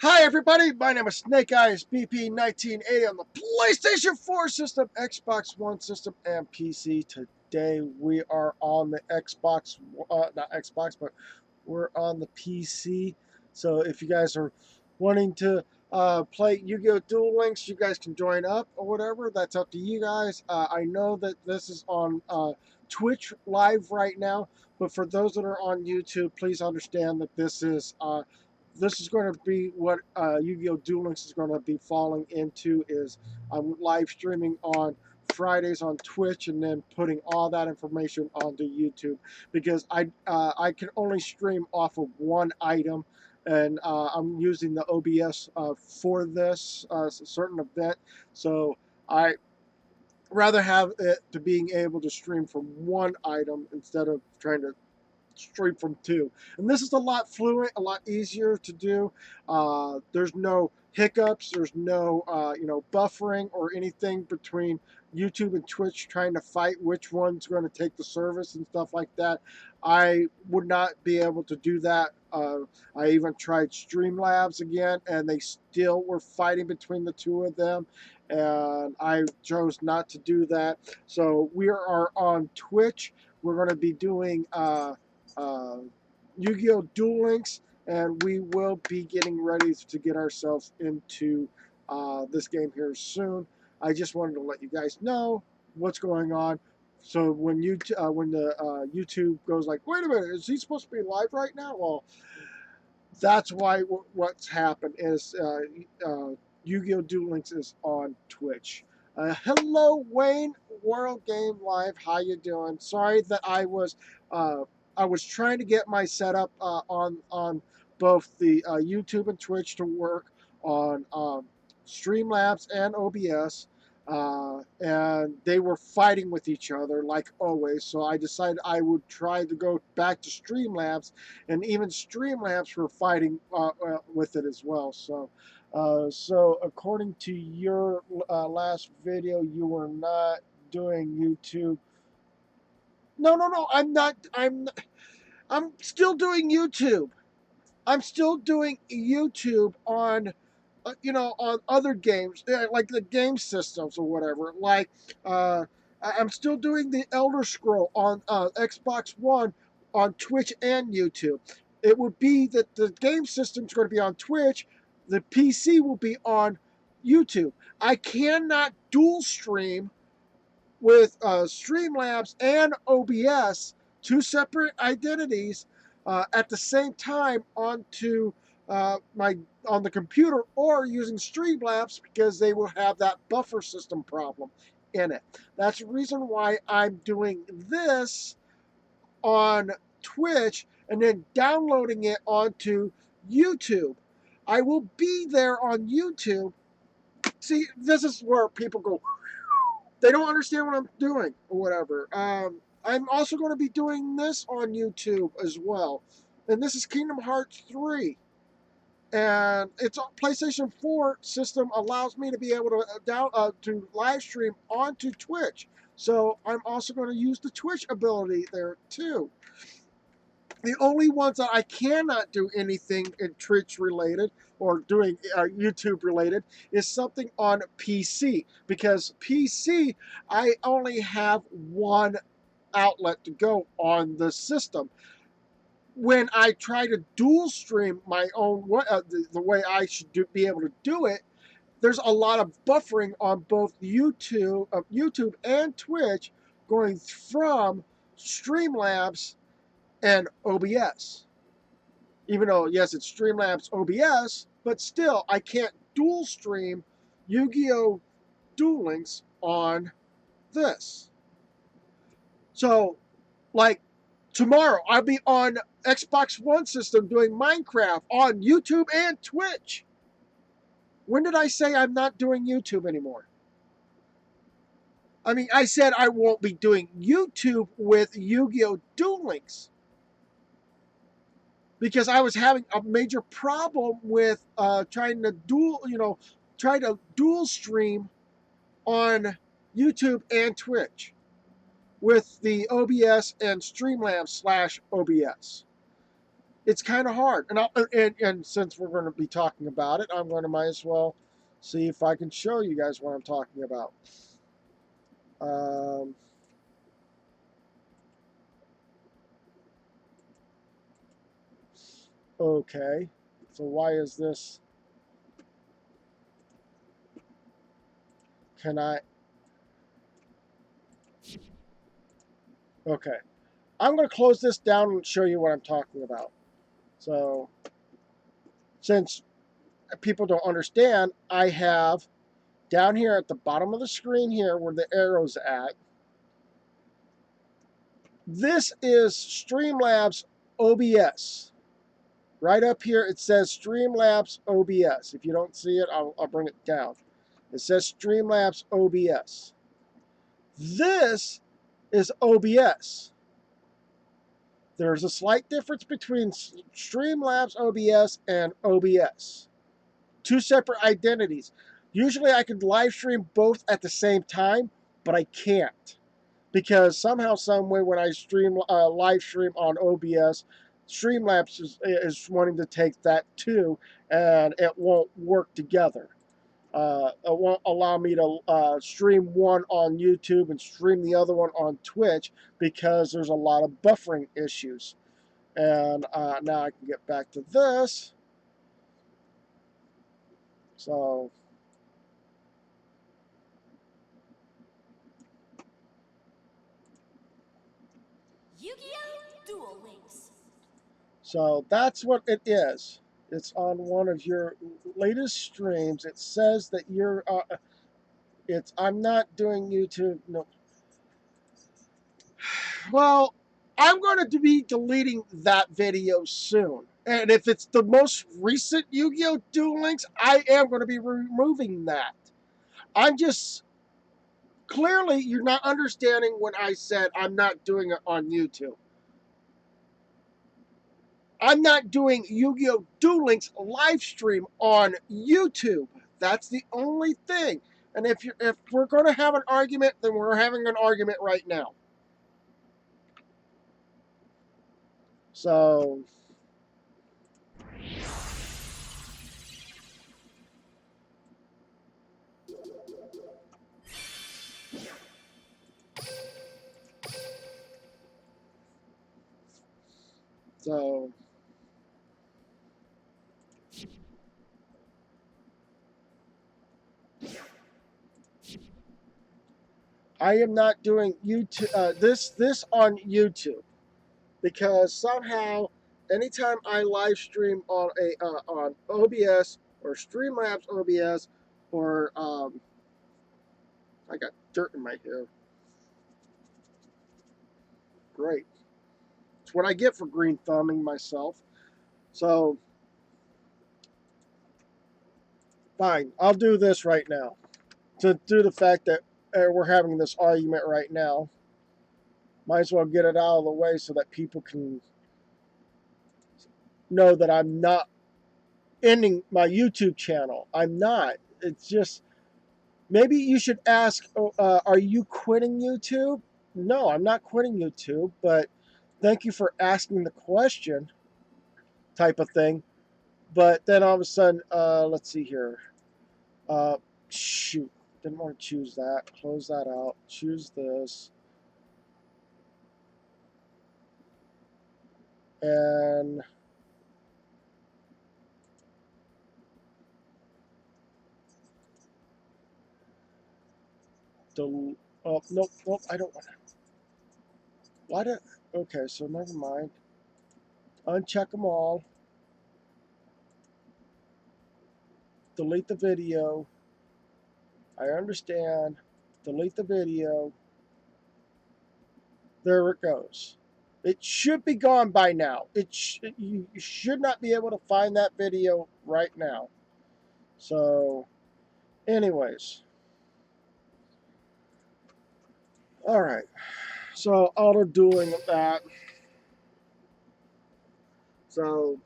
Hi everybody, my name is Snake Eyes BP1980 on the PlayStation 4 system, Xbox One system, and PC. Today we are on the Xbox, not Xbox, but we're on the PC. So if you guys are wanting to play Yu-Gi-Oh! Duel Links, you guys can join up or whatever. That's up to you guys. I know that this is on Twitch live right now, but for those that are on YouTube, please understand that this is going to be what Yu-Gi-Oh! Duel Links is going to be falling into. Is I'm live streaming on Fridays on Twitch and then putting all that information onto YouTube, because I can only stream off of one item, and I'm using the OBS for this certain event, so I rather have it to being able to stream from one item instead of trying to stream from two. And this is a lot fluent, a lot easier to do. There's no hiccups, there's no buffering or anything between YouTube and Twitch trying to fight which one's going to take the service and stuff like that. I would not be able to do that. I even tried Streamlabs again, and they still were fighting between the two of them, and I chose not to do that. So we are on Twitch. We're going to be doing Yu-Gi-Oh! Duel Links, and we will be getting ready to get ourselves into this game here soon. I just wanted to let you guys know what's going on. So when the YouTube goes like, wait a minute, is he supposed to be live right now? Well, that's why what's happened is Yu-Gi-Oh! Duel Links is on Twitch. Hello, Wayne, World Game Live. How you doing? Sorry that I was trying to get my setup on both the YouTube and Twitch to work on Streamlabs and OBS, and they were fighting with each other like always. So I decided I would try to go back to Streamlabs, and even Streamlabs were fighting with it as well. So according to your last video, you were not doing YouTube. No. I'm still doing YouTube. I'm still doing YouTube on, on other games, like the game systems or whatever. Like, I'm still doing the Elder Scroll on Xbox One on Twitch and YouTube. It would be that the game system's going to be on Twitch, the PC will be on YouTube. I cannot dual stream with Streamlabs and OBS, two separate identities, at the same time onto my on the computer, or using Streamlabs, because they will have that buffer system problem in it. That's the reason why I'm doing this on Twitch and then downloading it onto YouTube. I will be there on YouTube. See, this is where people go, they don't understand what I'm doing or whatever. I'm also going to be doing this on YouTube as well, and this is Kingdom Hearts 3, and it's a PlayStation 4 system allows me to be able to to live stream onto Twitch. So I'm also going to use the Twitch ability there too. The only ones that I cannot do anything in Twitch related or doing YouTube related is something on PC, because PC, I only have one outlet to go on the system. When I try to dual stream my own the way I should be able to do it, there's a lot of buffering on both YouTube and Twitch, going from Streamlabs and OBS. Even though, yes, it's Streamlabs OBS, but still, I can't dual stream Yu-Gi-Oh! Duel Links on this. So, like, tomorrow, I'll be on Xbox One system doing Minecraft on YouTube and Twitch. When did I say I'm not doing YouTube anymore? I mean, I said I won't be doing YouTube with Yu-Gi-Oh! Duel Links, because I was having a major problem with trying to dual stream on YouTube and Twitch with the OBS and Streamlabs /OBS. It's kind of hard. And since we're going to be talking about it, I'm going to might as well see if I can show you guys what I'm talking about. Um, okay, so why is this? Can I? Okay, I'm going to close this down and show you what I'm talking about. So, since people don't understand, I have down here at the bottom of the screen here where the arrow's at. This is Streamlabs OBS. Right up here, it says Streamlabs OBS. If you don't see it, I'll bring it down. It says Streamlabs OBS. This is OBS. There's a slight difference between Streamlabs OBS and OBS. Two separate identities. Usually I could live stream both at the same time, but I can't. Because somehow, some way, when I stream live stream on OBS, Streamlabs is wanting to take that too, and it won't work together. It won't allow me to stream one on YouTube and stream the other one on Twitch because there's a lot of buffering issues. And now I can get back to this. So Yugioh Duel Links. So that's what it is. It's on one of your latest streams. It says that you're. I'm not doing YouTube. No. Well, I'm going to be deleting that video soon. And if it's the most recent Yu-Gi-Oh! Duel Links, I am going to be removing that. I'm just. Clearly, you're not understanding when I said I'm not doing it on YouTube. I'm not doing Yu-Gi-Oh! Duel Links live stream on YouTube. That's the only thing. And if we're going to have an argument, then we're having an argument right now. So I am not doing YouTube this on YouTube because somehow anytime I live stream on on OBS or Streamlabs OBS or I got dirt in my hair. Great. It's what I get for green thumbing myself. So fine, I'll do this right now. To do the fact that we're having this argument right now, might as well get it out of the way so that people can know that I'm not ending my YouTube channel. I'm not. It's just, maybe you should ask, are you quitting YouTube? No, I'm not quitting YouTube, but thank you for asking the question type of thing. But then all of a sudden, let's see here. Shoot, didn't want to choose that. Close that out. Choose this. And oh, nope, I don't want to. Why did, okay, so never mind. Uncheck them all. Delete the video. I understand. Delete the video. There it goes. It should be gone by now. You should not be able to find that video right now. So, anyways. Alright. So, auto dueling that. So,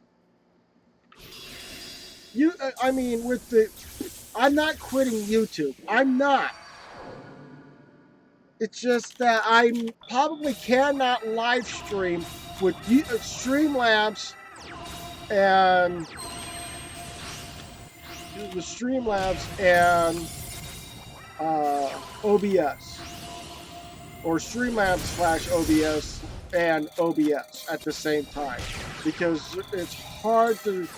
I mean, with the, I'm not quitting YouTube. I'm not. It's just that I probably cannot live stream with Streamlabs and the Streamlabs and OBS, or Streamlabs/OBS and OBS at the same time, because it's hard to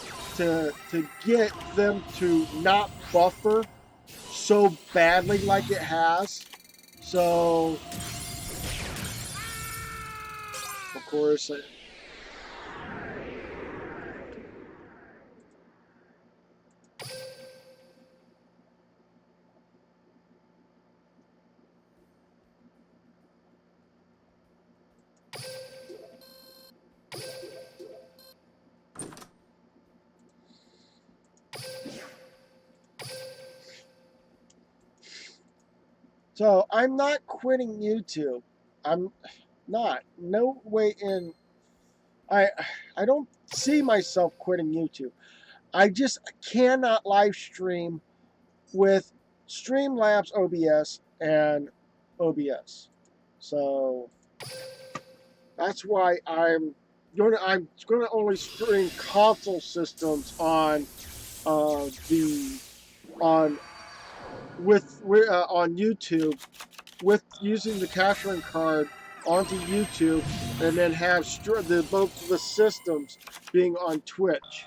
get them to not buffer so badly like it has. So, of course, so I'm not quitting YouTube. I'm not. No way in. I I don't see myself quitting YouTube. I just cannot live stream with Streamlabs OBS and OBS. So that's why I'm gonna only stream console systems on the on on YouTube, with using the capturing card onto YouTube, and then have both the systems being on Twitch.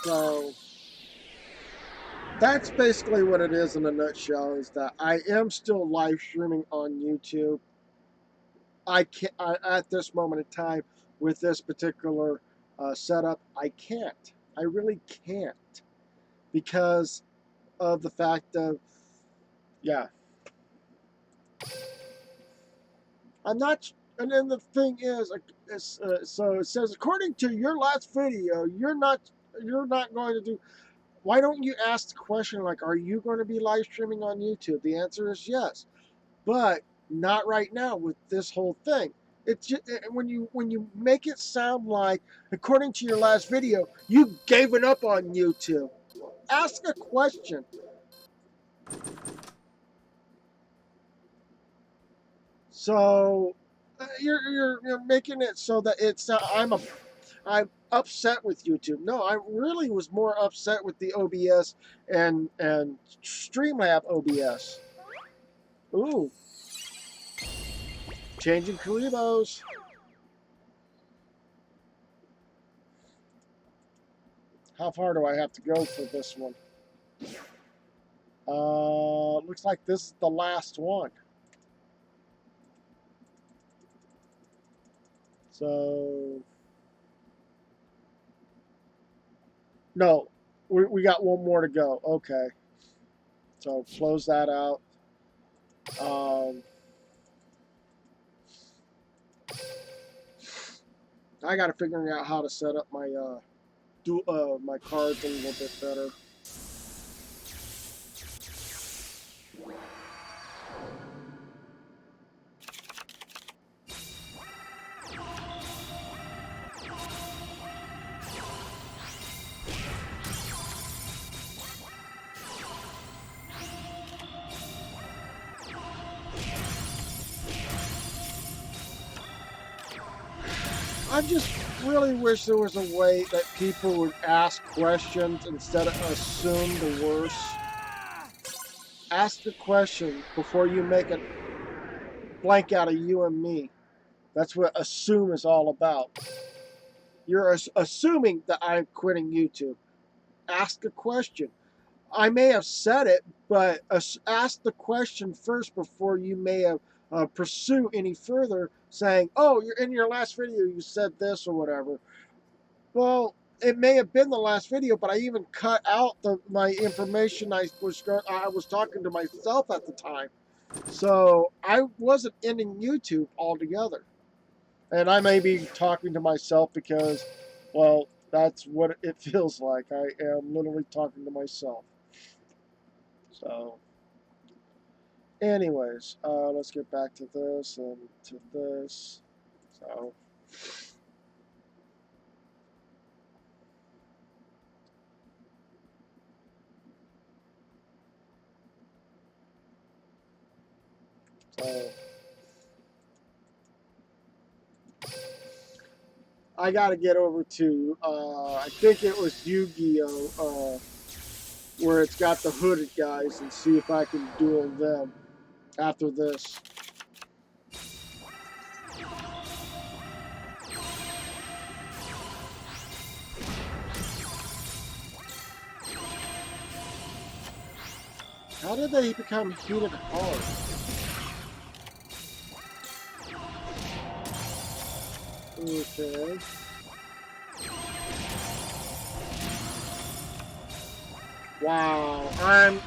So that's basically what it is in a nutshell, is that I am still live streaming on YouTube. At this moment in time, with this particular setup, I can't. I really can't, because of the fact of, yeah, I'm not. And then the thing is, so it says, according to your last video, you're not going to do. Why don't you ask the question, like, are you going to be live streaming on YouTube? The answer is yes, but not right now with this whole thing. It's just, when you make it sound like, according to your last video, you gave it up on YouTube. Ask a question. So you're making it so that it's I'm upset with YouTube. No, I really was more upset with the OBS and Streamlab OBS. Ooh, changing Karibos. How far do I have to go for this one? Looks like this is the last one. So, no, we got one more to go. Okay. So close that out. I got to figure out how to set up my my cards a little bit better. I just really wish there was a way that people would ask questions instead of assume the worst. Ask the question before you make a blank out of you and me. That's what assume is all about. You're assuming that I'm quitting YouTube. Ask a question. I may have said it, but ask the question first before you may have pursue any further, saying, "Oh, you're in your last video, you said this or whatever." Well, it may have been the last video, but I even cut out my information. I was talking to myself at the time, so I wasn't ending YouTube altogether. And I may be talking to myself because, well, that's what it feels like. I am literally talking to myself. So, anyways, let's get back to this and to this. So. I gotta get over to, I think it was Yugioh, where it's got the hooded guys, and see if I can duel them after this. How did they become heated apart? Okay. Wow, wow.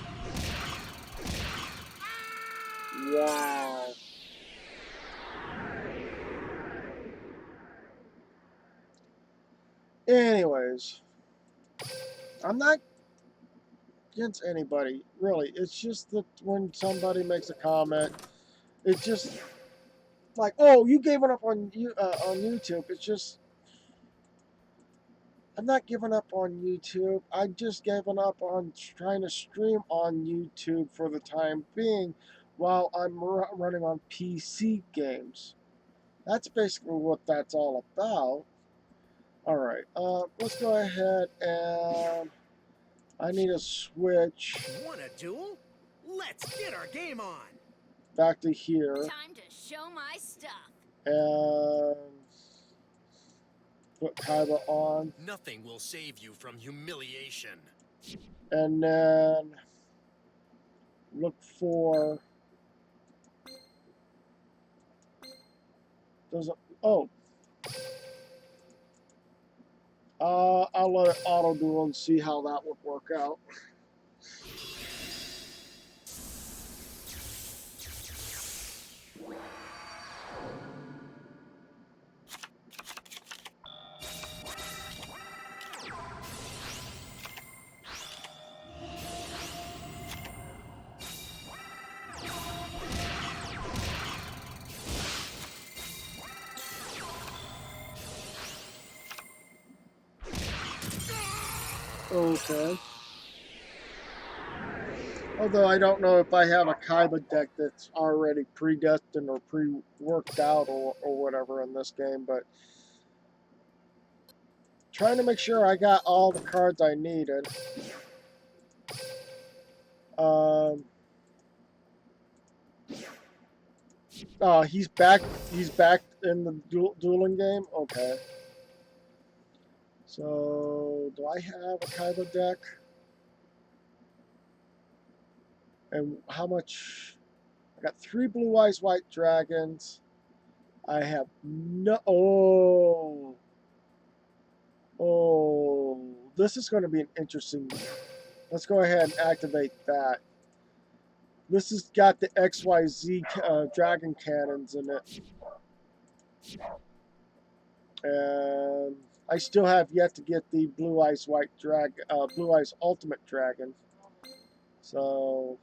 Anyways, I'm not against anybody, really. It's just that when somebody makes a comment, it's just like, oh, you gave it up on YouTube. It's just, I'm not giving up on YouTube. I just given up on trying to stream on YouTube for the time being while I'm running on PC games. That's basically what that's all about. Alright, let's go ahead and I need a switch. Want a duel? Let's get our game on. Back to here. Time to show my stuff. And put Kaiba on. Nothing will save you from humiliation. And then look for. Does it? Oh. I'll let it auto duel and see how that would work out. Okay. Although I don't know if I have a Kaiba deck that's already predestined or pre-worked out or whatever in this game, but trying to make sure I got all the cards I needed. He's back in the dueling game? Okay. So, do I have a Kaiba deck? And how much? I got 3 Blue Eyes White Dragons. I have no. Oh, this is going to be an interesting. Let's go ahead and activate that. This has got the XYZ dragon cannons in it. And I still have yet to get the Blue Eyes White Dragon, Blue Eyes Ultimate Dragon. So.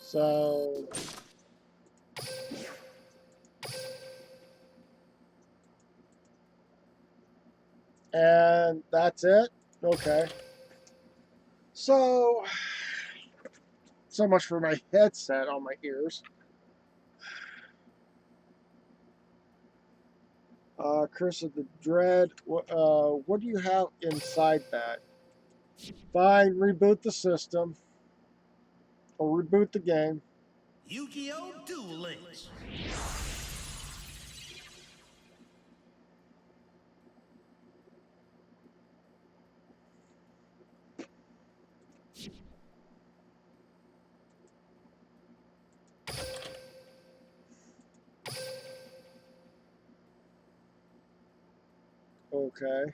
So and that's it. Okay. So much for my headset on my ears. Curse of the Dread. What do you have inside that? Fine, reboot the system. Or reboot the game. Yu-Gi-Oh! Duel Links. Okay.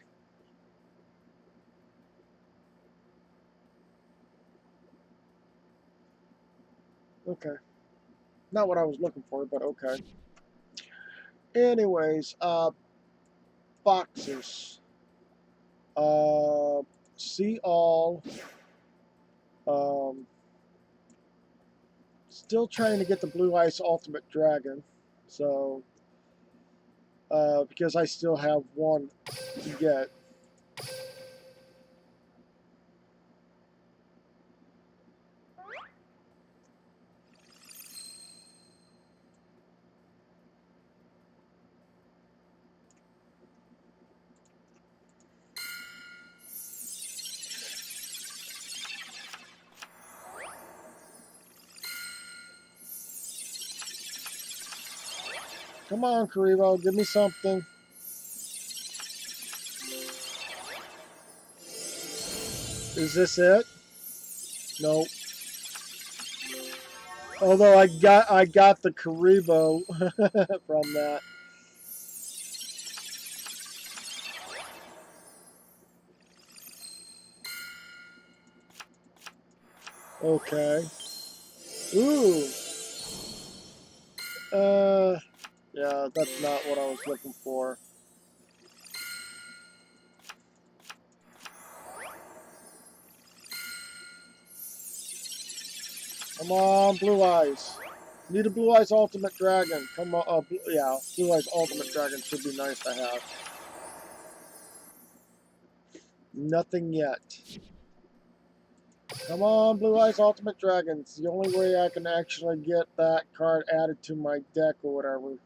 Okay. Not what I was looking for, but okay. Anyways, boxes. See all. Um, Still trying to get the Blue Ice Ultimate Dragon. So, because I still have one to get. Come on, Karibo, give me something. Is this it? Nope. Although I got the Karibo from that. Okay. Ooh. Yeah, that's not what I was looking for. Come on, Blue Eyes. Need a Blue Eyes Ultimate Dragon. Come on, yeah, Blue Eyes Ultimate Dragon should be nice to have. Nothing yet. Come on, Blue Eyes Ultimate Dragon. It's the only way I can actually get that card added to my deck or whatever.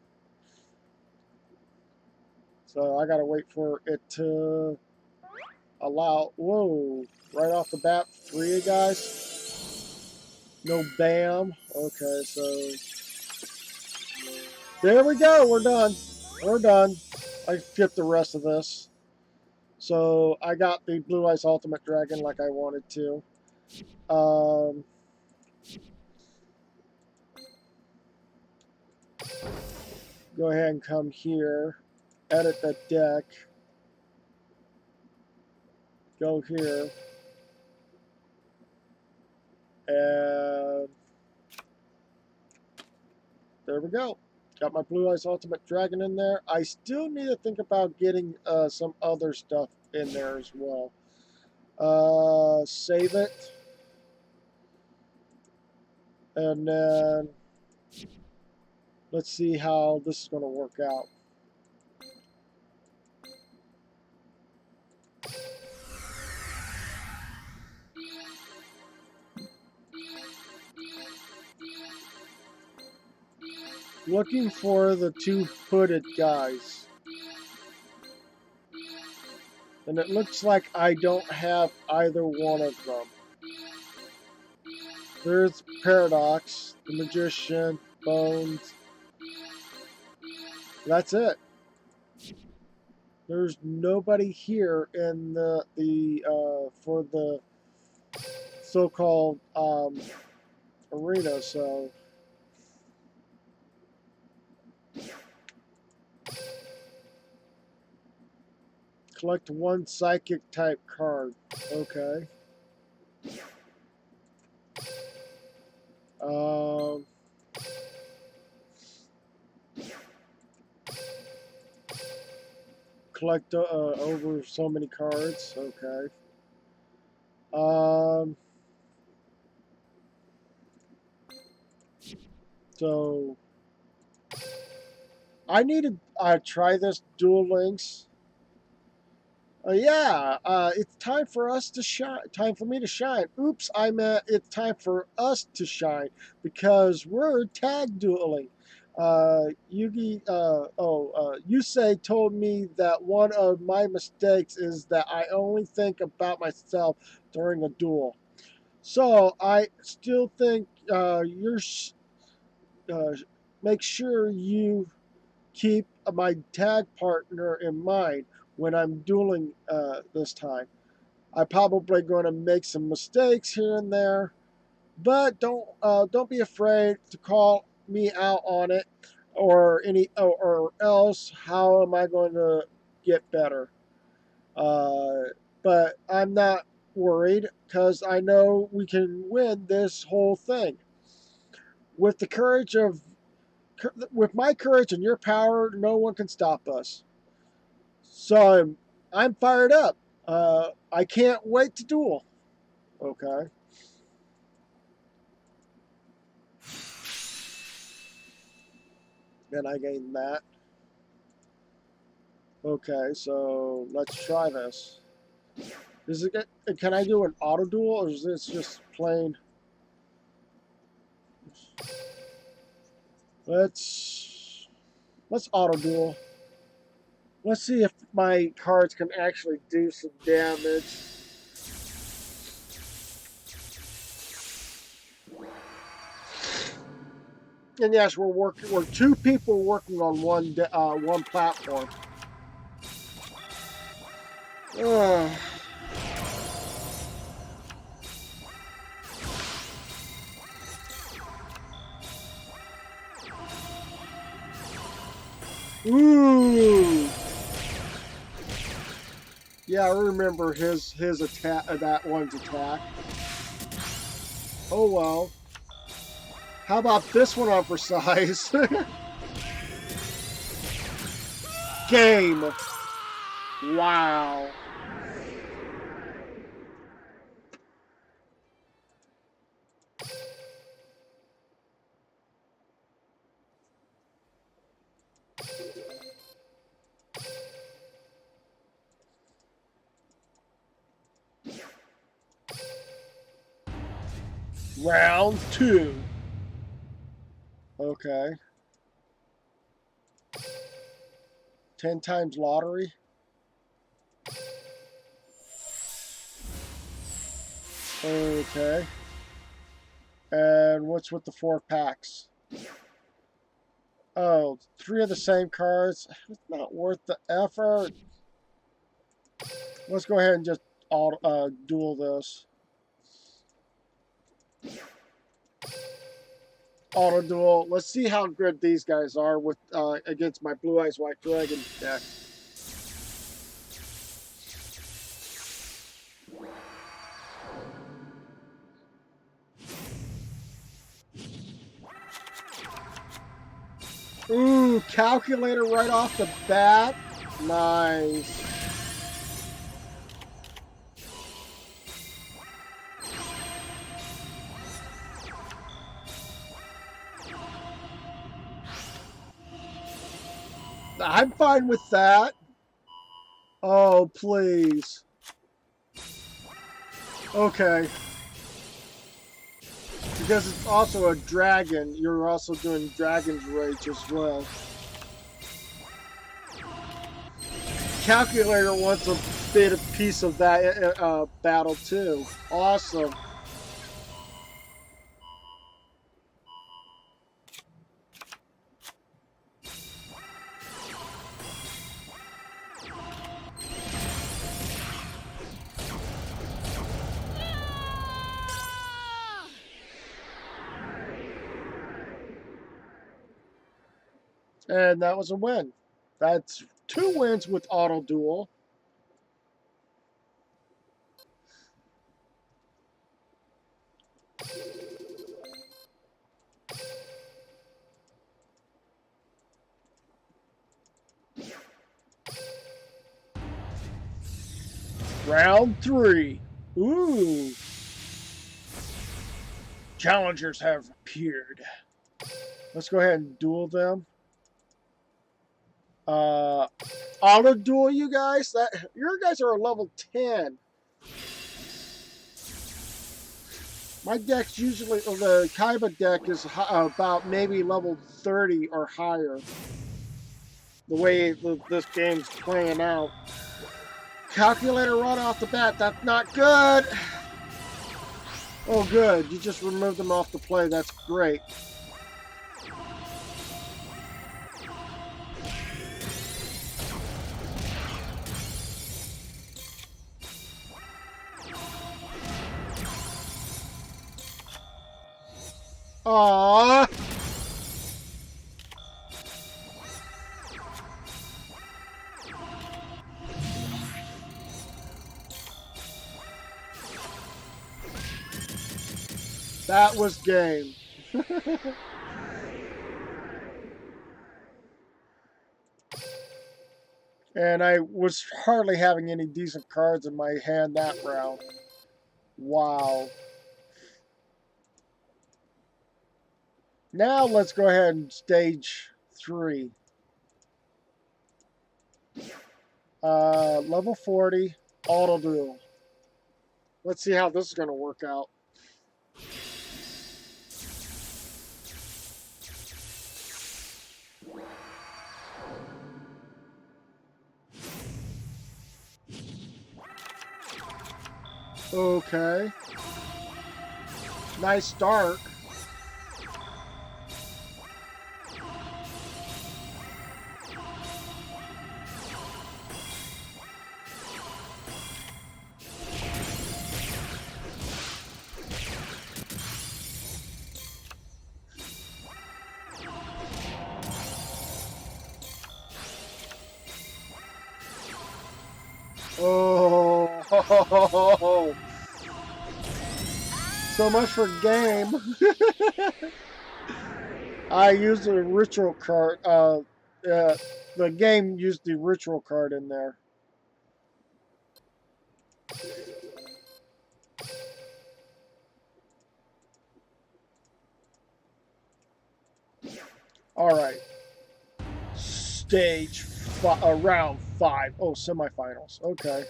So I gotta wait for it to allow. Whoa! Right off the bat, 3 guys. No bam. Okay, so there we go. We're done. We're done. I skipped the rest of this. So I got the Blue Eyes Ultimate Dragon like I wanted to. Go ahead and come here. Edit the deck. Go here. And there we go. Got my Blue Eyes Ultimate Dragon in there. I still need to think about getting some other stuff in there as well. Save it. And then let's see how this is going to work out. Looking for the 2 hooded guys. And it looks like I don't have either one of them. There's Paradox, the Magician, Bones. That's it. There's nobody here in the for the so-called arena, so collect 1 psychic type card. Okay. Collect over so many cards. Okay. So I need to try this Duel Links. Yeah, it's time for us to shine. Time for me to shine. Oops, I meant it's time for us to shine because we're tag dueling. Yusei told me that one of my mistakes is that I only think about myself during a duel. So I still think uh, make sure you keep my tag partner in mind when I'm dueling this time. I'm probably going to make some mistakes here and there, but don't be afraid to call me out on it, or else how am I going to get better? But I'm not worried because I know we can win this whole thing with the courage of with my courage and your power. No one can stop us. So I'm fired up. I can't wait to duel. Okay. Then I gain that. Okay, so let's try this. Is it? Can I do an auto duel, or is this just plain? Let's auto duel. Let's see if my cards can actually do some damage. And yes, we're two people working on one platform. Uh, ooh. Yeah, I remember his attack, that one's attack. Oh well. How about this one on precise? Game. Wow. Round 2. Okay. 10 times lottery. Okay. And what's with the 4 packs? Oh, 3 of the same cards. It's not worth the effort. Let's go ahead and just duel this. Auto duel. Let's see how good these guys are with against my Blue Eyes White Dragon deck. Ooh, calculator right off the bat. Nice. I'm fine with that. Oh, please. Okay. Because it's also a dragon, you're also doing Dragon's Rage as well. Calculator wants a bit of piece of that battle too. Awesome. And that was a win. That's 2 wins with Auto Duel. Round 3. Ooh. Challengers have appeared. Let's go ahead and duel them. Auto duel, you guys. Your guys are a level 10. My deck's usually, the Kaiba deck is about maybe level 30 or higher. The way this game's playing out. Calculator run off the bat. That's not good. Oh, good. You just removed them off the play. That's great. Aww. That was game. And I was hardly having any decent cards in my hand that round. Wow. Now let's go ahead and stage 3. Level 40, auto duel. Let's see how this is going to work out. Okay. Nice start. Oh, so much for game. I used the ritual card. The game used the ritual card in there. All right. Stage round 5. Oh, semifinals. Okay.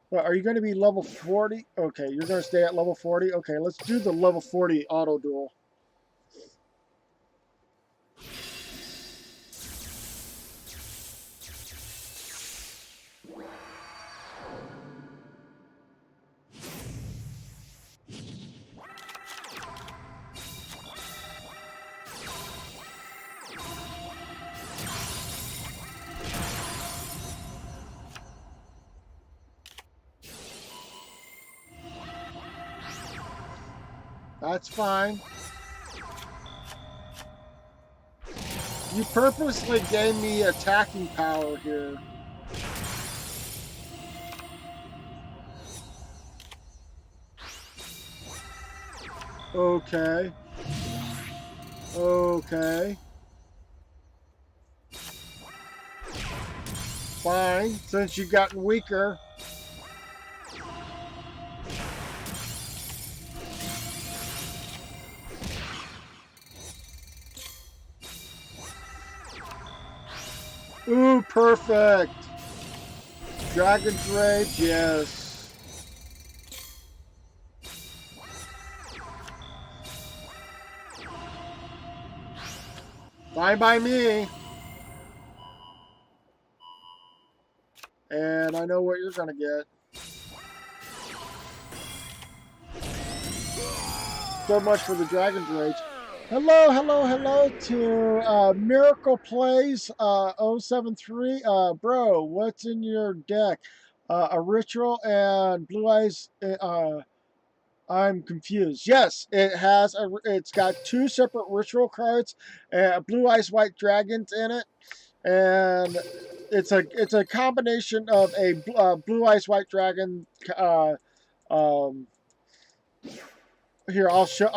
Well, are you going to be level 40? Okay, you're going to stay at level 40? Okay, let's do the level 40 auto duel. That's fine. You purposely gave me attacking power here. Okay. Okay. Fine, since you've gotten weaker. Ooh, perfect. Dragon's Rage, yes. Fine by me. And I know what you're going to get. So much for the Dragon's Rage. Hello, hello, hello to Miracle Plays 073. Bro, what's in your deck? A Ritual and Blue Eyes. I'm confused. Yes, it's got 2 separate Ritual cards, Blue Eyes White Dragons in it, and it's a combination of a Blue Eyes White Dragon. Here, I'll show.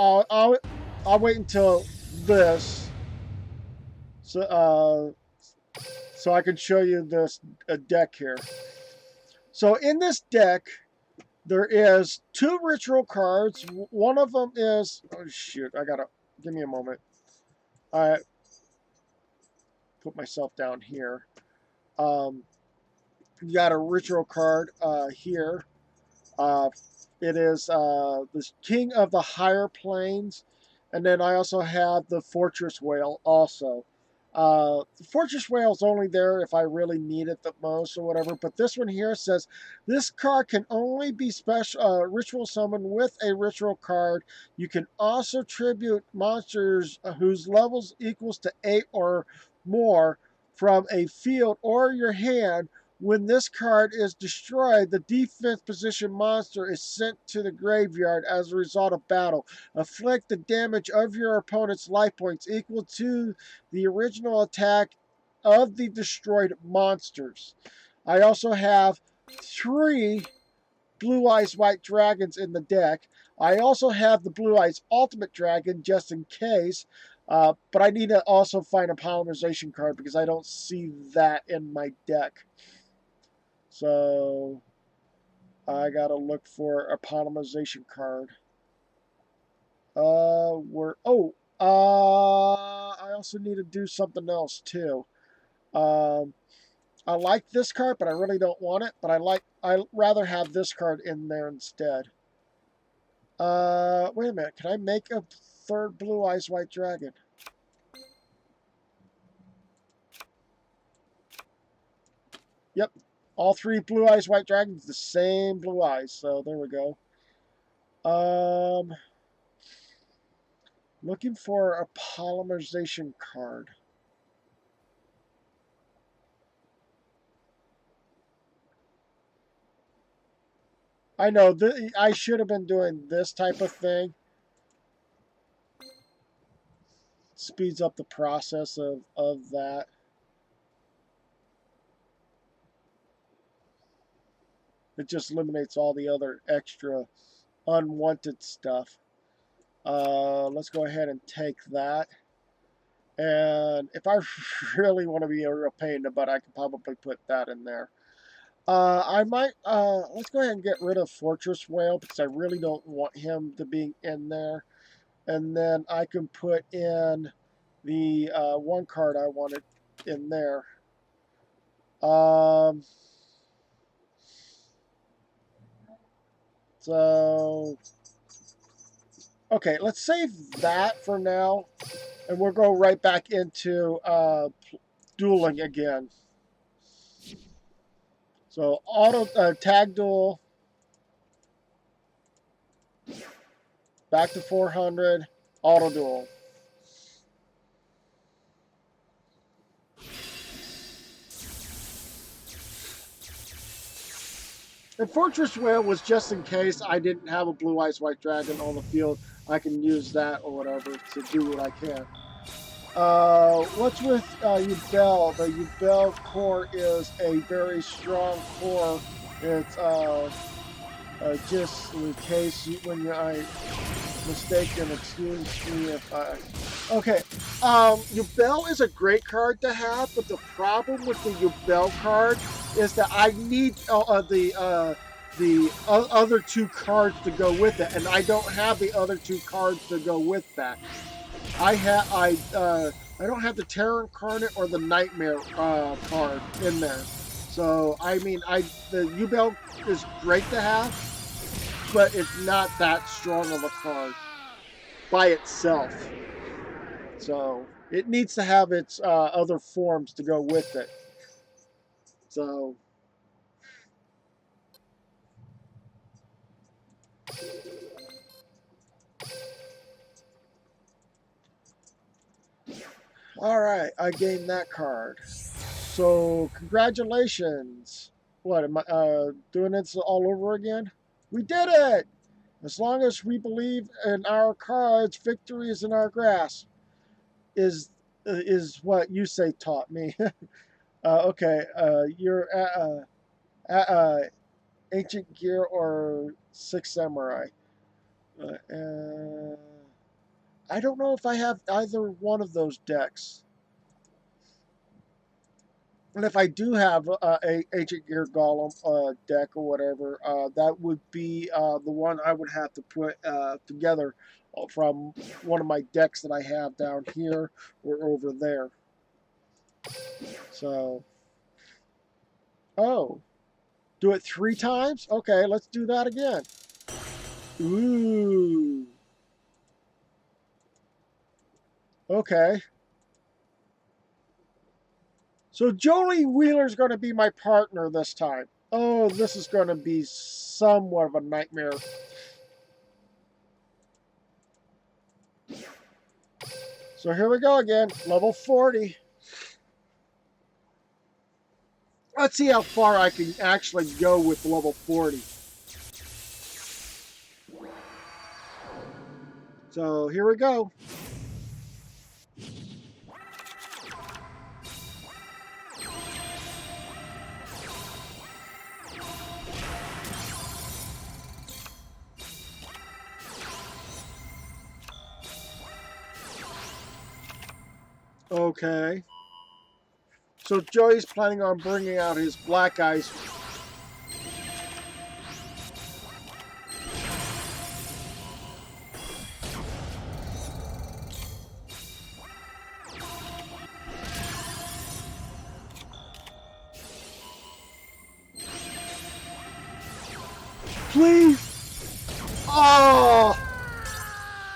I'll wait until this, so I can show you this deck here. So in this deck, there is 2 ritual cards. One of them is, oh shoot, I gotta, give me a moment. I put myself down here. You got a ritual card here. Uh, it is the King of the Higher Plains, and then I also have the Fortress Whale also. The Fortress Whale is only there if I really need it the most or whatever, but this one here says this card can only be special ritual summoned with a ritual card. You can also tribute monsters whose levels equals to 8 or more from a field or your hand. When this card is destroyed, the defense position monster is sent to the graveyard as a result of battle. Afflict the damage of your opponent's life points equal to the original attack of the destroyed monsters. I also have 3 Blue Eyes White Dragons in the deck. I also have the Blue Eyes Ultimate Dragon just in case. But I need to also find a polymerization card because I don't see that in my deck. So I gotta look for a polymerization card. I also need to do something else too. Um, I like this card, but I really don't want it. But I rather have this card in there instead. Wait a minute. Can I make a 3rd Blue Eyes White Dragon? Yep. All 3 Blue Eyes White Dragons, the same blue eyes. So there we go. Looking for a polymerization card. I know I should have been doing this type of thing. Speeds up the process of that. It just eliminates all the other extra unwanted stuff. Let's go ahead and take that. And if I really want to be a real pain in the butt, I can probably put that in there. I might, let's go ahead and get rid of Fortress Whale because I really don't want him to be in there. And then I can put in the one card I wanted in there. So, okay, let's save that for now. And we'll go right back into dueling again. So, auto tag duel. Back to 400. Auto duel. And Fortress Whale was just in case I didn't have a Blue Eyes White Dragon on the field. I can use that or whatever to do what I can. What's with Yugioh? The Yugioh core is a very strong core. It's just in case when I mistaken, excuse me if I... Okay, Yugioh is a great card to have, but the problem with the Yugioh card is that I need the other 2 cards to go with it, and I don't have the other 2 cards to go with that. I don't have the Terror Incarnate or the Nightmare card in there. So I mean, the Yugioh is great to have, but it's not that strong of a card by itself. So it needs to have its other forms to go with it. So all right, I gained that card. So congratulations. What am I doing this all over again? We did it! As long as we believe in our cards, victory is in our grasp. Is what you say taught me. Okay, you're Ancient Gear or Six Samurai. Uh, I don't know if I have either one of those decks. And if I do have a Ancient Gear Golem deck or whatever, that would be the one I would have to put together from one of my decks that I have down here or over there. So, oh, do it 3 times? Okay, let's do that again. Ooh. Okay. So Jolie Wheeler's going to be my partner this time. Oh, this is going to be somewhat of a nightmare. So here we go again, level 40. Let's see how far I can actually go with level 40. So here we go. Okay. So Joey's planning on bringing out his black eyes. Please! Oh!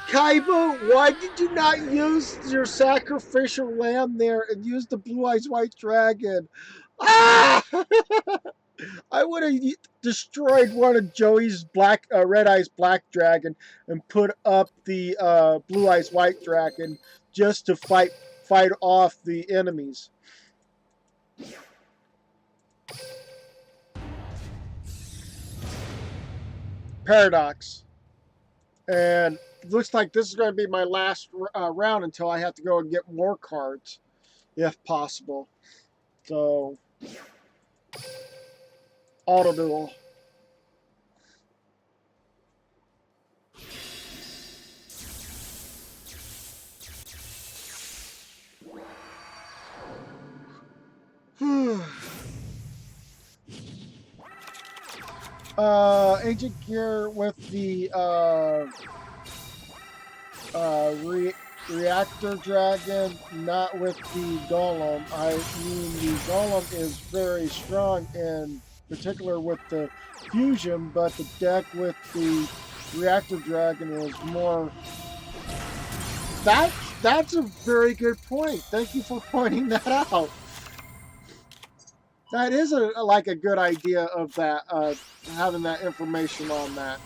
Kaiba, why did you not use your sacrificial lamb there and use the Blue Eyes White Dragon? Ah! I would have destroyed one of Joey's Red Eyes Black Dragon and put up the Blue Eyes White Dragon just to fight off the enemies. Paradox. And looks like this is going to be my last round until I have to go and get more cards, if possible. So, auto duel. Ancient Gear with the Reactor Dragon, not with the Golem. I mean, the Golem is very strong, in particular with the fusion, but the deck with the Reactor Dragon is more... That's a very good point. Thank you for pointing that out. That is like a good idea of that, having that information on that.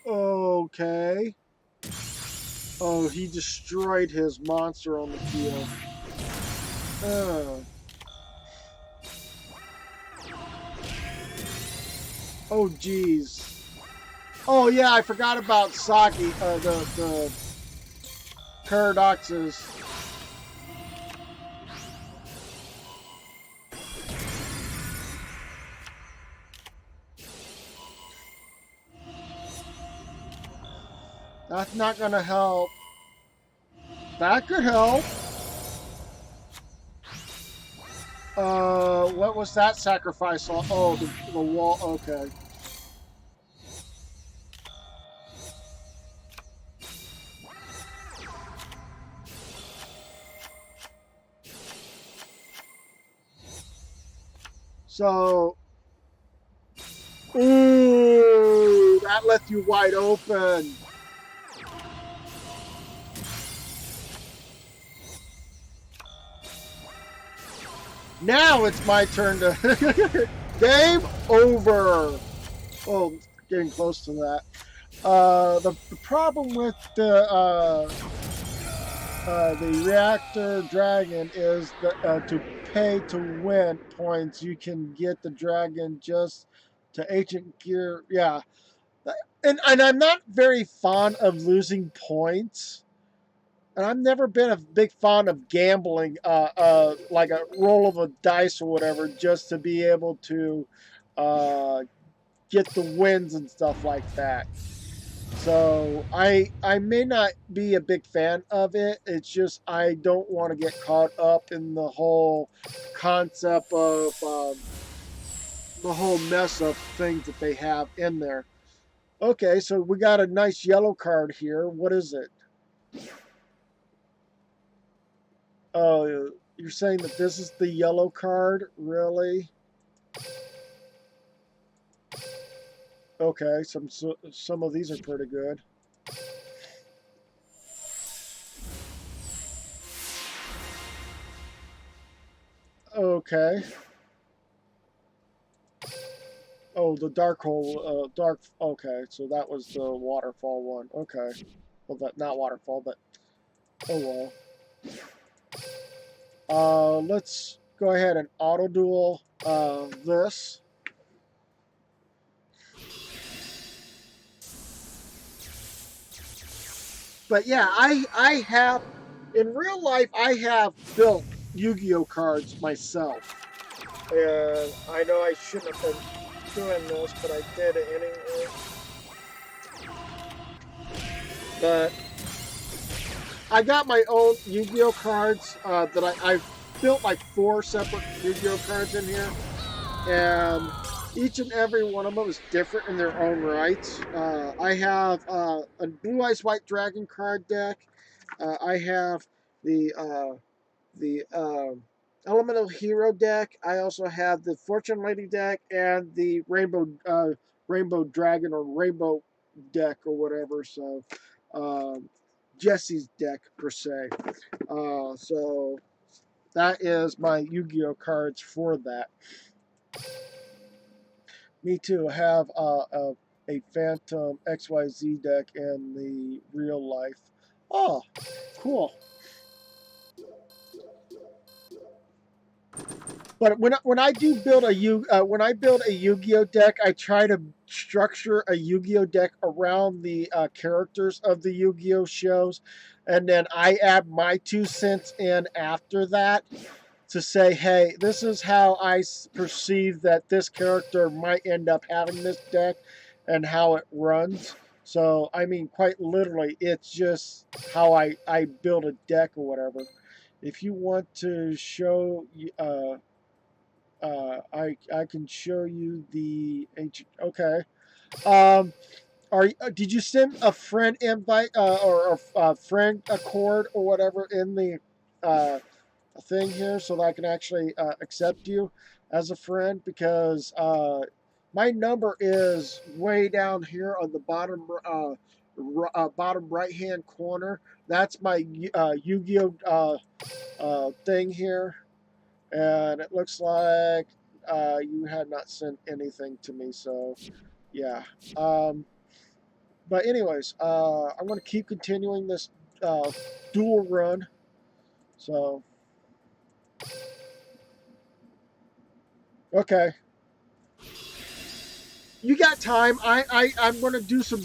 Okay. Oh, he destroyed his monster on the field. Oh, geez. Oh, yeah, I forgot about Saki, the paradoxes. That's not gonna help. That could help. What was that sacrifice on? Oh, the wall. Okay. So, ooh, that left you wide open. Now it's my turn to... Game over. Oh, getting close to that. The problem with the Reactor Dragon is that to pay to win points, you can get the dragon just to Ancient Gear. Yeah. And I'm not very fond of losing points. And I've never been a big fan of gambling, like a roll of a dice or whatever, just to be able to get the wins and stuff like that. So I may not be a big fan of it. It's just I don't want to get caught up in the whole concept of the whole mess of things that they have in there. Okay, so we got a nice yellow card here. What is it? Oh, you're saying that this is the yellow card? Really? Okay, some of these are pretty good. Okay. Oh, the dark hole, dark. Okay, so that was the waterfall one. Okay, well, that not waterfall, but oh well. Let's go ahead and auto duel this. But yeah, I have in real life I have built Yu-Gi-Oh cards myself, and I know I shouldn't have been doing this, but I did it anyway. But I got my own Yu-Gi-Oh cards I've built like 4 separate Yu-Gi-Oh cards in here, and each and every one of them is different in their own rights. I have a Blue Eyes White Dragon card deck. I have the Elemental Hero deck. I also have the Fortune Lady deck and the Rainbow Dragon or Rainbow deck or whatever. So Jesse's deck per se. So that is my Yu-Gi-Oh cards for that. Me too. I have a Phantom XYZ deck in the real life. Oh, cool. But when I do build when I build a Yu-Gi-Oh deck, I try to structure a Yu-Gi-Oh deck around the characters of the Yu-Gi-Oh shows, and then I add my 2 cents in after that to say, hey, this is how I perceive that this character might end up having this deck, and how it runs. So I mean, quite literally, it's just how I build a deck or whatever. If you want to show I can show you the ancient. Okay. Um, did you send a friend invite or a friend accord or whatever in the thing here so that I can actually accept you as a friend? Because my number is way down here on the bottom bottom right hand corner. That's my Yu-Gi-Oh thing here. And it looks like you had not sent anything to me, so yeah. But anyways, I'm going to keep continuing this dual run. So, okay. You got time. I'm going to do some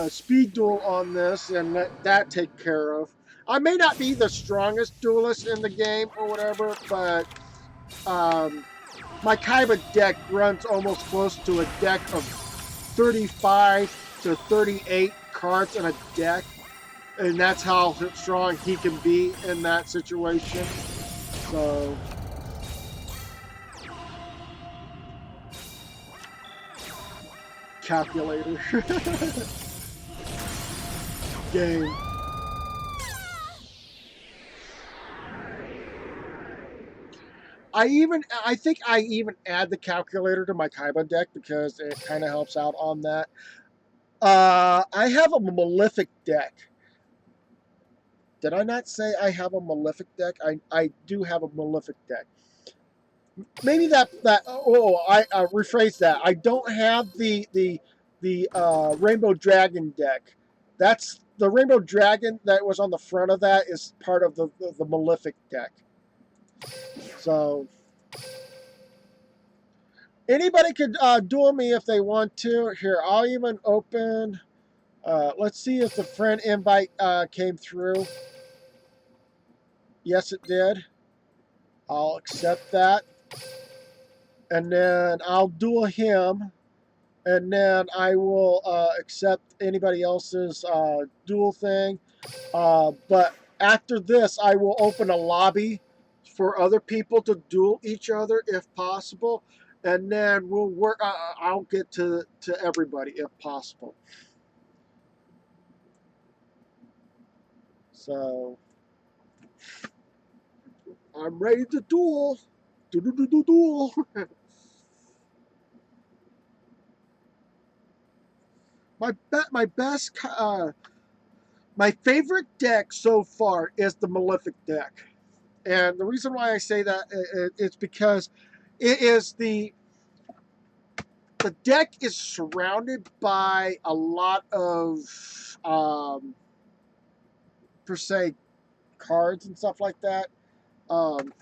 speed duel on this and let that take care of. I may not be the strongest duelist in the game or whatever, but um, my Kaiba deck runs almost close to a deck of 35 to 38 cards in a deck, and that's how strong he can be in that situation. So, calculator game. I think I even add the calculator to my Kaiba deck because it kind of helps out on that. I have a Malefic deck. Did I not say I have a Malefic deck? I do have a Malefic deck. Maybe I rephrase that. I don't have the Rainbow Dragon deck. That's the Rainbow Dragon that was on the front of that is part of the Malefic deck. So anybody could duel me if they want to. Here, I'll even open. Let's see if the friend invite came through. Yes, it did. I'll accept that. And then I'll duel him. and then I will accept anybody else's duel thing. But after this, I will open a lobby for other people to duel each other if possible, and then we'll work. I'll get to everybody if possible. So I'm ready to duel. Duel. My best my favorite deck so far is the Malefic deck, and the reason why I say that is because it is the deck is surrounded by a lot of per se cards and stuff like that. Um,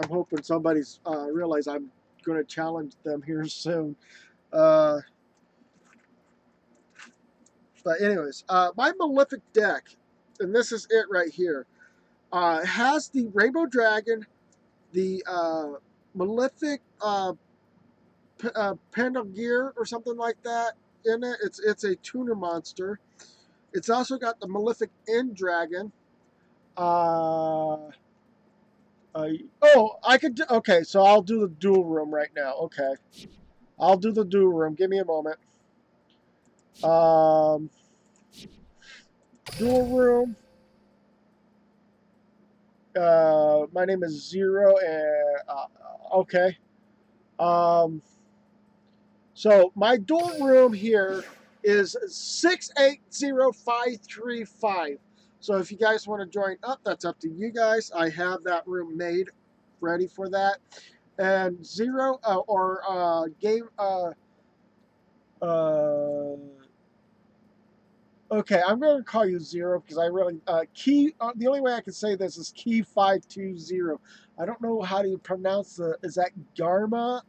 I'm hoping somebody's realize I'm going to challenge them here soon. Uh, but anyways, my Malefic deck, and this is it right here, has the Rainbow Dragon, the Malefic Pandagear or something like that in it. It's a tuner monster. It's also got the Malefic End Dragon. Uh, I could do, okay, so I'll do the dual room right now. Okay. I'll do the dual room. Give me a moment. Um, dual room. My name is Zero, and okay. Um, so my dual room here is 680535. So if you guys want to join up, that's up to you guys. I have that room made, ready for that. And Zero or game. Uh, okay, I'm going to call you Zero because I really key. The only way I can say this is key 520. I don't know how to pronounce the. Is that Garma?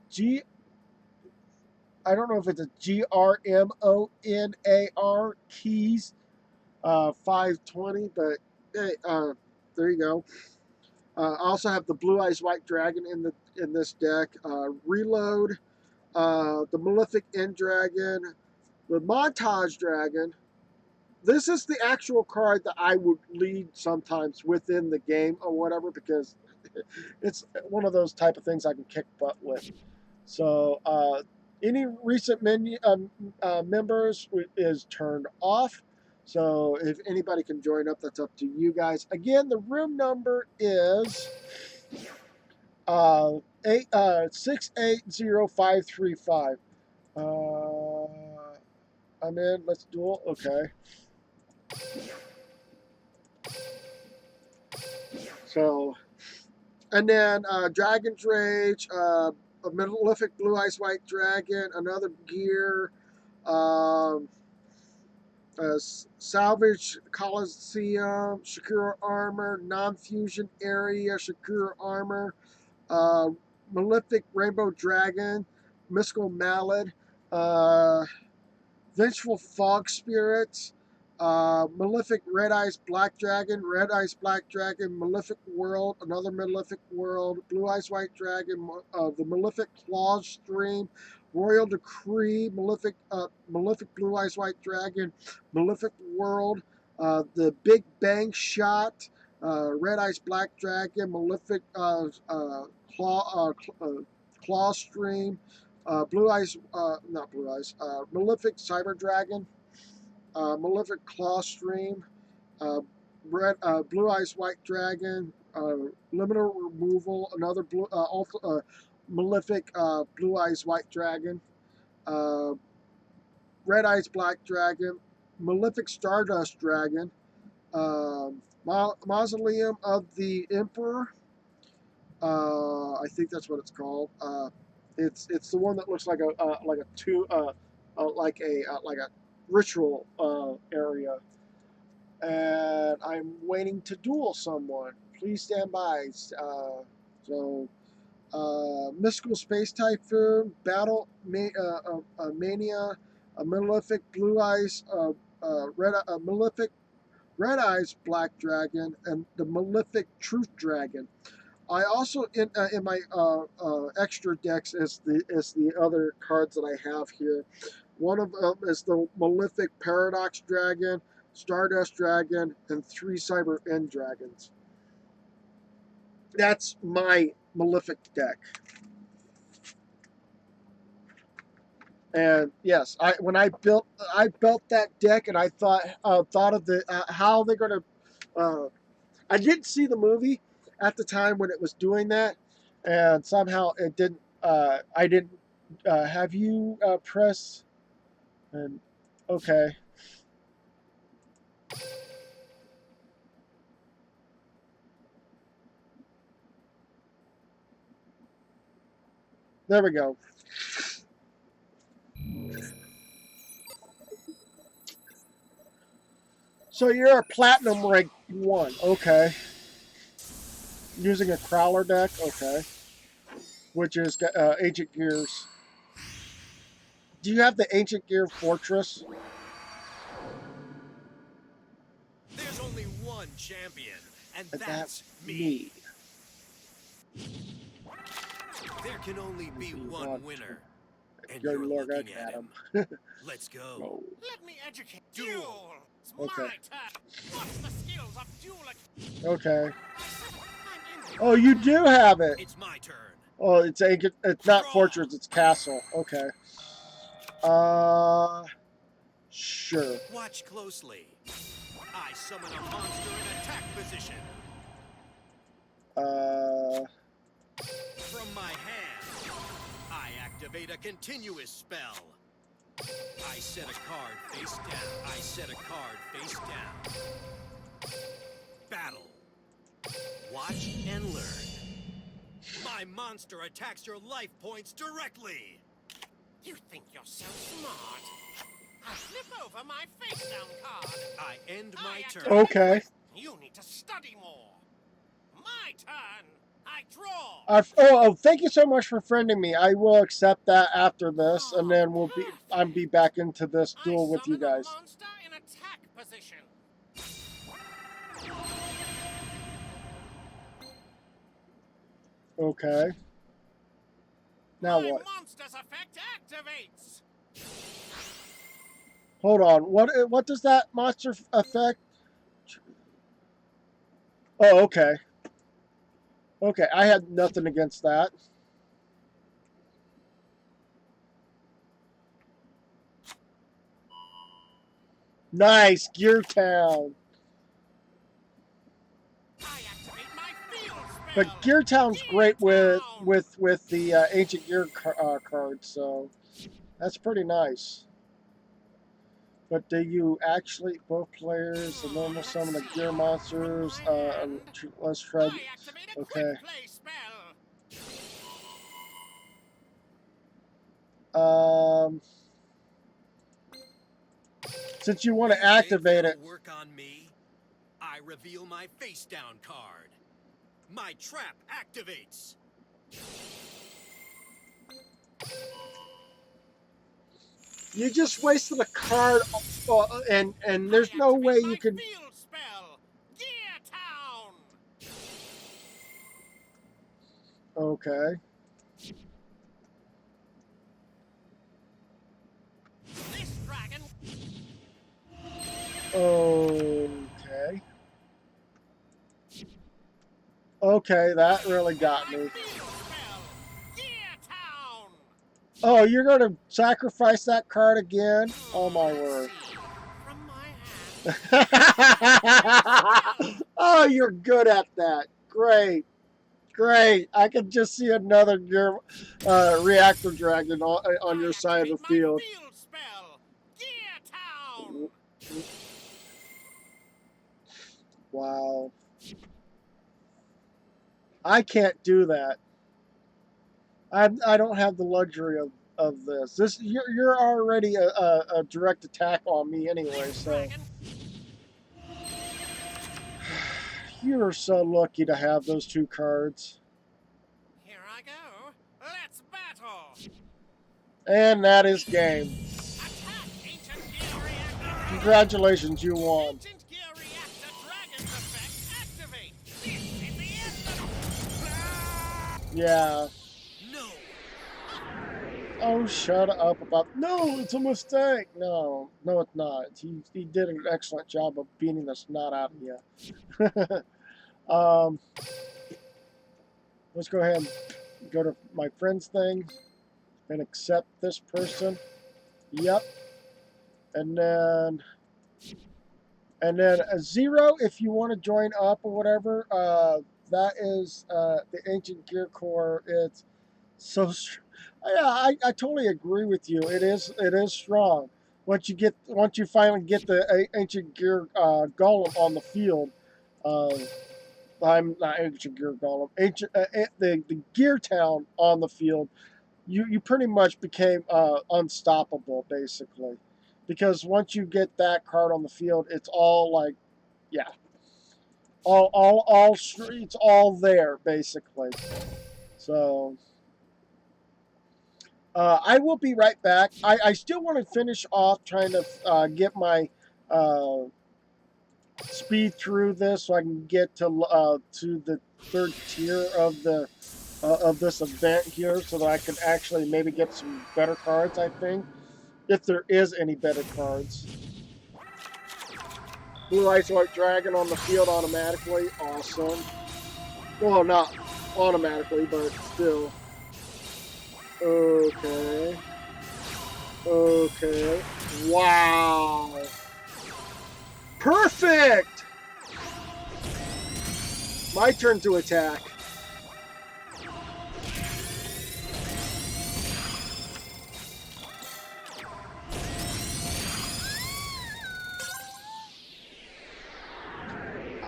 G. I don't know if it's a GRMONAR keys 520, but hey, there you go. I also have the Blue Eyes White Dragon in this deck. Reload, the Malefic End Dragon, the Montage Dragon. This is the actual card that I would lead sometimes within the game or whatever because it's one of those type of things I can kick butt with. So any recent members is turned off. So if anybody can join up, that's up to you guys. Again, the room number is 680535. I'm in. Let's duel. Okay. So, and then Dragon's Rage, a Malefic Blue Eyes White Dragon, another gear, um, Salvage Coliseum, Shakura Armor, Non-Fusion Area, Shakura Armor, uh, Malefic Rainbow Dragon, Mystical Mallet, uh, Vengeful Fog Spirits, Malefic Red Eyes Black Dragon, Red Eyes Black Dragon, Malefic World, another Malefic World, Blue Eyes White Dragon, the Malefic Claw Stream, Royal Decree, Malefic Blue Eyes White Dragon, Malefic World, the Big Bang Shot, Red Eyes Black Dragon, Malefic Claw Stream, Blue Eyes, not Blue Eyes, Malefic Cyber Dragon, Malefic Claw Stream, Blue Eyes White Dragon, Limited Removal, another Malefic Blue Eyes White Dragon, uh, Red Eyes Black Dragon, Malefic Stardust Dragon, Mausoleum of the Emperor. I think that's what it's called. It's the one that looks like like a ritual area, and I'm waiting to duel someone. Please stand by. So, Mystical Space Typhoon, Mania, a Malefic Blue Eyes, Malefic Red Eyes Black Dragon, and the Malefic Truth Dragon. I also in my extra decks is the other cards that I have here. One of them is the Malefic Paradox Dragon, Stardust Dragon, and 3 Cyber End Dragons. That's my Malefic deck. And yes, when I built that deck, and I thought of the how they're going to. I didn't see the movie at the time when it was doing that, and somehow it didn't. I didn't have you press. And okay. There we go. So you're a platinum rank 1, okay. Using a crawler deck, okay. Which is Ancient Gears. Do you have the Ancient Gear Fortress? There's only one champion, and that's me. There can only be one winner. And You're you're looking at him. him. Let's go. No. Let me educate Duel. It's Okay. my turn. What's the skills of Duel? Okay. Oh, you do have it. It's my turn. Oh, it's ancient. It's not fortress. It's castle. Okay. Sure. Watch closely. I summon a monster in attack position. From my hand, I activate a continuous spell. I set a card face down. I set a card face down. Battle. Watch and learn. My monster attacks your life points directly. You think you're so smart? I'll flip over my face down card. I end my turn. Okay. You need to study more. My turn. I draw. Oh, thank you so much for friending me. I will accept that after this, and then I'll be back into this duel with you guys. I summon a monster in attack position. Okay. Now My what? monster's effect activates. Hold on. What does that monster affect? Oh, okay. Okay, I had nothing against that. Nice, Gear Town. I activate my field spell. But Gear Town's great with the Ancient Gear card, so that's pretty nice. But do you actually, both players, the normal summon the gear monsters, let's try, okay. Since you want to activate it. Work on me. I reveal my face down card. My trap activates. You just wasted a card, and there's no way you can. Okay. This dragon. Okay. Okay, that really got me. Oh, you're going to sacrifice that card again? Oh, my word. Oh, you're good at that. Great. Great. I can just see another reactor dragon on your side of the field. Wow. I can't do that. I don't have the luxury of this. You're already a direct attack on me anyway, so you're so lucky to have those 2 cards. Here I go. Let's battle. And that is game. Attack, Ancient Gear Reactor. Congratulations, you won. Ancient Gear Reactor Dragon's effect activate. This is the end of Yeah. No. Oh, shut up about... No, it's a mistake. No, no, it's not. He did an excellent job of beating the snot out of you. Let's go ahead and go to my friends thing and accept this person. Yep. And then a zero if you want to join up or whatever. That is the Ancient Gear Core. It's so yeah, I totally agree with you. It is strong. Once you finally get the Ancient Gear Golem on the field, uh, I'm not Ancient Gear Golem. The Gear Town on the field, you pretty much became unstoppable basically, because once you get that card on the field, it's all like, yeah, it's all there basically. So I will be right back. I still want to finish off trying to get my uh, speed through this so I can get to the third tier of this event here, so that I can actually maybe get some better cards. I think, if there is any better cards. Blue Ice White Dragon on the field automatically. Awesome. Well, not automatically, but still. Okay. Okay. Wow. Perfect! My turn to attack.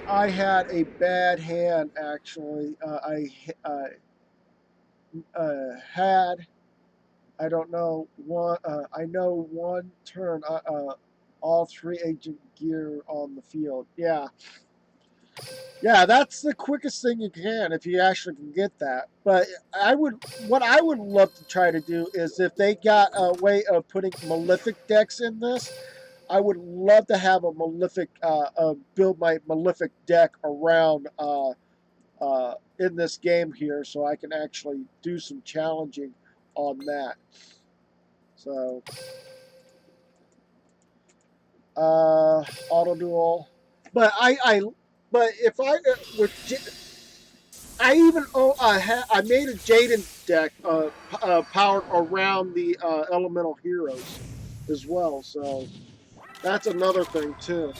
I had a bad hand, actually. I had, I don't know, I know one turn, all three Agent Gear on the field. Yeah. Yeah, that's the quickest thing you can if you actually can get that. But what I would love to try to do is, if they got a way of putting Malefic decks in this, I would love to have a Malefic, build my Malefic deck around in this game here, so I can actually do some challenging on that. So, auto duel, but but if I I even I made a Jaden deck powered around the elemental heroes as well, so that's another thing too.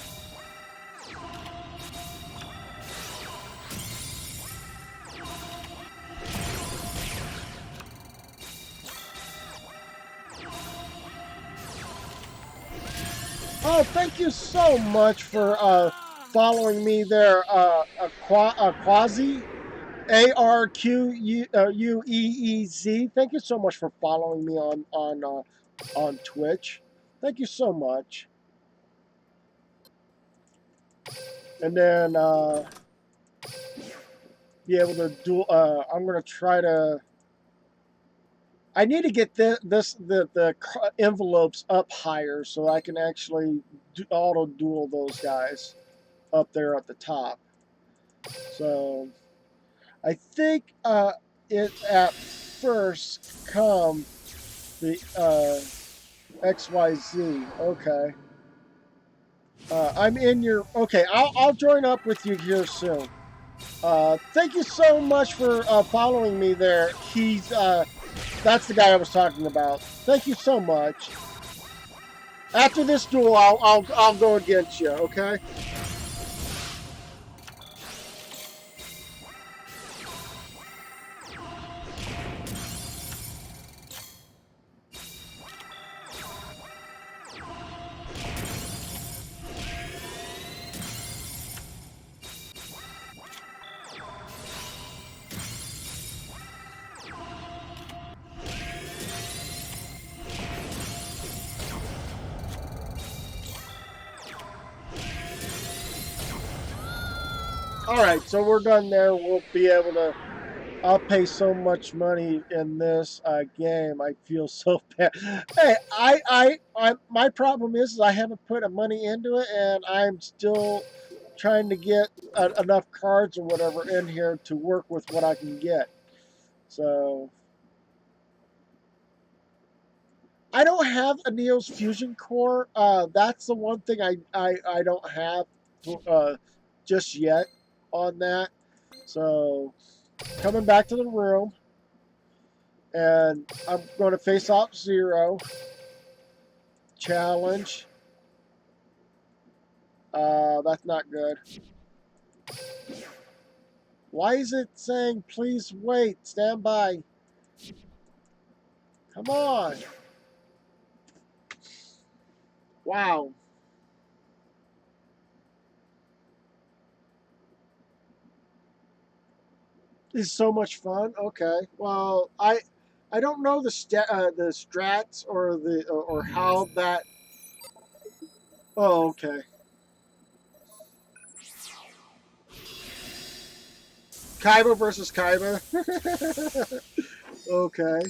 Oh, thank you so much for following me there, Quasi. ARQUEEZ. Thank you so much for following me on Twitch. Thank you so much. And then be able to do. I'm gonna try to. I need to get the envelopes up higher so I can actually auto duel those guys up there at the top. So I think it at first come the XYZ. Okay. I'm in your... Okay, I'll join up with you here soon. Thank you so much for following me there. That's the guy I was talking about. Thank you so much. After this duel, I'll go against you, okay? Alright, so we're done there. We'll be able to... I'll pay so much money in this game. I feel so bad. Hey, my problem is I haven't put money into it, and I'm still trying to get enough cards or whatever in here to work with what I can get. So I don't have a Neo's Fusion Core. That's the one thing I don't have just yet on that. So coming back to the room, and I'm going to face off Zero. Challenge. That's not good. Why is it saying please wait, stand by? Come on. Wow. This is so much fun. Okay. Well, I don't know the strats or how that. Oh, okay. Kaiba versus Kaiba. Okay.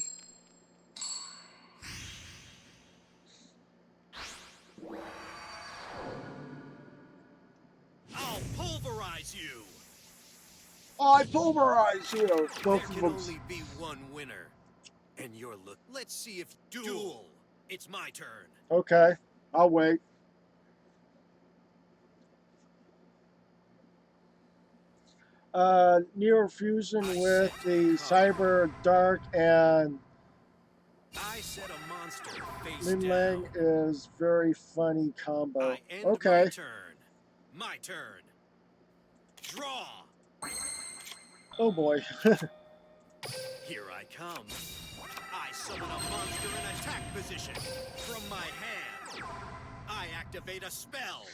I'll pulverize you. I pulverize you. There Both of can them. only be one winner. And you're Let's see if Duel. It's my turn. Okay. I'll wait. Neo Fusion with the Cyber Dark and I set a monster face Lin down. Lang is very funny combo. I end Okay. my turn. My turn. Draw. Oh boy. Here I come. I summon a monster in attack position. From my hand, I activate a spell.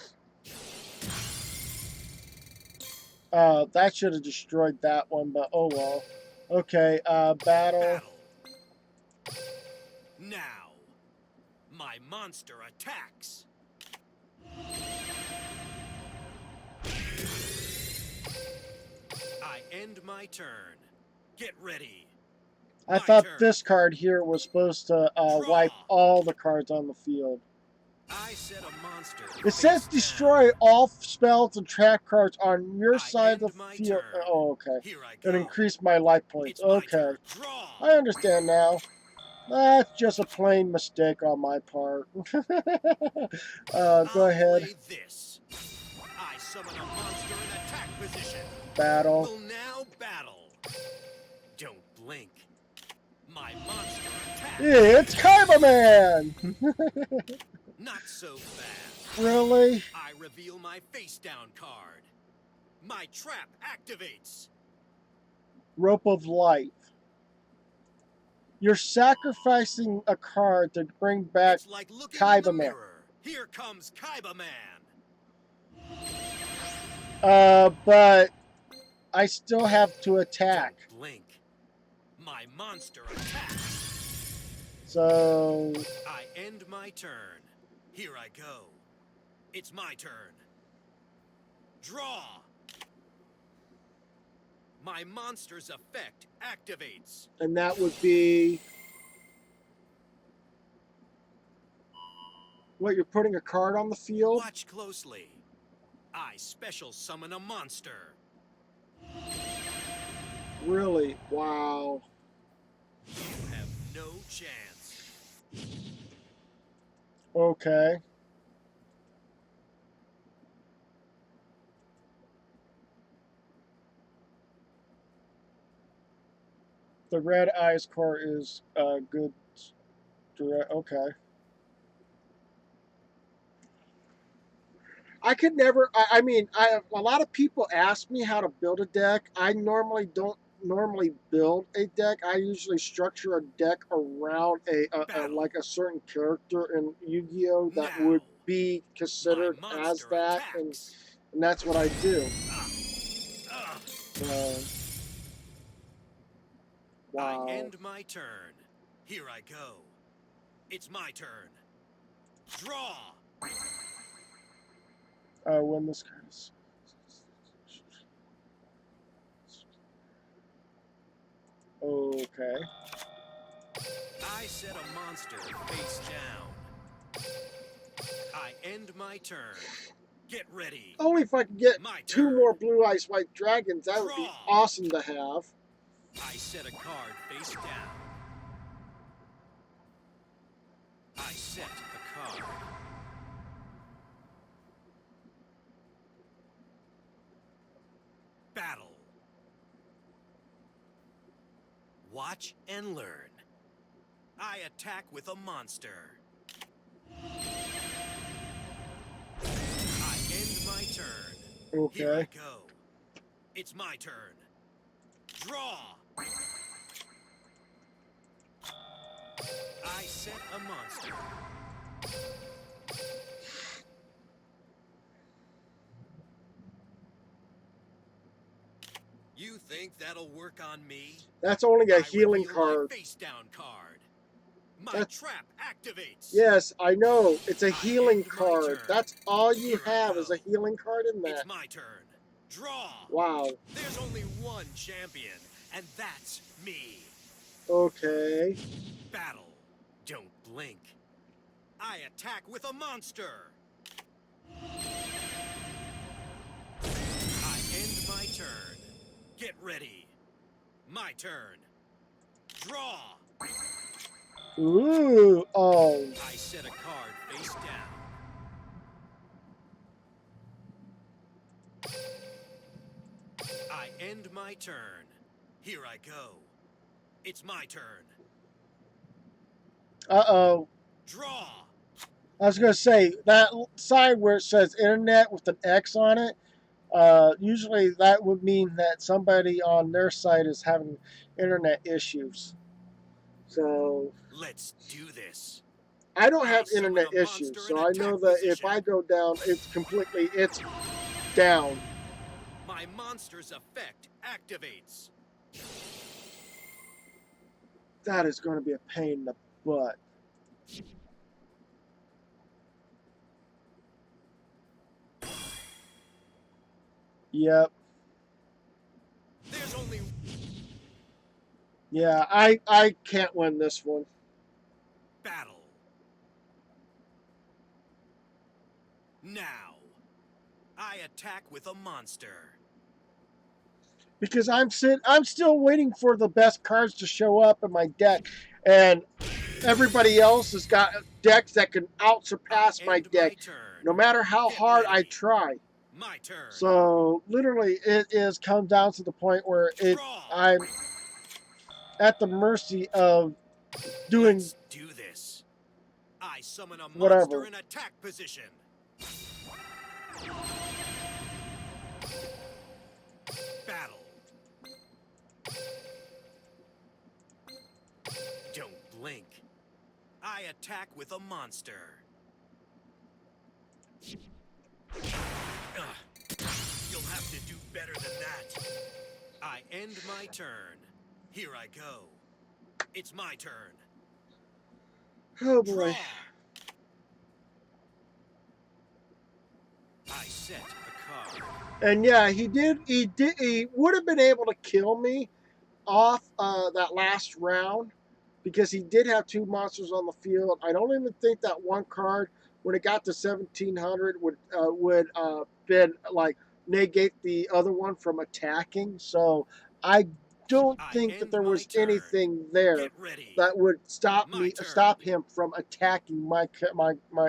That should have destroyed that one, but oh well. Okay, battle. Now, my monster attacks. I end my turn. Get ready. I My thought turn. this card here was supposed to wipe all the cards on the field. I set a monster. It says face destroy down. all spells and trap cards on your I side of end the my field. turn. Oh, okay. Here I go. And increase my life points. It's my Okay. turn. Draw. I understand now. That's just a plain mistake on my part. Go ahead. Play this. I summon a monster in attack position. Battle. Will now battle. Don't blink. My monster attacks. It's Kaiba Man! Not so fast. Really? I reveal my face down card. My trap activates. Rope of Life. You're sacrificing a card to bring back It's like looking in Kaiba the Man. mirror. Here comes Kaiba Man. But I still have to attack. Don't blink. My monster attacks. So I end my turn. Here I go. It's my turn. Draw. My monster's effect activates. and that would be what, you're putting a card on the field? Watch closely. I special summon a monster. Really? Wow. You have no chance. Okay. The Red Eyes core is good. Okay. I could never. I mean, a lot of people ask me how to build a deck. I normally don't build a deck. I usually structure a deck around a like a certain character in Yu-Gi-Oh that Now, would be considered my as monster that, attacks. and that's what I do. Wow. I end my turn. Here I go. It's my turn. Draw. When this card is. Okay. I set a monster face down. I end my turn. Get ready. Only if I could get My two turn. more blue ice white dragons, that would be Draw. awesome to have. I set a card face down. I set a card. Battle. Watch and learn. I attack with a monster. I end my turn. Here I Okay. go. It's my turn. Draw. I set a monster. You think that'll work on me? That's only a I healing reveal card. my face down card. My That's- trap activates. Yes, I know. It's a I healing end my card. turn. That's all you Here I have is go. a healing card in It's that. my turn. Draw. Wow. There's only one champion, and that's me. Okay. Battle. Don't blink. I attack with a monster. I end my turn. Get ready. My turn. Draw. Ooh. Oh. I set a card face down. I end my turn. Here I go. It's my turn. Uh-oh. Draw. I was going to say, that side where it says internet with an X on it, usually that would mean that somebody on their site is having internet issues. So, Let's do this. I don't I have summon internet a issues, monster so in I know attack that if position. I go down, it's down. My monster's effect activates. That is going to be a pain in the butt. Yep. There's only Yeah, I can't win this one. battle. Now, I attack with a monster. Because I'm still waiting for the best cards to show up in my deck, and everybody else has got decks that can outsurpass I my end deck, turn. no matter how Get hard I ready. try. My turn. So literally, it is come down to the point where Draw. I'm at the mercy of doing Let's do this. I summon a whatever. monster in attack position. Battle. Don't blink. I attack with a monster. You'll have to do better than that. I end my turn. Here I go. It's my turn. Oh Draw. boy. I set a card. And yeah, he would have been able to kill me off that last round because he did have two monsters on the field. I don't even think that one card, when it got to 1700, would been like negate the other one from attacking. So I don't I think that end there my was turn. anything there Get ready. that would stop My turn. stop him from attacking my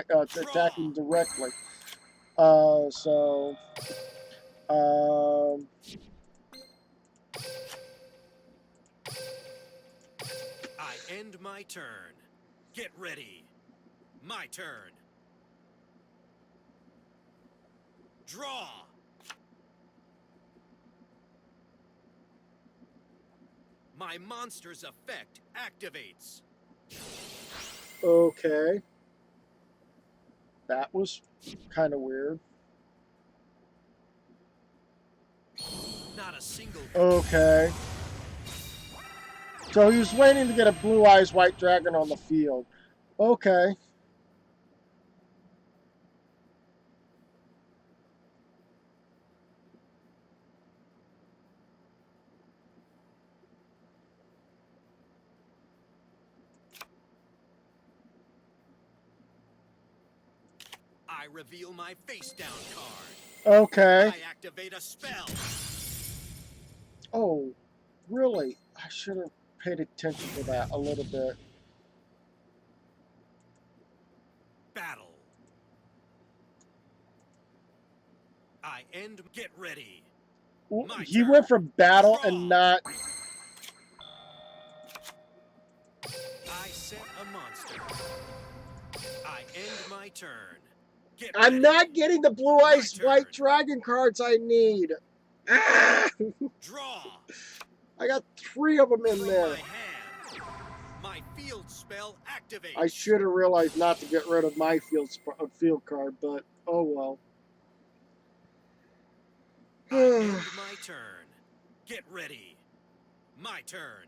attacking directly. So. I end my turn. Get ready. My turn. Draw. My monster's effect activates. Okay. That was kind of weird. Not a single. Okay. So he was waiting to get a Blue Eyes White Dragon on the field. Okay. I reveal my face down card. Okay. I activate a spell. Oh. Really, I should have paid attention to that a little bit. Battle. I end. Get ready. My He turn. went from battle Draw. and not. I set a monster. I end my turn. Get I'm ready. not getting the Blue Eyes turn. White Dragon cards I need. Ah! Draw. I got 3 of them in From there. my hand. My field spell activates. I should have realized not to get rid of my field card, but oh well. I end my turn. Get ready. My turn.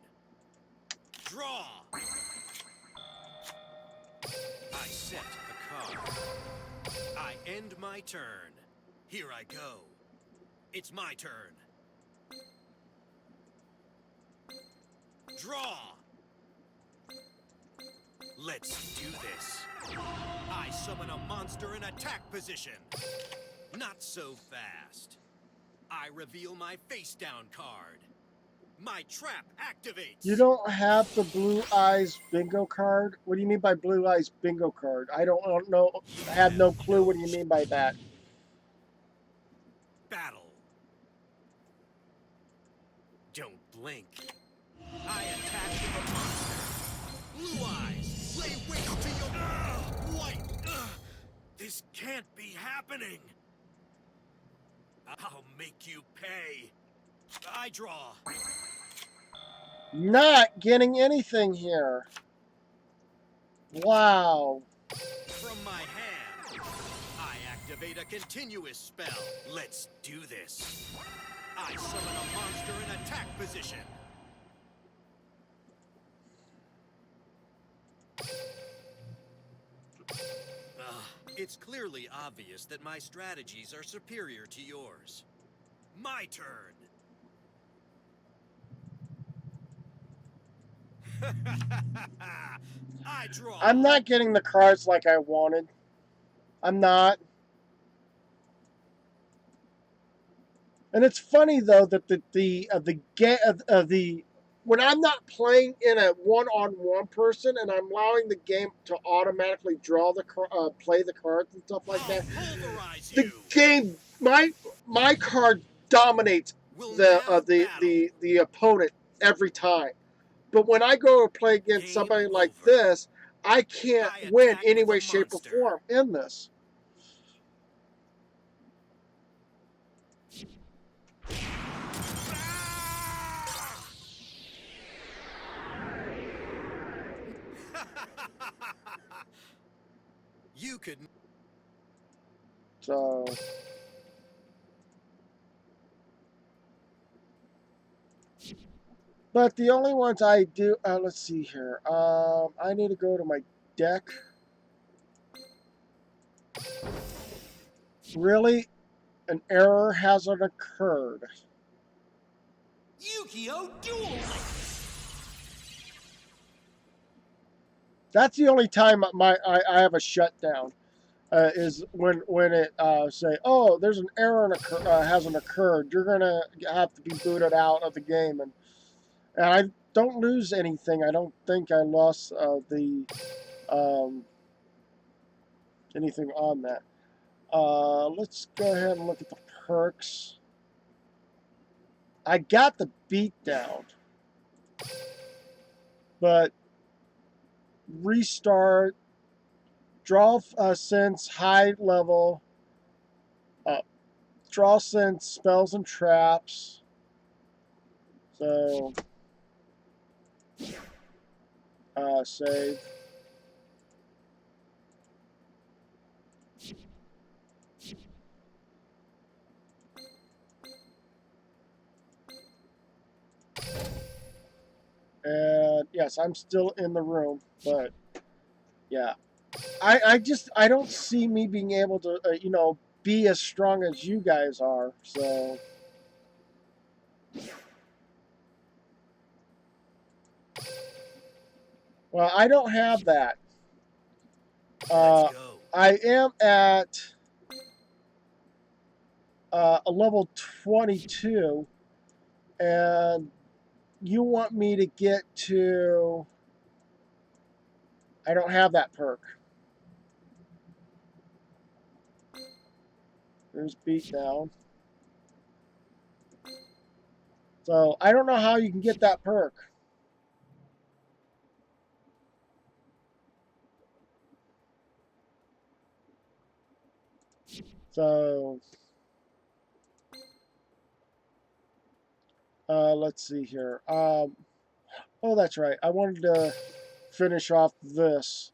Draw. I set a card. I end my turn. Here I go. It's my turn. Draw. Let's do this. I summon a monster in attack position. Not so fast. I reveal my face down card. My trap activates. You don't have the Blue Eyes Bingo card? What do you mean by Blue Eyes Bingo card? I don't know. I have no clue what do you mean by that. Battle. Don't blink. I attack with a monster. Blue Eyes, lay waste to your white. This can't be happening. I'll make you pay. I draw. Not getting anything here. Wow. From my hand, I activate a continuous spell. Let's do this. I summon a monster in attack position. It's clearly obvious that my strategies are superior to yours. My turn. I draw. I'm not getting the cards like I wanted. I'm not. And it's funny though that the when I'm not playing in a one-on-one person and I'm allowing the game to automatically draw the play the cards and stuff like that, the game my card dominates the opponent every time. But when I go to play against somebody like this, I can't win any way, shape, or form in this. You could. So. But the only ones I do, let's see here. I need to go to my deck. Really? An error hasn't occurred. Yugioh Duel! That's the only time I have a shutdown. Is when it say, oh, there's an error hasn't occurred. You're gonna have to be booted out of the game, and I don't lose anything. I don't think I lost anything on that. Let's go ahead and look at the perks. I got the beatdown, but restart, draw sense high level, draw sense spells and traps. So save. And yes, I'm still in the room, but yeah, I don't see me being able to be as strong as you guys are. So well, I don't have that. I am at a level 22, and you want me to get to... I don't have that perk. There's beatdown. So I don't know how you can get that perk. So let's see here. Oh, that's right. I wanted to finish off this.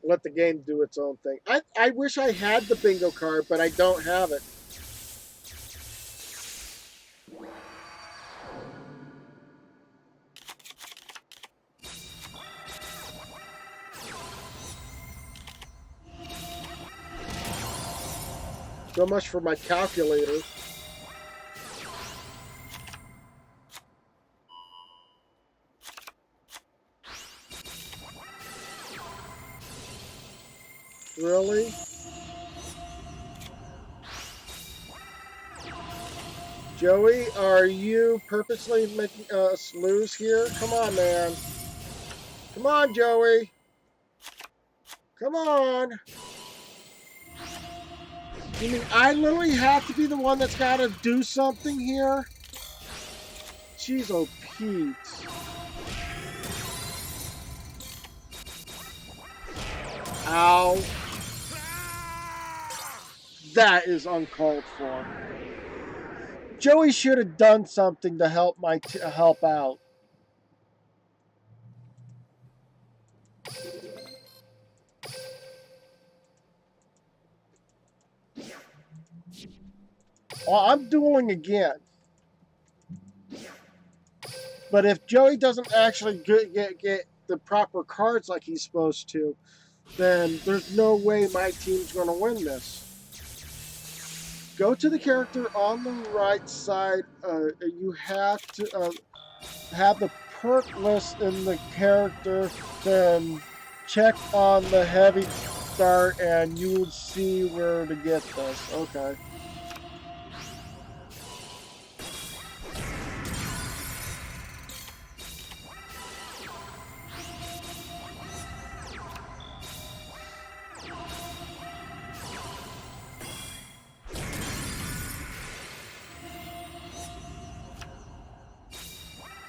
Let the game do its own thing. I wish I had the bingo card, but I don't have it. So much for my calculator. Really? Joey, are you purposely making us lose here? Come on, man. Come on, Joey. Come on. You mean I literally have to be the one that's got to do something here? Jeez, oh, Pete. Ow. That is uncalled for. Joey should have done something to help help out. Well, I'm dueling again. But if Joey doesn't actually get the proper cards like he's supposed to, then there's no way my team's going to win this. Go to the character on the right side. You have to have the perk list in the character, then check on the heavy start and you will see where to get this. Okay.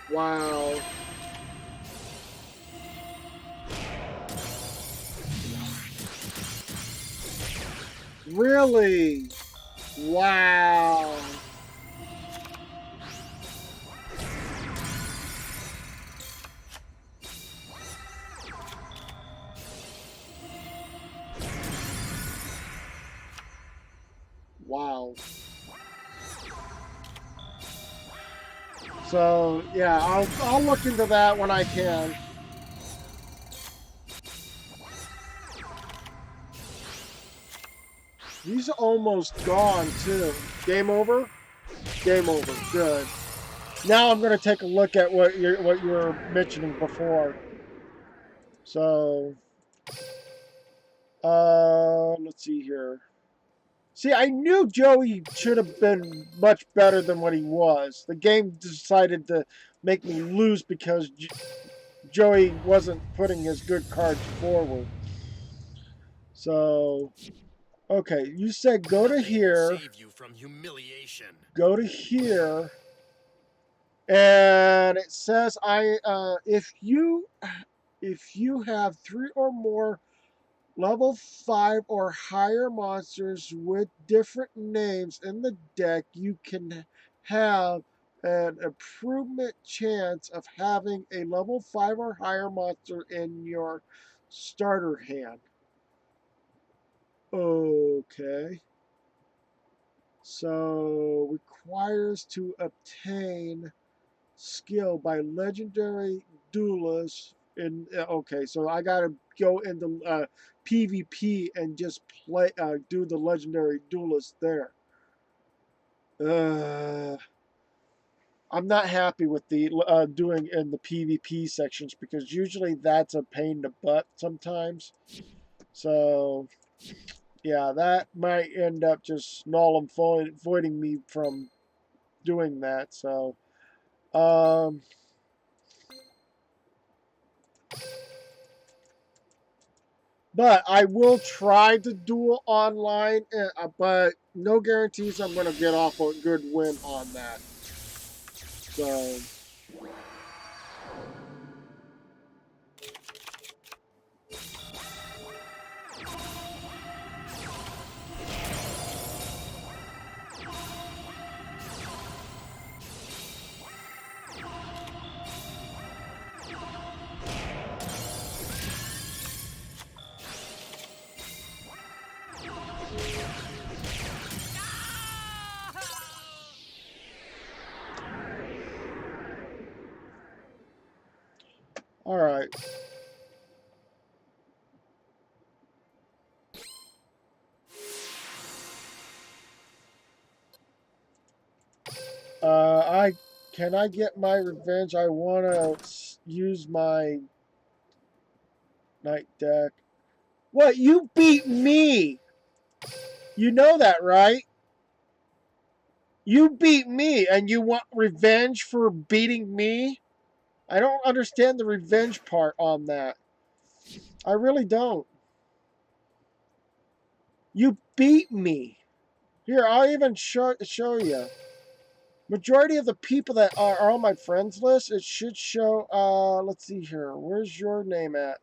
Wow. Really? Wow. Wow. So yeah, I'll look into that when I can. He's almost gone too. Game over? Game over. Good. Now I'm gonna take a look at what you were mentioning before. So let's see here. See, I knew Joey should have been much better than what he was. The game decided to make me lose because Joey wasn't putting his good cards forward. So, okay, you said go to here. Save you from humiliation. Go to here. And it says if you have 3 or more level 5 or higher monsters with different names in the deck, you can have an improvement chance of having a level 5 or higher monster in your starter hand. Okay. So, requires to obtain skill by legendary duelists in okay, so I gotta go into PvP and just play do the legendary duelist there. I'm not happy with the doing in the PvP sections because usually that's a pain in the butt sometimes. So, yeah, that might end up just null and voiding me from doing that. So, um, but I will try to duel online, but no guarantees I'm going to get off a good win on that. So, all right. I can I get my revenge? I want to use my night deck. What? You beat me. You know that, right? You beat me, and you want revenge for beating me? I don't understand the revenge part on that. I really don't. You beat me. Here, I'll even show you. Majority of the people that are on my friends list, it should show, let's see here. Where's your name at?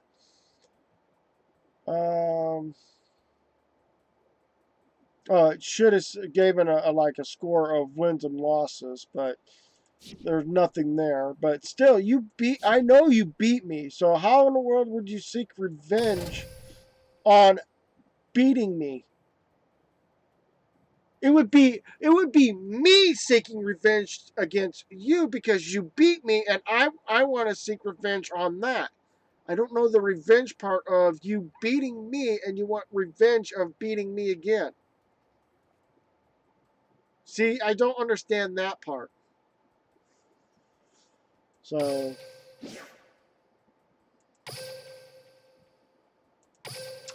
It should have given like a score of wins and losses, but there's nothing there. But still, I know you beat me. So how in the world would you seek revenge on beating me? It would be me seeking revenge against you because you beat me, and I want to seek revenge on that. I don't know the revenge part of you beating me, and you want revenge of beating me again. See, I don't understand that part. So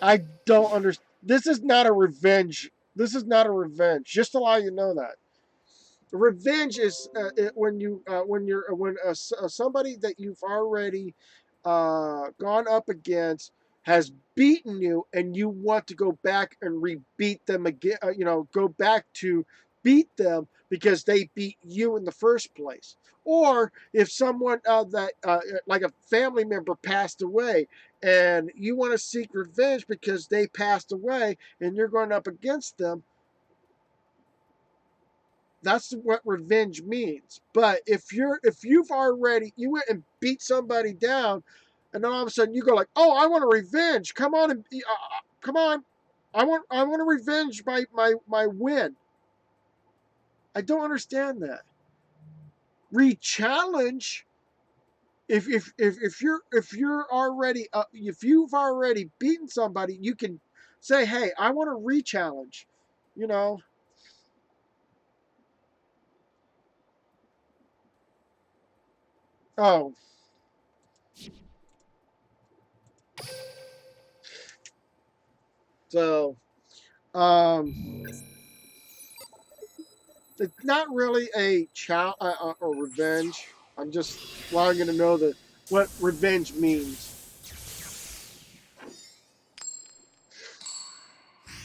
I don't understand. This is not a revenge. This is not a revenge. Just to allow you to know that. Revenge is when somebody that you've already gone up against has beaten you, and you want to go back and re-beat them again. Go back to beat them because they beat you in the first place. Or if someone like a family member passed away, and you want to seek revenge because they passed away, and you're going up against them. That's what revenge means. But if you've already you went and beat somebody down, and then all of a sudden you go like, oh, I want to revenge. Come on and come on, I want to revenge my win. I don't understand that. Re-challenge. If you're already if you've already beaten somebody, you can say, hey, I want to re-challenge. You know. Oh. So. It's not really a revenge. I'm just allowing you to know what revenge means.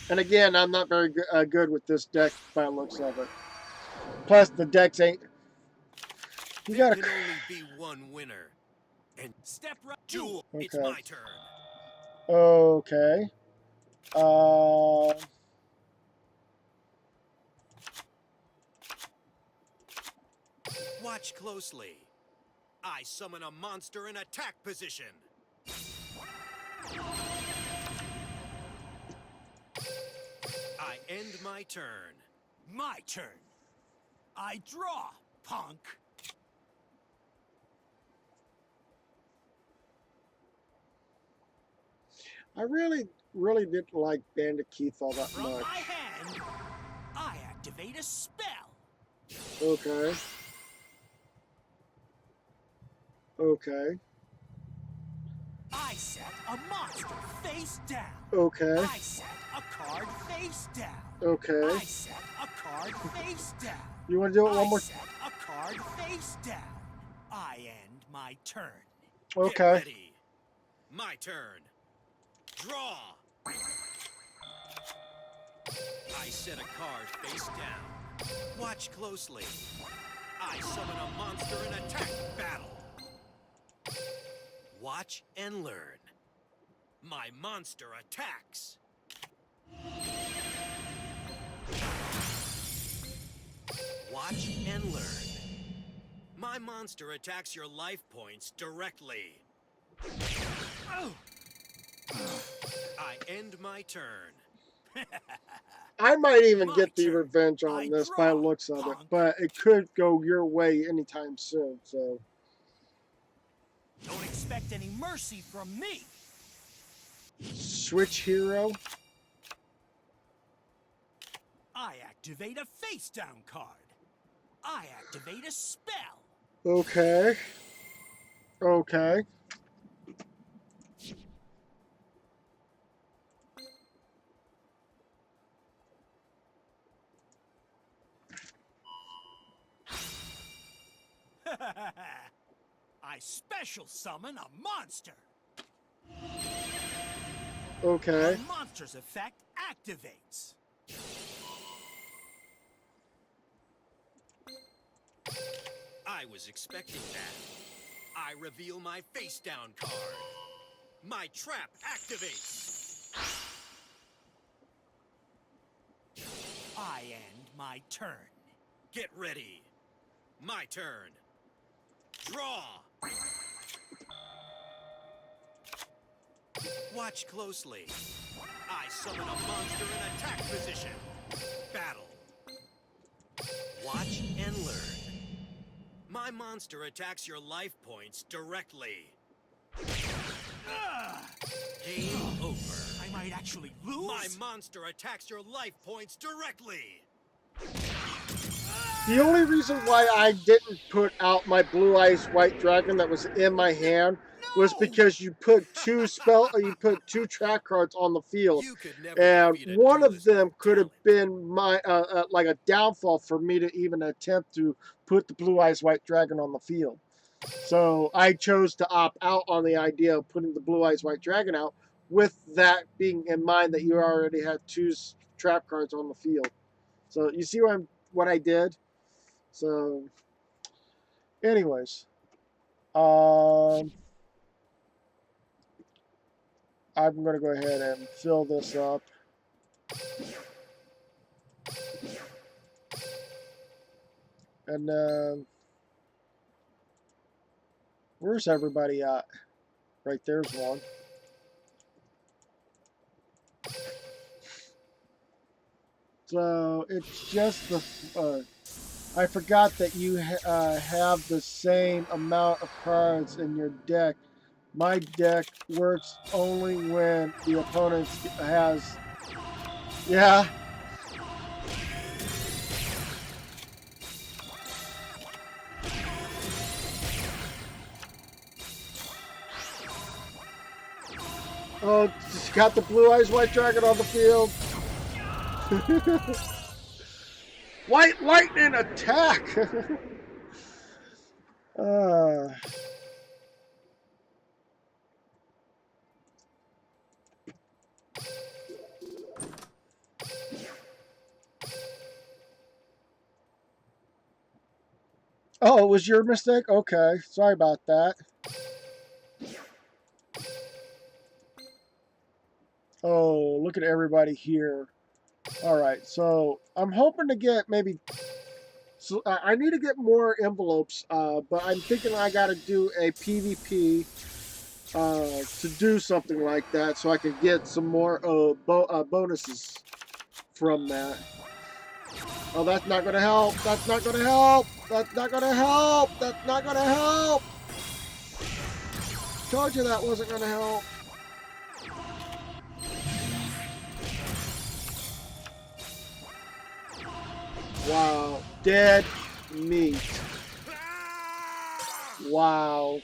And again, I'm not very good with this deck by the looks of it. Plus, the decks ain't. You There gotta. can only be one winner. And step right. Duel. Okay. It's my turn. Okay. Watch closely. I summon a monster in attack position. I end my turn. My turn. I draw, punk. I really didn't like Bandit Keith all that From much. my hand, I activate a spell. Okay. Okay. I I set a monster face down. Okay. I set a card face down. Okay. I set a card face down. You want to do it one more? I set a card face down. I end my turn. Get Okay. ready. My turn. Draw. I set a card face down. Watch closely. I summon a monster and attack battle. Watch and learn. My monster attacks. Watch and learn. My monster attacks your life points directly. I end my turn. I might even My get the turn. revenge on I this by the draw, looks of it, punk. but it could go your way anytime soon. So Don't expect any mercy from me. switch hero. I activate a face down card. I activate a spell. Okay. Okay. I special summon a monster. Okay. A monster's effect activates. I was expecting that. I reveal my face down card. My trap activates. I end my turn. Get ready. My turn. Draw. Watch closely. I summon a monster in attack position. Battle. Watch and learn. My monster attacks your life points directly. Game over. I might actually lose. My monster attacks your life points directly. The only reason why I didn't put out my Blue Eyes White Dragon that was in my hand was No! because you put two track cards on the field, You could never and defeat a one of duelist them with could have talent. been my like a downfall for me to even attempt to put the Blue Eyes White Dragon on the field. So I chose to opt out on the idea of putting the Blue Eyes White Dragon out, with that being in mind that you already had two trap cards on the field. So you see what I did. So, anyways, I'm going to go ahead and fill this up. And then, where's everybody at? Right there's one. So, it's just the... I forgot that you have the same amount of cards in your deck. My deck works only when the opponent has... Yeah. Oh, just got the Blue Eyes White Dragon on the field. White Lightning attack! Oh, it was your mistake? Okay, sorry about that. Oh, look at everybody here. Alright, so I'm hoping to get maybe... So I need to get more envelopes, but I'm thinking I gotta do a PvP to do something like that so I can get some more bonuses from that. Oh, that's not gonna help. That's not gonna help. That's not gonna help. That's not gonna help. Told you that wasn't gonna help. Wow. Dead meat. Wow.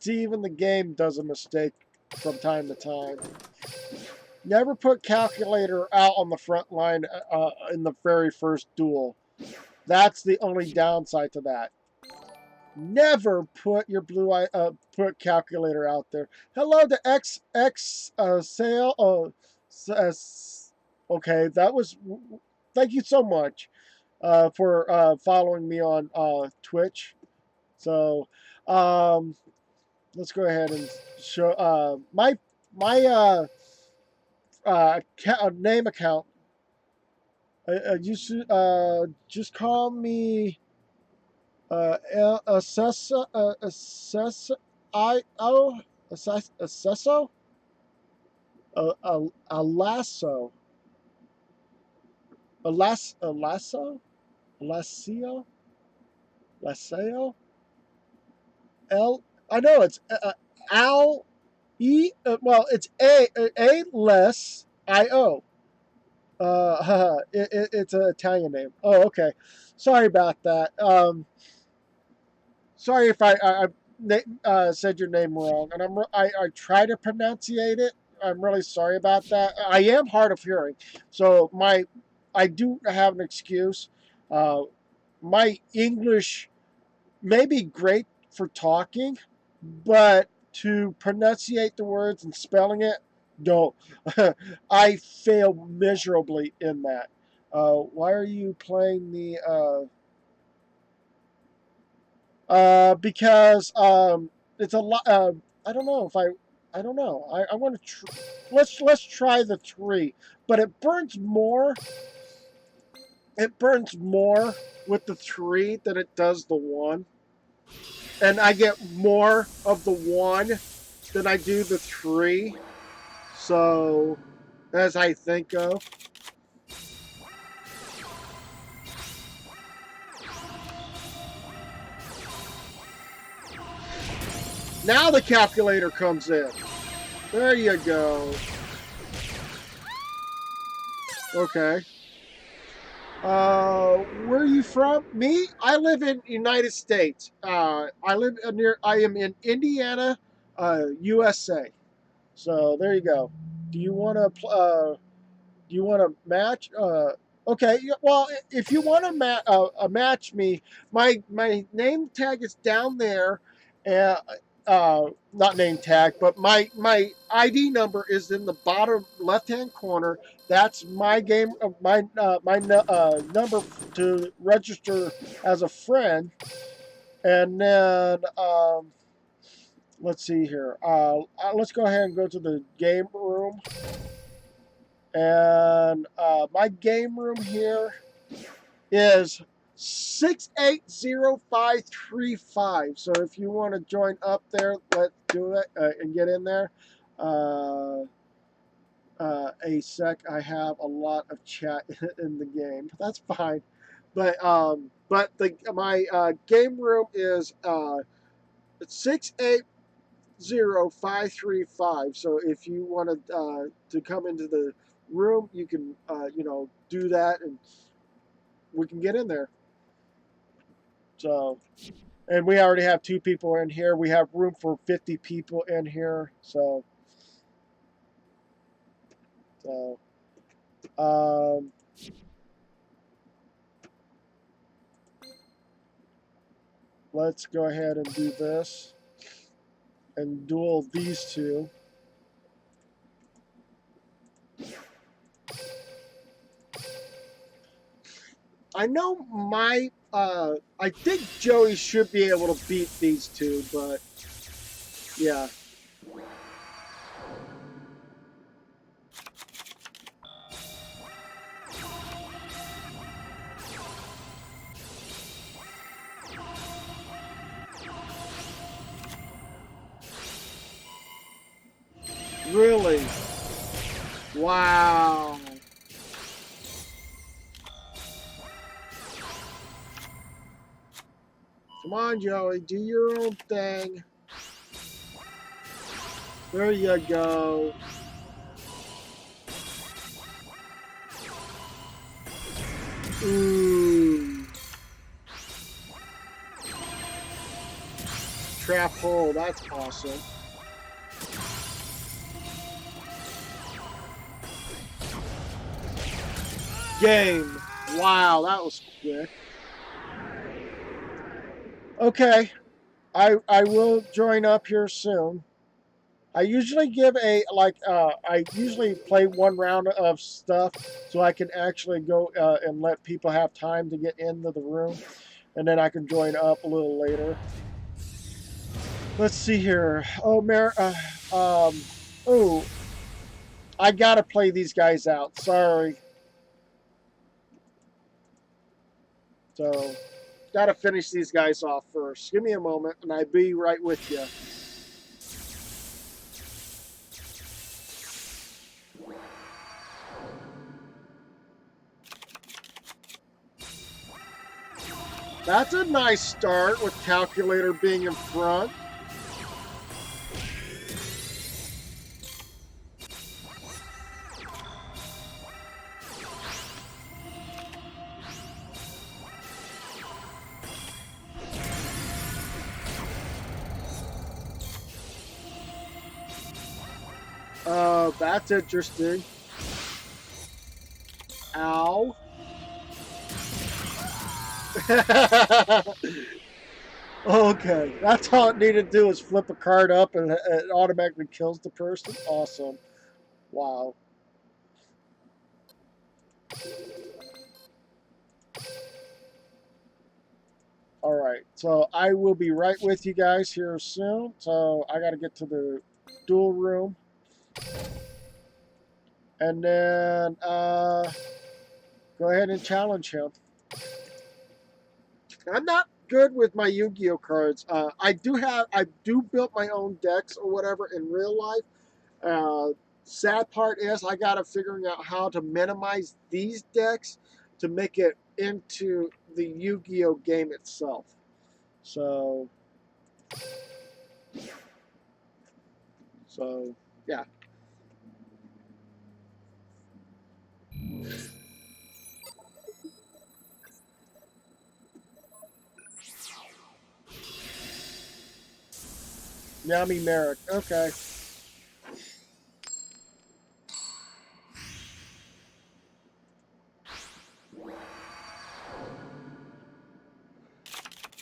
See, even the game does a mistake from time to time. Never put calculator out on the front line in the very first duel. That's the only downside to that. Never put your put calculator out there. Hello to XX sale. Okay, that was. Thank you so much for following me on Twitch. So let's go ahead and show my name account. Just call me Assessa Assesso Alasso Alacio Laseo L. I know it's Al E. Well, it's A less I O. It's an Italian name. Oh, okay. Sorry about that. Sorry if I said your name wrong, and I try to pronunciate it. I'm really sorry about that. I am hard of hearing, so I do have an excuse. My English may be great for talking, but to pronunciate the words and spelling it, don't. I fail miserably in that. Why are you playing the? Because it's a lot. I don't know if I don't know. I want to. Let's try the 3, but it burns more. It burns more with the 3 than it does the 1. And I get more of the 1 than I do the 3. So, as I think of. Now the calculator comes in. There you go. Okay. Where are you from? Me? I live in United States. I am in Indiana, USA. So there you go. Do you want to match? Okay. Well, if you want to match me, my name tag is down there. Not name tag, but my ID number is in the bottom left-hand corner. That's my number to register as a friend. And then let's see here. Let's go ahead and go to the game room. And my game room here is 680535. So if you want to join up there, let's do it and get in there. A sec. I have a lot of chat in the game. That's fine. But my game room is 680535. So if you want to come into the room, you can do that, and we can get in there. So, and we already have 2 people in here. We have room for 50 people in here. So let's go ahead and do this and duel these 2. I know I think Joey should be able to beat these 2, but yeah. Really? Wow. Come on, Joey, do your own thing. There you go. Ooh. trap hole. That's awesome. Game. Wow, that was quick. Okay, I will join up here soon. I usually give I usually play one round of stuff so I can actually go and let people have time to get into the room, and then I can join up a little later. Let's see here. Oh, oh, I gotta play these guys out. Sorry. So, gotta finish these guys off first. Give me a moment, and I'll be right with you. That's a nice start with Calculator being in front. That's interesting. Ow. Okay, that's all it needed to do is flip a card up and it automatically kills the person. Awesome. Wow. Alright, so I will be right with you guys here soon. So I got to get to the duel room. And then go ahead and challenge him. I'm not good with my Yu-Gi-Oh cards. I do build my own decks or whatever in real life. Sad part is I got to figuring out how to minimize these decks to make it into the Yu-Gi-Oh game itself. So yeah. Yami Merrick. Okay.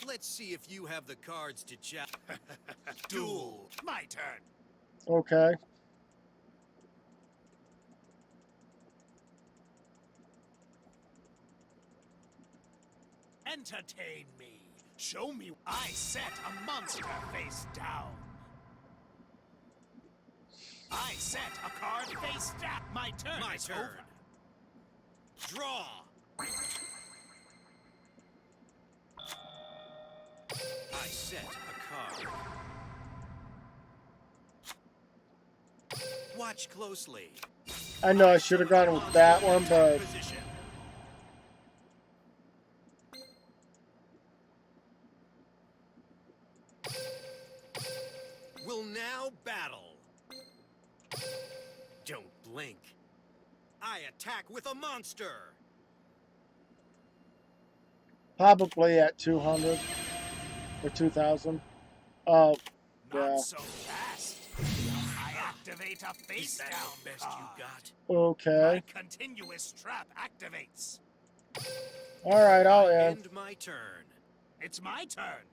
Let's see if you have the cards to challenge. Duel. My turn. Okay. Entertain me. Show me. I set a monster face down. I set a card face down. My turn. My is turn. over. Draw. I set a card. Watch closely. I know I should have gone with that one, but Position. Will now battle. Don't blink. I attack with a monster. probably at 200 or 2,000. Oh, yeah. Not so fast. I activate a Is face that down the best card. you got? Okay. My continuous trap activates. All right, I'll I end. end my turn. It's my turn.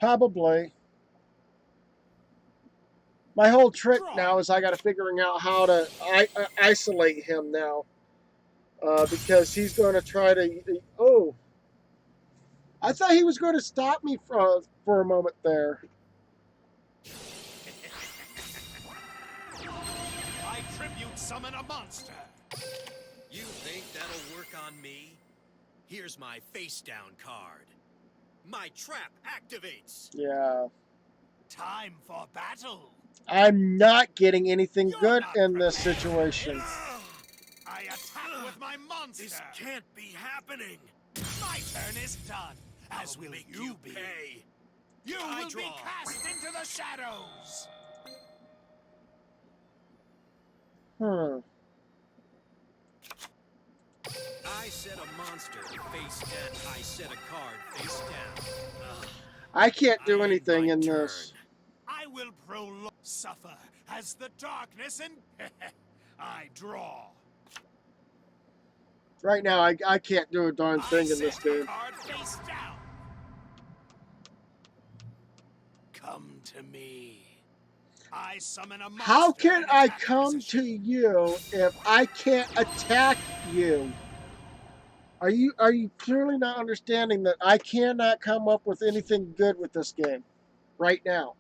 Probably. My whole trick Draw. now is I got to figuring out how to isolate him now, because he's going to try to. Oh, I thought he was going to stop me for a moment there. I tribute summon a monster. You think that'll work on me? Here's my face down card. My trap activates. Yeah, Time for battle. I'm not getting anything You're good not in this prepared. situation. I attack with my monster. This can't be happening. My turn is done. As I'll will make you be. pay. You I will be draw. cast into the shadows. I set a monster face down. I set a card face down. Ugh. I can't do I end anything my in turn. this. I will prolong suffer as the darkness and I draw. Right now, I can't do a darn I thing in this set a game. card face down. Come to me. I summon a monster How can in I attack come to position. you if I can't attack you? Are you clearly not understanding that I cannot come up with anything good with this game right now?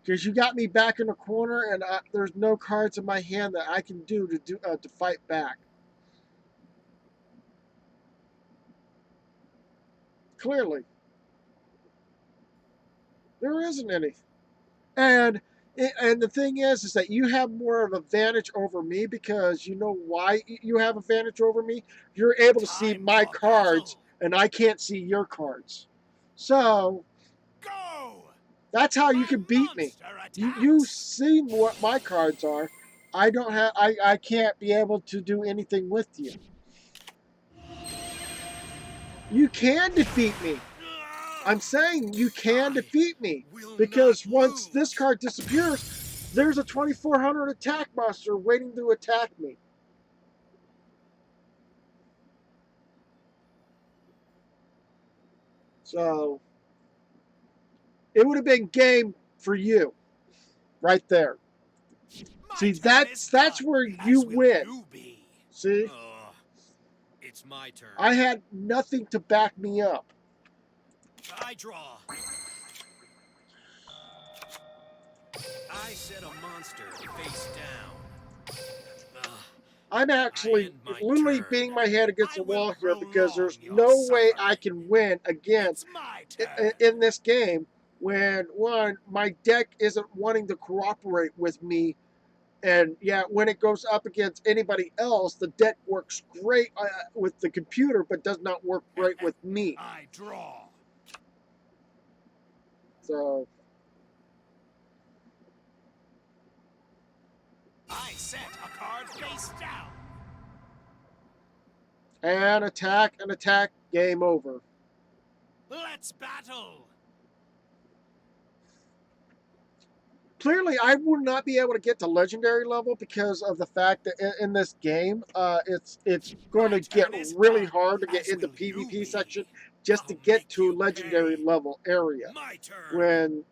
Because you got me back in the corner, and there's no cards in my hand that I can do to fight back. Clearly, there isn't any. And the thing is that you have more of an advantage over me because you know why you have advantage over me? You're able to see Time my for cards, battle. and I can't see your cards. So Go! that's how you My can beat me. monster You attacks. see what my cards are. I don't have. I can't be able to do anything with you. You can defeat me. I'm saying you can I defeat me will not because once this lose. card disappears, there's a 2400 attack monster waiting to attack me. So it would have been game for you right there. My See, turn is that's done, where you as will win. you be. See, Ugh. It's my turn. I had nothing to back me up. I draw. I set a monster face down. Ugh. I'm I actually end my literally turn. beating my head against I the will wall here because prolong there's your no way I suffering. can win again It's my turn. in this game when one my deck isn't wanting to cooperate with me, and yeah, when it goes up against anybody else, the deck works great with the computer, but does not work great with me. I draw. So I set a card face down. and attack, game over. Let's battle. Clearly, I will not be able to get to legendary level because of the fact that in this game, it's going My to get turn is really done, hard to get as into will you PvP section be. just to I'll get make to you legendary pay. level area. My turn. When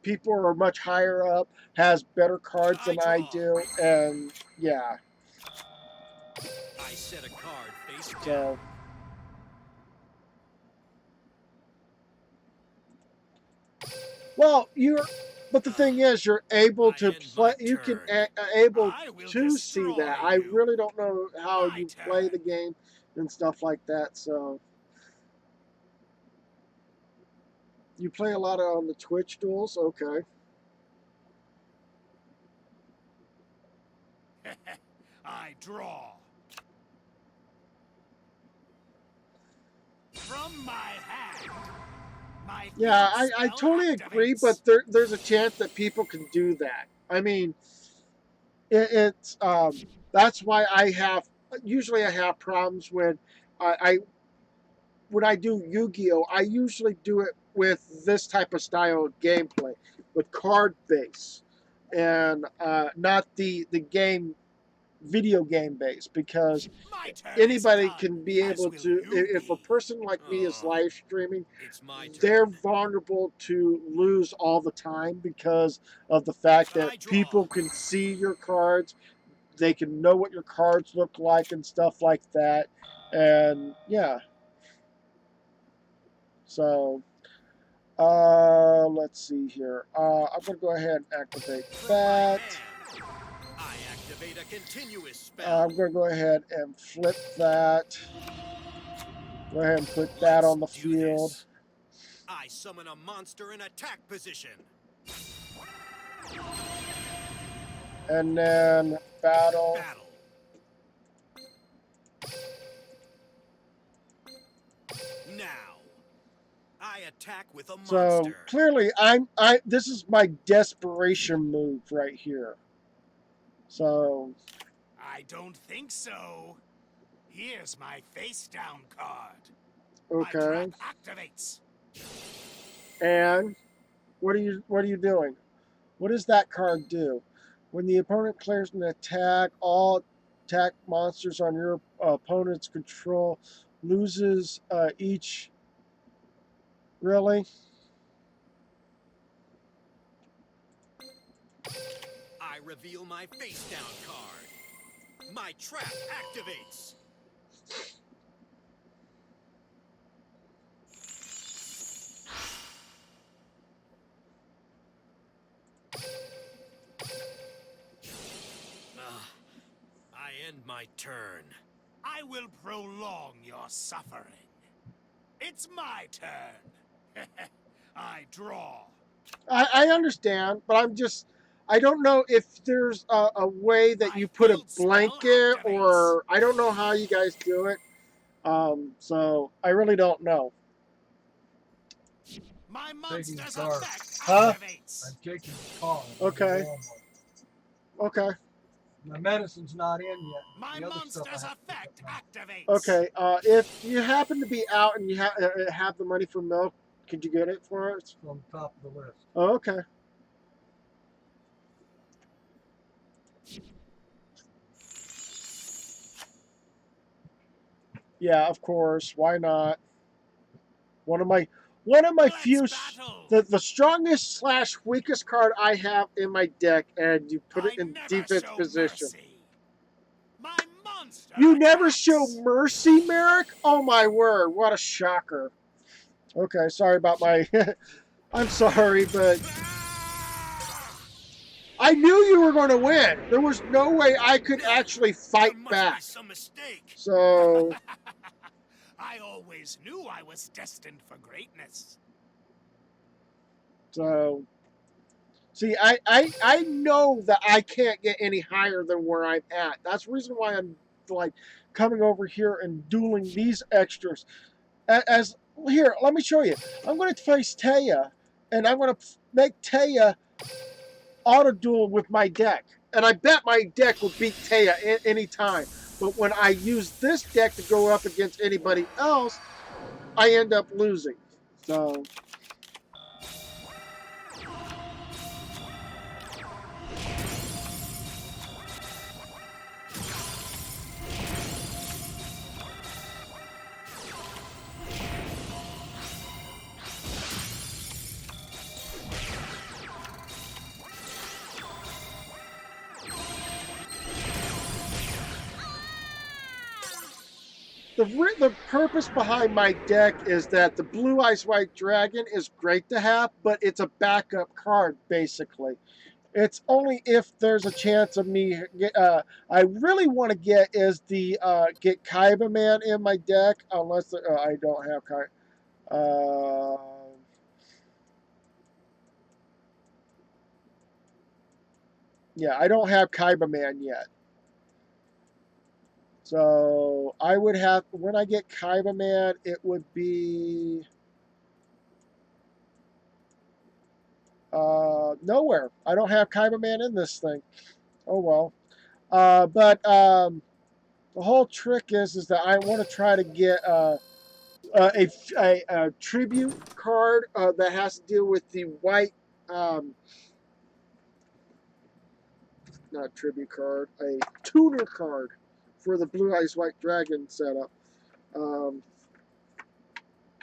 people are much higher up, has better cards I than I draw. do, and yeah, I set a card face down. so. Well, but the thing is, you're able I to end play. my You can turn. able I will to see destroy that. I you. really don't know how My you play turn. the game and stuff like that. So you play a lot on the Twitch duels, okay? I draw. From my hand, my Yeah, field I spell totally agree, but activates. there's a chance that people can do that. I mean, it's that's why I have problems I when I do Yu-Gi-Oh, I usually do it with this type of style of gameplay, with card base, and not the video game base, because My turn is anybody done, can be as able will to. you If a be. person like me is Ugh. live streaming, It's my they're turn. vulnerable to lose all the time because of the fact that I draw. people can see your cards, they can know what your cards look like and stuff like that, and yeah, so. Let's see here. I'm gonna go ahead and activate From my that. hand, I activate a continuous spell. I'm gonna go ahead and flip that. Go ahead and put that Let's on the do field. this. I summon a monster in attack position. And then battle. Battle. Now, I attack with a So monster. clearly this is my desperation move right here. So I don't think so. Here's my face down card. My Okay. trap activates. And what are you doing? What does that card do? When the opponent clears an attack, all attack monsters on your opponent's control loses each. Really? I reveal my face down card. My trap activates. I end my turn. I will prolong your suffering. It's my turn. I draw. I understand, but I don't know if there's a way that My you put a field spell blanket, activates. or I don't know how you guys do it. So I really don't know. My Taking monster's guard. effect Huh? activates. I'm taking the call. Okay. Okay. My medicine's not in yet. My The other stuff I monster's have to pick effect up activates. Okay. If you happen to be out and you have the money for milk, could you get it for us? now. On top of the list. Oh, okay. Yeah, of course. Why not? One of my Let's few battle. the strongest slash weakest card I have in my deck, and you put it I in never defense show position. mercy. My monster You attacks. never show mercy, Merrick? Oh my word, what a shocker. Okay, sorry about my I'm sorry, but I knew you were going to win. There was no way I could No, actually there fight must be back. some mistake. So, I always knew I was destined for greatness. see, I know that I can't get any higher than where I'm at. That's the reason why I'm like coming over here and dueling these extras. As here, let me show you. I'm going to face Taya, and I'm going to make Taya auto duel with my deck. And I bet my deck will beat Taya any time. But when I use this deck to go up against anybody else, I end up losing. So, the purpose behind my deck is that the Blue Eyes White Dragon is great to have, but it's a backup card, basically. It's only if there's a chance of me. I really want to get is the get Kaiba Man in my deck, unless I don't have Kaiba. Yeah, I don't have Kaiba Man yet. So I would have, when I get Kaiba Man, it would be nowhere. I don't have Kaiba Man in this thing. Oh well. But the whole trick is that I want to try to get a tribute card that has to deal with the white, not tribute card, a tuner card for the Blue Eyes White Dragon setup,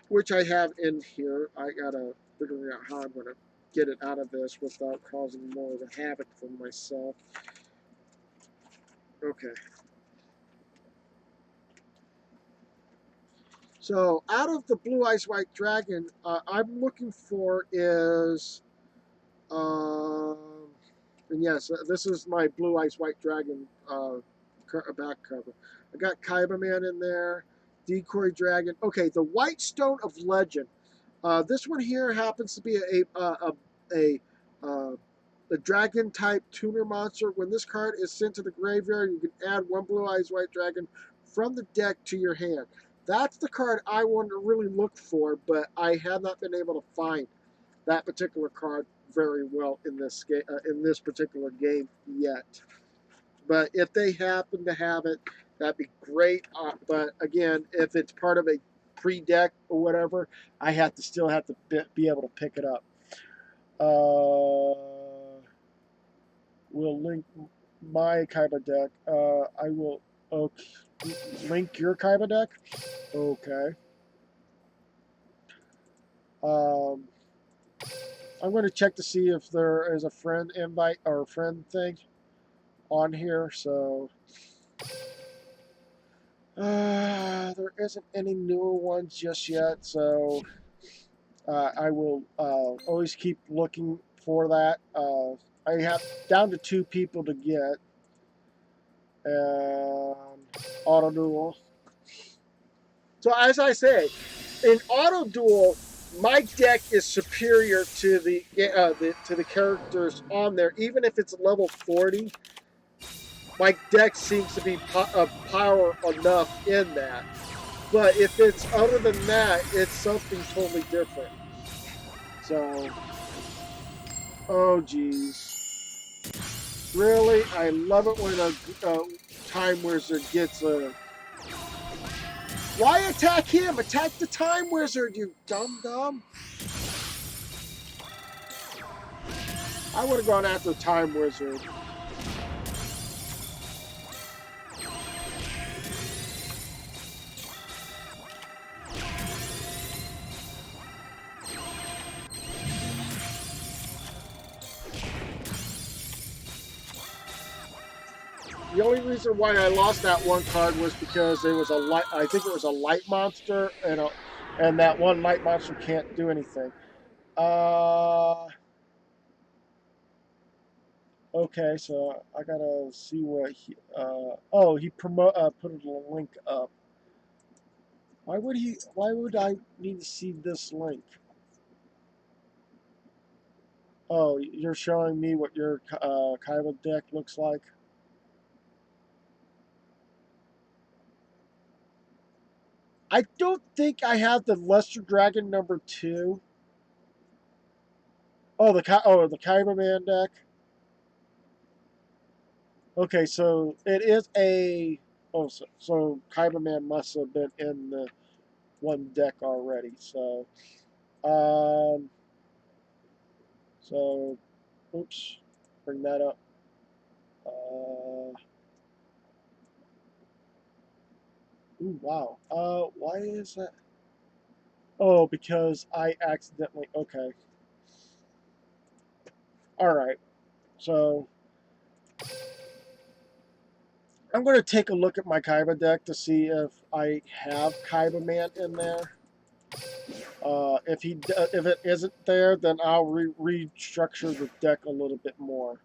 which I have in here. I gotta figure out how I'm gonna get it out of this without causing more of a havoc for myself. Okay. So out of the Blue Eyes White Dragon, I'm looking for is, and yes, this is my Blue Eyes White Dragon back cover. I got Kaiba Man in there, Decoy Dragon. Okay, the White Stone of Legend. This one here happens to be a dragon type tuner monster. When this card is sent to the graveyard, you can add one Blue Eyes White Dragon from the deck to your hand. That's the card I want to really look for, but I have not been able to find that particular card very well in this game, in this particular game yet. But if they happen to have it, that'd be great. But again, if it's part of a pre-deck or whatever, I have to still have to be able to pick it up. We'll link my Kaiba deck. I will link your Kaiba deck. Okay. I'm going to check to see if there is a friend invite or friend thing on here. So there isn't any newer ones just yet. So I will always keep looking for that. I have down to 2 people to get. And auto duel. So as I say, in auto duel, my deck is superior to the characters on there. Even if it's level 40, my deck seems to be power enough in that. But if it's other than that, it's something totally different. So, oh geez. Really, I love it when a Time Wizard gets a... Why attack him? Attack the Time Wizard, you dum-dum. I would have gone after Time Wizard. The only reason why I lost that one card was because it was a light. I think it was a light monster, and that one light monster can't do anything. Okay, so I gotta see what he. Oh, he put a link up. Why would he? Why would I need to see this link? Oh, you're showing me what your Kaiba deck looks like. I don't think I have the Luster Dragon number 2. Oh, the Kaiba Man deck. Okay, so it is a. Oh, so Kaiba Man must have been in the one deck already. So, um, so, oops, bring that up. Ooh, wow. Why is that? Oh, because I accidentally. Okay. All right. So I'm going to take a look at my Kaiba deck to see if I have Kaiba Man in there. If it isn't there, then I'll restructure the deck a little bit more.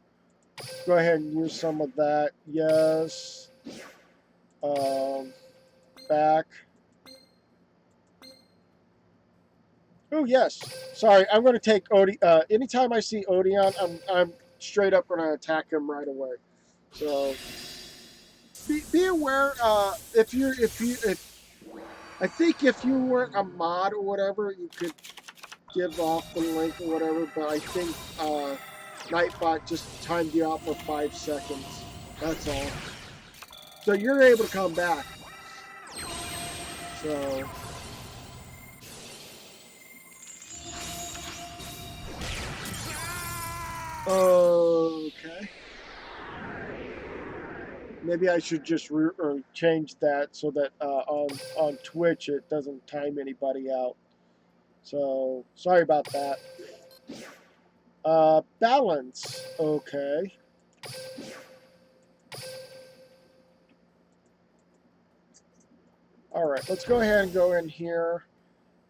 Go ahead and use some of that. Yes. Back. Oh yes. Sorry, I'm going to take anytime I see Odeon, I'm straight up going to attack him right away. So be aware. I think if you weren't a mod or whatever, you could give off the link or whatever. But I think Nightbot just timed you out for 5 seconds. That's all. So you're able to come back. So. Okay. Maybe I should just change that so that on Twitch it doesn't time anybody out. So sorry about that. Balance. Okay. All right. Let's go ahead and go in here.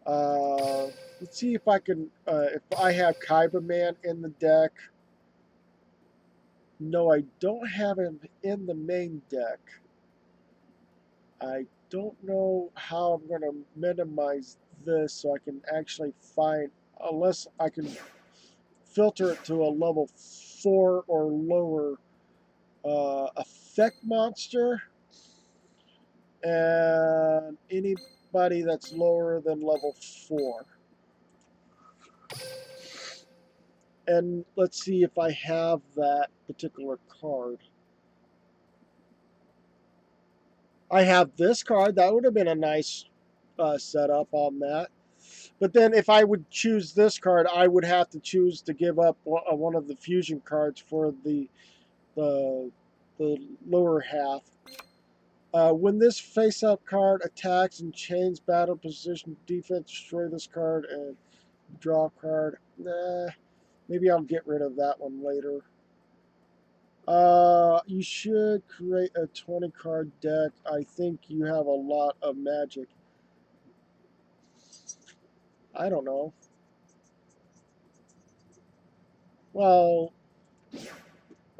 Let's see if I can. If I have Kaiba Man in the deck. No, I don't have him in the main deck. I don't know how I'm going to minimize this so I can actually find, unless I can filter it to a level 4 or lower effect monster, and anybody that's lower than level 4. And let's see if I have that particular card. I have this card. That would have been a nice setup on that. But then if I would choose this card, I would have to choose to give up one of the fusion cards for the, the lower half. When this face-up card attacks and changes battle position, defense, destroy this card and draw a card. Nah, maybe I'll get rid of that one later. You should create a 20-card deck. I think you have a lot of magic. I don't know. Well,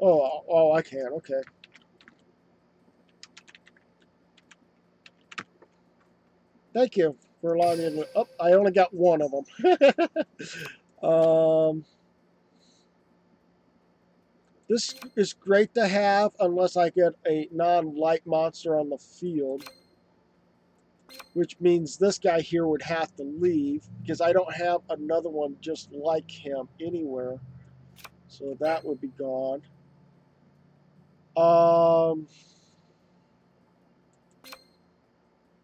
oh, I can. Okay. Thank you for allowing me to. Oh, I only got one of them. This is great to have unless I get a non-light monster on the field, which means this guy here would have to leave because I don't have another one just like him anywhere. So that would be gone.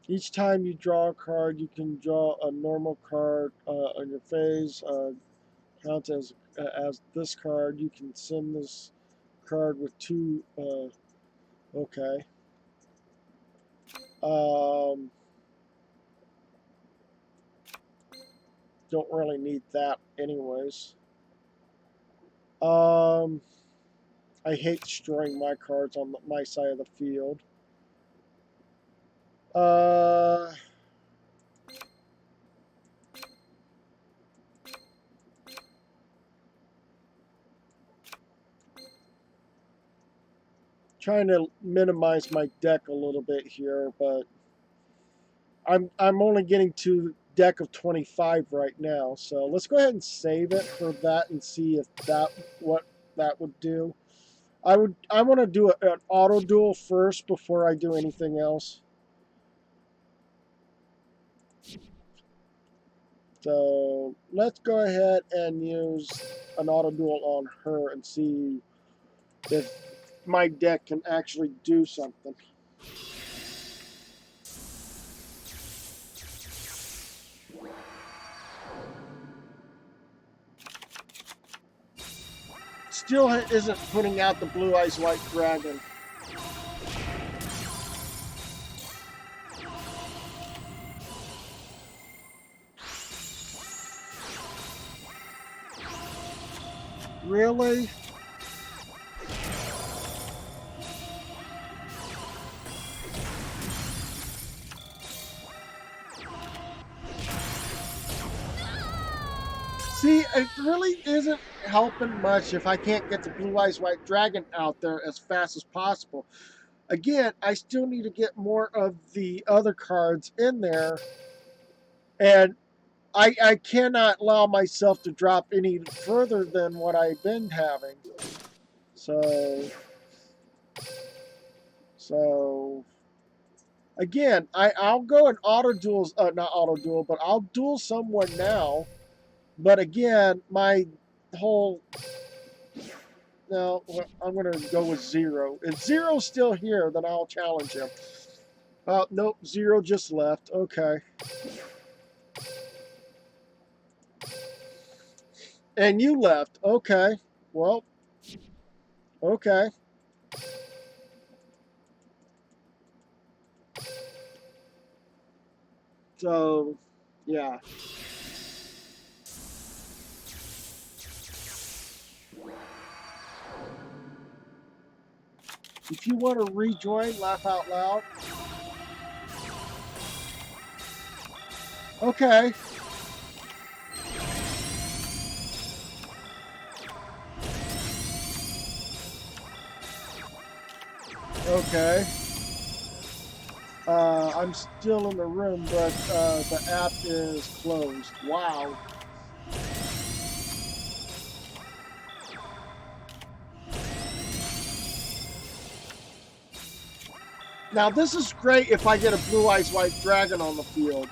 Each time you draw a card, you can draw a normal card on your phase. Counts as this card. You can send this card with two. Okay. Don't really need that anyways. I hate destroying my cards on my side of the field. Trying to minimize my deck a little bit here, but I'm only getting to deck of 25 right now. So let's go ahead and save it for that and see if what that would do. I want to do an auto duel first before I do anything else. So let's go ahead and use an auto duel on her and see if my deck can actually do something. Still isn't putting out the Blue Eyes White Dragon. Really? See, it really isn't helping much if I can't get the Blue Eyes White Dragon out there as fast as possible. Again, I still need to get more of the other cards in there, and I cannot allow myself to drop any further than what I've been having. So again, I'll go and auto duels, not auto duel, but I'll duel someone now. But again, my whole, no, I'm going to go with Zero. If Zero's still here, then I'll challenge him. Nope, Zero just left. Okay. And you left. Okay. Well, okay. So, yeah. If you want to rejoin, laugh out loud. Okay. Okay. I'm still in the room, but the app is closed. Wow. Now, this is great if I get a Blue Eyes White Dragon on the field.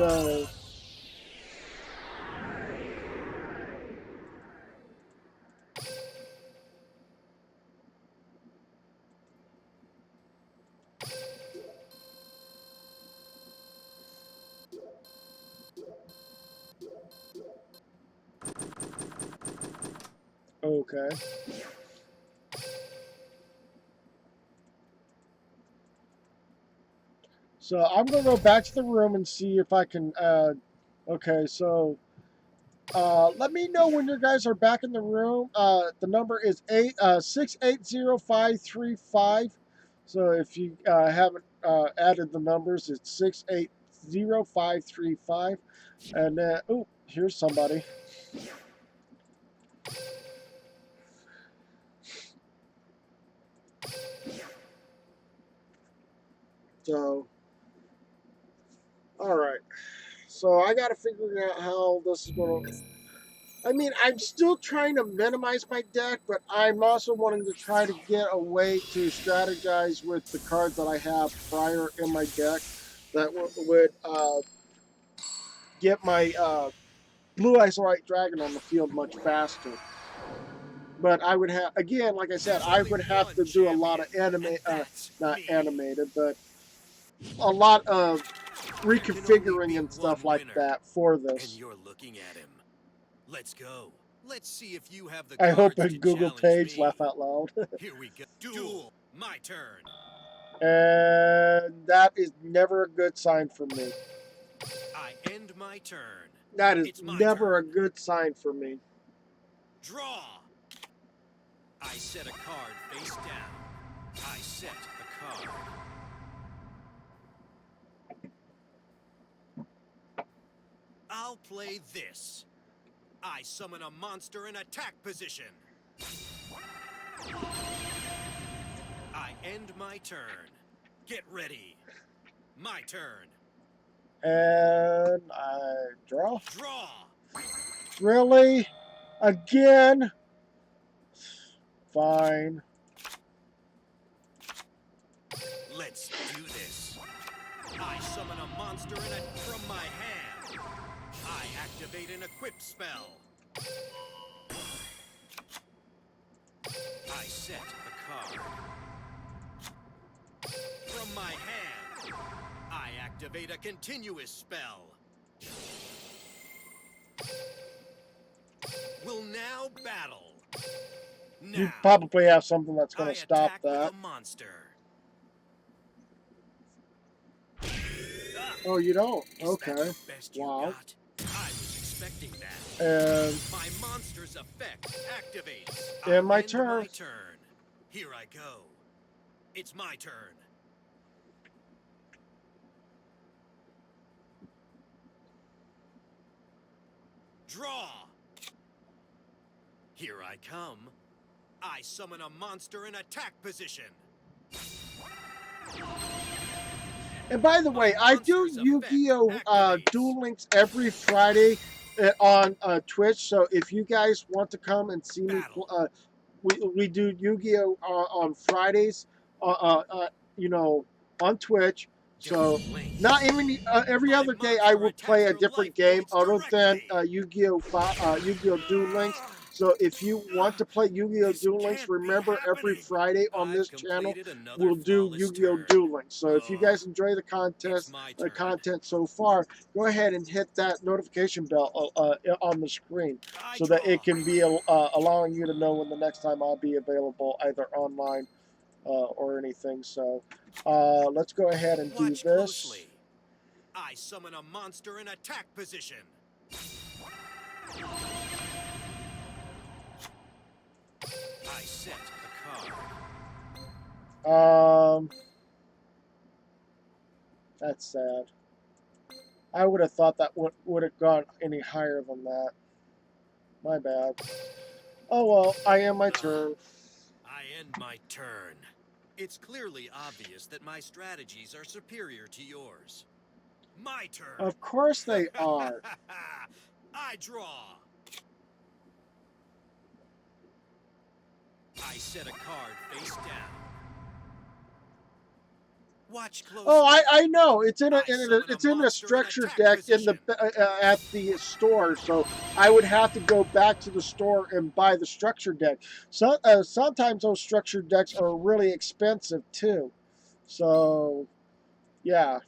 So. Okay. So I'm gonna go back to the room and see if I can. Okay, so let me know when you guys are back in the room. The number is 680-535. So if you haven't added the numbers, it's 680-535. And then, oh, here's somebody. So, all right. So I got to figure out how this is going to. I mean, I'm still trying to minimize my deck, but I'm also wanting to try to get a way to strategize with the cards that I have prior in my deck that would get my Blue Eyes White Dragon on the field much faster. But I would have, again, like I said, There's I only would have one to do a lot of champion, and that's not me. animated, but a lot of There can only reconfiguring be and stuff one like winner, that for and this. you're looking at him. Let's go. Let's see if you have the I hope cards a to Google challenge page me. laugh out loud. Here we go. Duel. My turn. And that is never a good sign for me. I end my turn. That is It's my never a turn. good sign for me. Draw. I set a card face down. I set a card. I'll play this. I summon a monster in attack position. I end my turn. Get ready. My turn. And I draw. Draw. Really? Again? Fine. Let's do this. I summon a monster from my hand. I activate an equip spell. I set a card. From my hand, I activate a continuous spell. Will now battle. Now, You probably have something that's going I to stop attack that. with a monster. Oh, you don't? Is Okay. that the best you Wow. got? I was expecting that. And My monster's effect activates. And my I end turn. my turn. Here I go. It's my turn. Draw. Here I come. I summon a monster in attack position. And by the way, I do monster's effect Yu-Gi-Oh! Activates. Duel Links every Friday on Twitch. So if you guys want to come and see me, Battle. we do Yu-Gi-Oh! On Fridays, you know, on Twitch. So Different lengths. not even every My other day I monster will play a attacks your different life game points other than directly. Yu-Gi-Oh! Duel Links. So if you want to play Yu-Gi-Oh! This Duel Links, can't be remember every happening. Friday on I've this channel completed another we'll do flawless Yu-Gi-Oh! turn. Duel Links. So if you Ugh. guys enjoy the It's my turn. content so far, go ahead and hit that notification bell on the screen I so that draw. it can be allowing you to know when the next time I'll be available, either online or anything. So let's go ahead and do Watch this. closely. I summon a monster in attack position. I set a card. That's sad. I would have thought that would have gone any higher than that. My bad. Oh well, I am my turn. I end my turn. It's clearly obvious that my strategies are superior to yours. My turn. Of course they are. I draw. I set a card face down. Watch closely. Oh, I know. It's in I summon a it's in a monster in structure attack deck in the position. at the store. So I would have to go back to the store and buy the structure deck. So sometimes those structure decks are really expensive too. So yeah,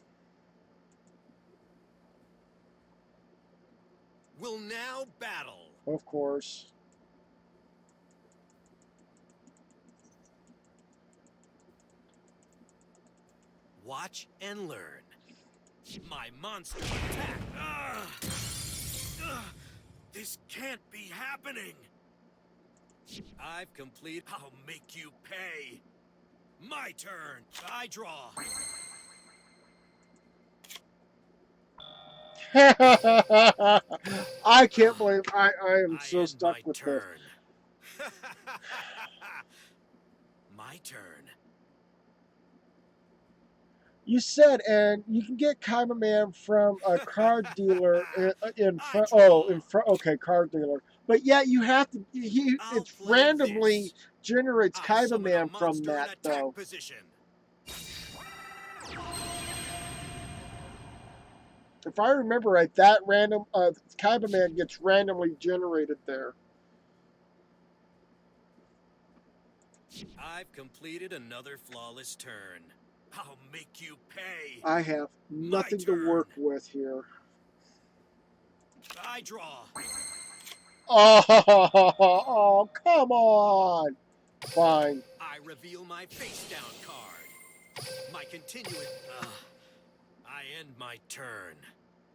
Will now battle. of course. Watch and learn. My monster attack. This can't be happening. I've complete. I'll make you pay. My turn. I draw. I can't believe I am I so end stuck my with this. turn. My turn. You said, and you can get Kaiba Man from a card dealer in front. Oh, in front. Okay, card dealer. But yeah, you have to. I'll It play randomly this. generates I Kaiba summon a Man from monster in that, attack though. position. If I remember right, that random Kaiba Man gets randomly generated there. I've completed another flawless turn. I'll make you pay. I have My nothing to turn. work with here. I draw. Oh, come on. Fine. I reveal my face down card. My continuous. I end my turn.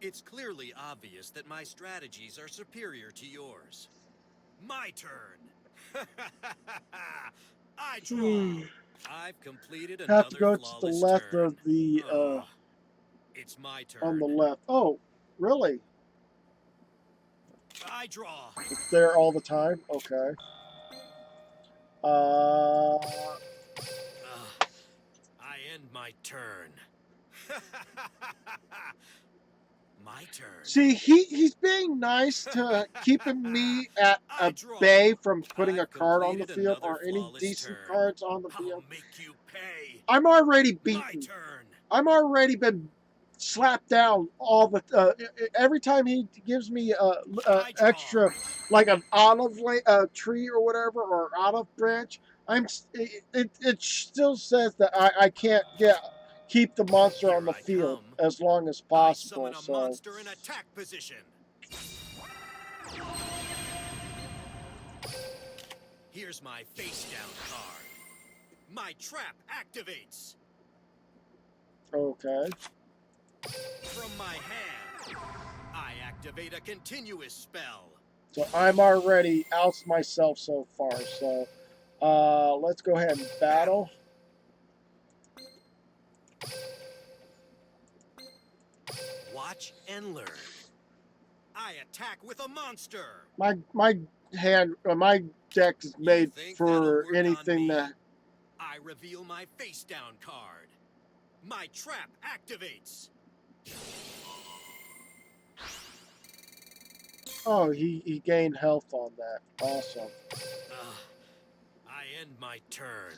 It's clearly obvious that my strategies are superior to yours. My turn. I draw. I've completed Have to another go to the flawless left turn. of the It's my on turn. the left. Oh, really? I draw. It's there all the time? Okay. I end my turn. My turn. See, he's being nice to keeping me at I a draw. bay from putting a I've card on the completed field another or any flawless decent turn. cards on the I'll field. make you pay. I'm already My beaten. turn. I'm already been slapped down all the every time he gives me I draw. extra like an olive tree or whatever or olive branch. It still says that I can't keep the monster Here on the I field come. as long as I possible. summon a So monster in attack position. Here's my face down card. My trap activates. okay. From my hand, I activate a continuous spell. So I'm already out myself so far. So let's go ahead and battle. Watch and learn. I attack with a monster. My hand my deck is You made think that'll for work on anything me? that. I reveal my face down card. My trap activates. Oh, he gained health on that. Awesome. I end my turn.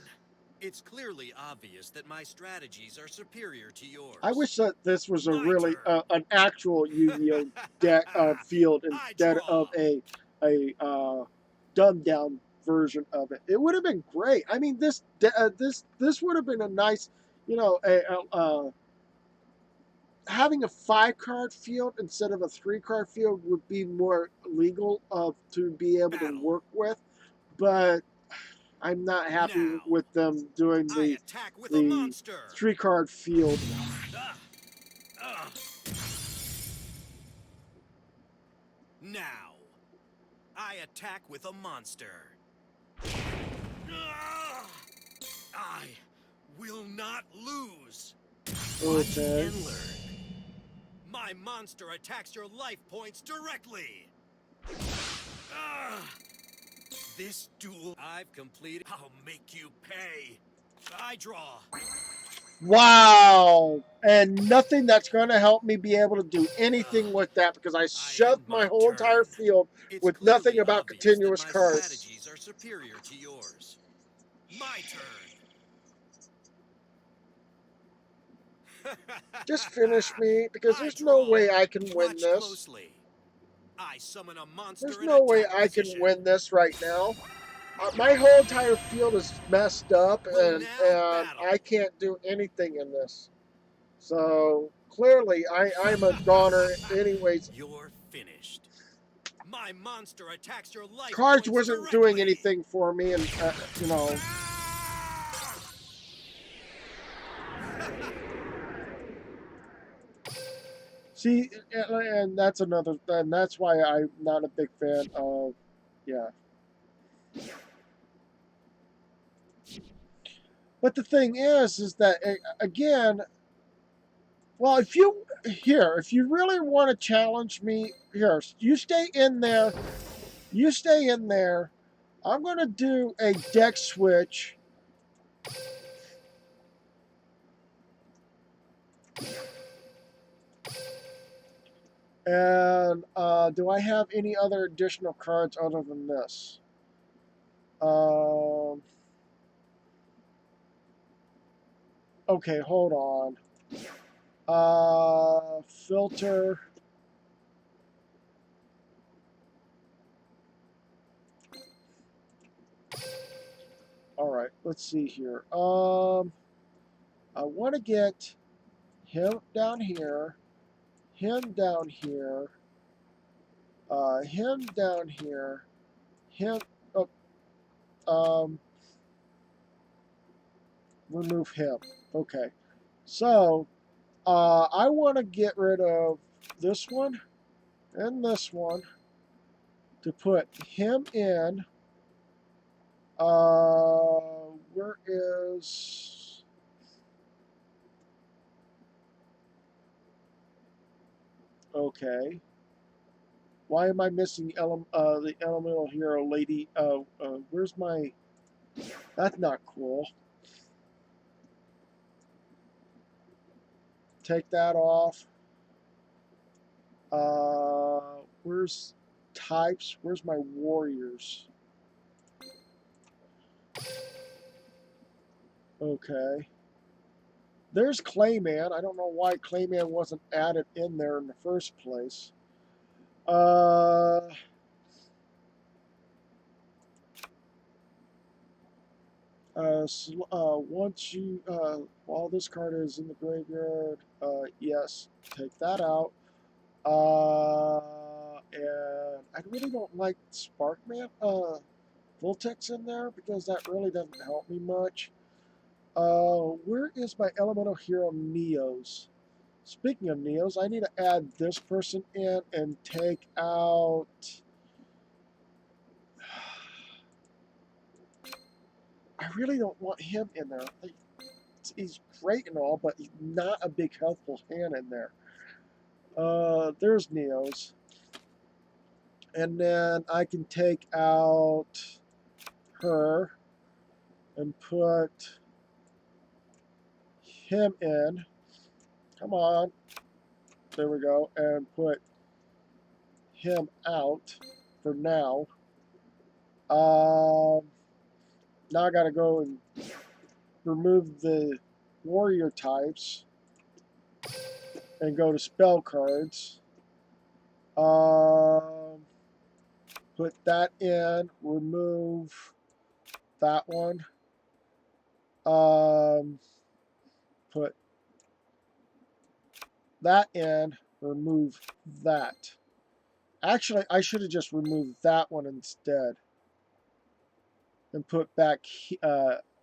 It's clearly obvious that my strategies are superior to yours. I wish that this was a My really turn. an actual Yu-Gi-Oh deck field I instead draw. of a dumbed down version of it. It would have been great. I mean, this would have been a nice, you know, having a 5-card field instead of a 3-card field would be more legal to be able to Battle. work with, but I'm not happy Now. with them doing I the attack with a monster. 3-card field. Now, I attack with a monster. I will not lose. Watch Okay. and learn. My monster attacks your life points directly. This duel I've completed. I'll make you pay. I draw. Wow! And nothing that's going to help me be able to do anything with that because I I shoved end my my whole entire turn. field It's with clearly nothing about obvious that continuous my cards. strategies are superior to yours. My turn. Just finish me, because I there's no draw. way I can win Watch this. closely. I summon a There's monster in no way attack I can position. win this right now. My whole entire field is messed up, Will now and battle. I can't do anything in this. So clearly, I'm a goner anyways. You're finished. My monster attacks your life Cards points wasn't doing directly. anything for me, and you know. See, and that's another, and that's why I'm not a big fan of, yeah. But the thing is that again, well, if you really want to challenge me, here, you stay in there. You stay in there. I'm going to do a deck switch. And do I have any other additional cards other than this? Okay, hold on. Filter. All right, let's see here. I want to get him down here, him down here, him down here, him. Oh, remove him. Okay, so I want to get rid of this one and this one to put him in. Where is? Okay. Why am I missing the elemental hero lady? Where's my? That's not cool. Take that off. Where's types? Where's my warriors? Okay. There's Clayman. I don't know why Clayman wasn't added in there in the first place. Once you, while this card is in the graveyard, yes, take that out. And I really don't like Sparkman, Voltex in there, because that really doesn't help me much. Where is my elemental hero Neos? Speaking of Neos, I need to add this person in and take out. I really don't want him in there. He's great and all, but he's not a big helpful hand in there. There's Neos. And then I can take out her and put him in. Come on. There we go. And put him out for now. Now I got to go and remove the warrior types and go to spell cards. Put that in, remove that one. Put that in, remove that. Actually, I should have just removed that one instead and put back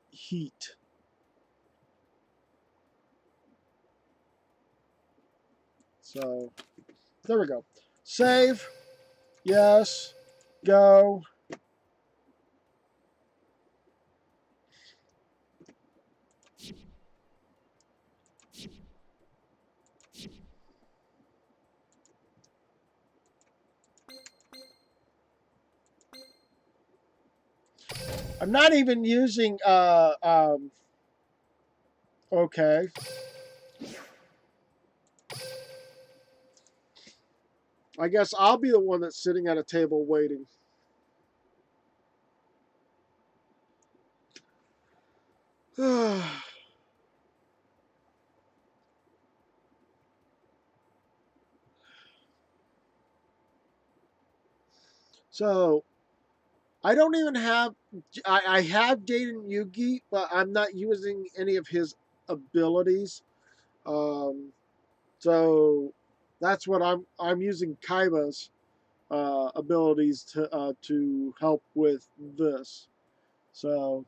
heat. So, there we go. Save. Yes. Go. I'm not even using, okay. I guess I'll be the one that's sitting at a table waiting. So I don't even have. I have Jaden Yugi, but I'm not using any of his abilities. Um, so that's what I'm using Kaiba's abilities to help with this. So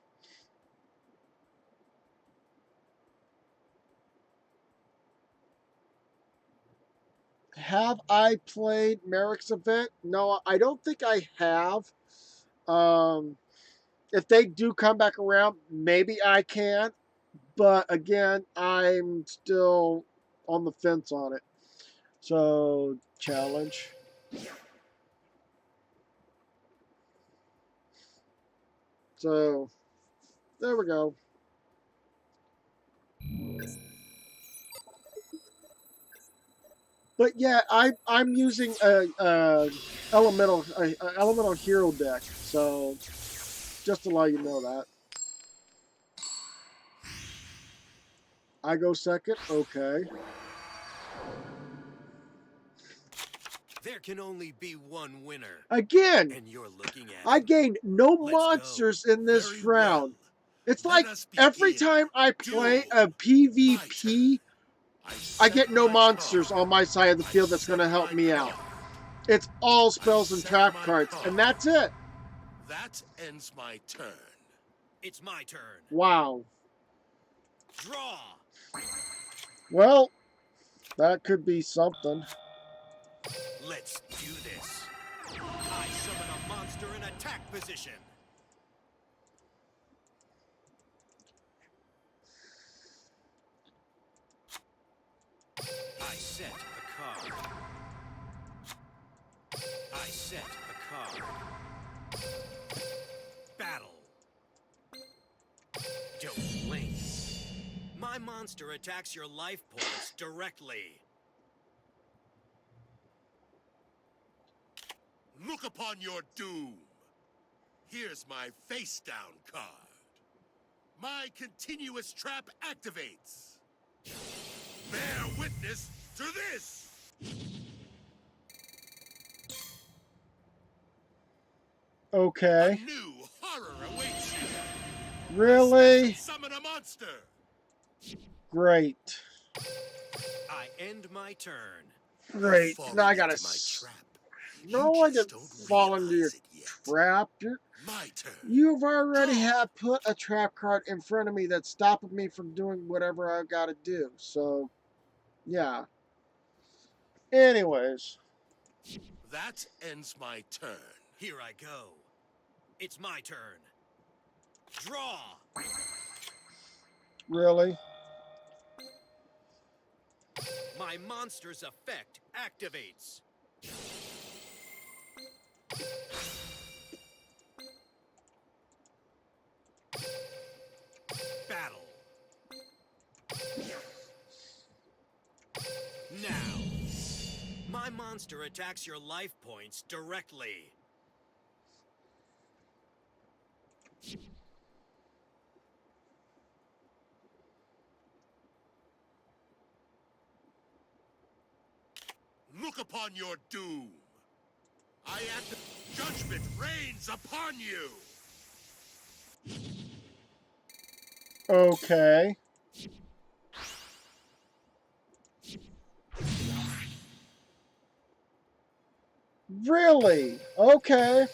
have I played Merrick's event? No, I don't think I have. Um, if they do come back around, maybe I can. But again, I'm still on the fence on it. So, challenge. So, there we go. But yeah, I'm using a elemental hero deck. So, just to let you know that. I go second. Okay. There can only be one winner, Again, and you're looking at I him. gained no Let's go. monsters in this Very round. well. It's Let like us every begin. time I play Duel. a My turn. PvP, I I set get no my monsters on card. my side of the I field that's going set to help my me out. card. It's all I spells and set trap my cards, card. and that's it. That ends my turn. It's my turn. Wow. Draw. Well, that could be something. Let's do this. I summon a monster in attack position. I set a card. I set a card. Battle. Don't blink. My monster attacks your life points directly. Look upon your doom. Here's my face down card. My continuous trap activates. Bear witness to this. A Okay. new horror awaits you. Really? Summon a monster. Great. I end my turn. Great. Now I gotta. Into my trap. No, I didn't fall into your trap. My turn. You've already have put a trap card in front of me that's stopping me from doing whatever I gotta do. So, yeah. Anyways. That ends my turn. Here I go. It's my turn. Draw. Really? My monster's effect activates. Battle. Now. My monster attacks your life points directly. Look upon your doom. I act. Judgment reigns upon you. Okay. Really? Okay.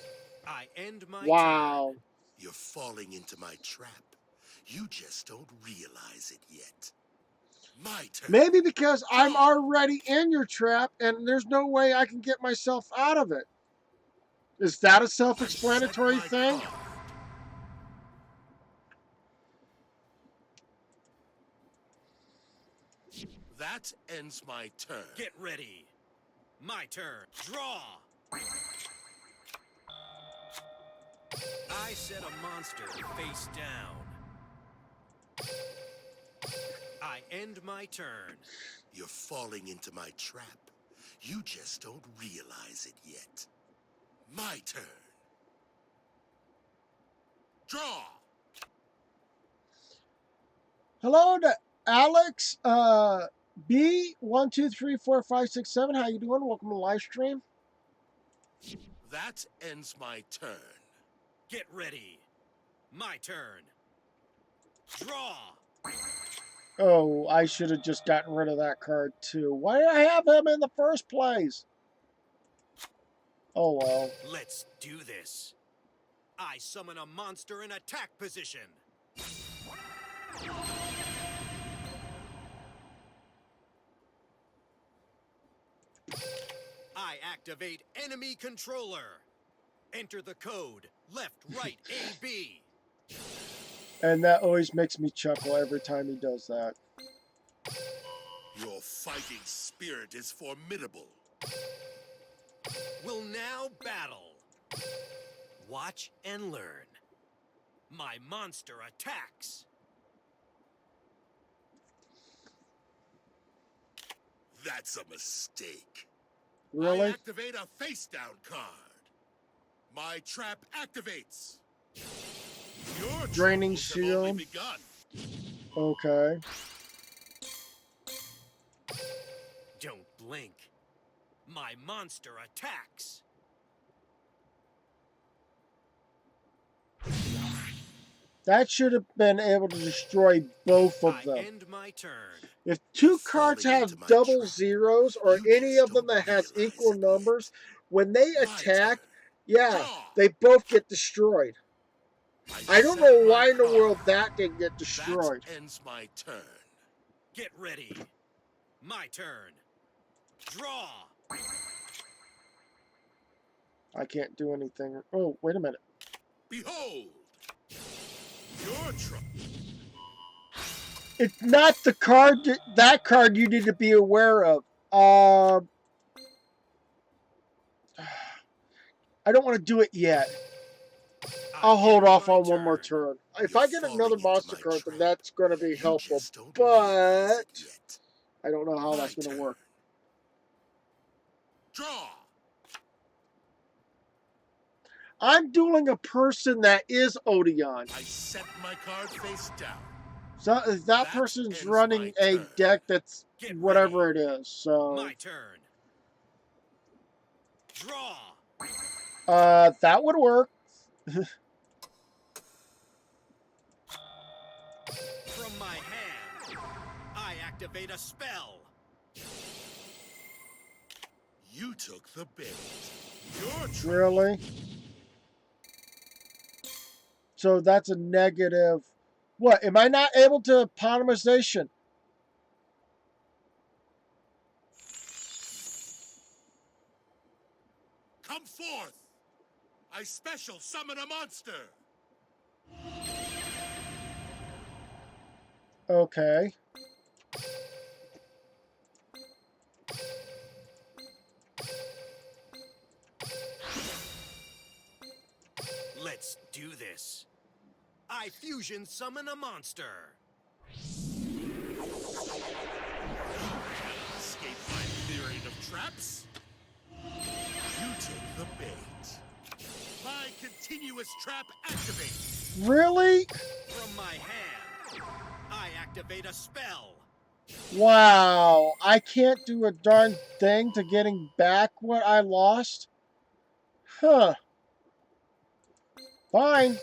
I end my Wow. turn. You're falling into my trap. You just don't realize it yet. My turn. Maybe because I'm already in your trap and there's no way I can get myself out of it. Is that a self-explanatory thing? Card. That ends my turn. Get ready. My turn. Draw. I set a monster face down. I end my turn. You're falling into my trap. You just don't realize it yet. My turn. Draw. Hello to Alex B1234567. How you doing? Welcome to the live stream. That ends my turn. Get ready. My turn. Draw. Oh, I should have just gotten rid of that card too. Why did I have him in the first place? Oh well. Let's do this. I summon a monster in attack position. I activate enemy controller. Enter the code left, right, AB. And that always makes me chuckle every time he does that. Your fighting spirit is formidable. Will now battle. Watch and learn. My monster attacks. That's a mistake. Really? I activate a face down card. My trap activates. Your Draining troubles have only shield. begun. Okay. Don't blink. My monster attacks. That should have been able to destroy both of I them. end my turn. If two cards Falling have into my double trap. zeros or You any just of them don't that has realize equal it numbers, yet. when they My attack, turn. yeah, Draw. they both get destroyed. I don't set know my why in the card. world that didn't get destroyed. That ends my turn. Get ready. My turn. Draw. I can't do anything. Oh, wait a minute. Behold. Your trouble. It's not the card, that card you need to be aware of. I don't want to do it yet. I'll hold off on one more turn. If I get another monster card, then that's going to be helpful. But I don't know how that's going to work. Draw. I'm dueling a person that is Odeon. I set my card face down. So if that person's running a deck that's whatever it is. So My turn. Draw. that would work. From my hand, I activate a spell. You took the bait. Your turn. Really? So that's a negative. What? Am I not able to eponymization? Come forth. I special summon a monster. Okay. Let's do this. I fusion summon a monster. Escape my myriad of traps. You took the bait. My continuous trap activates. Really? From my hand, I activate a spell. Wow. I can't do a darn thing to getting back what I lost? Huh. Fine.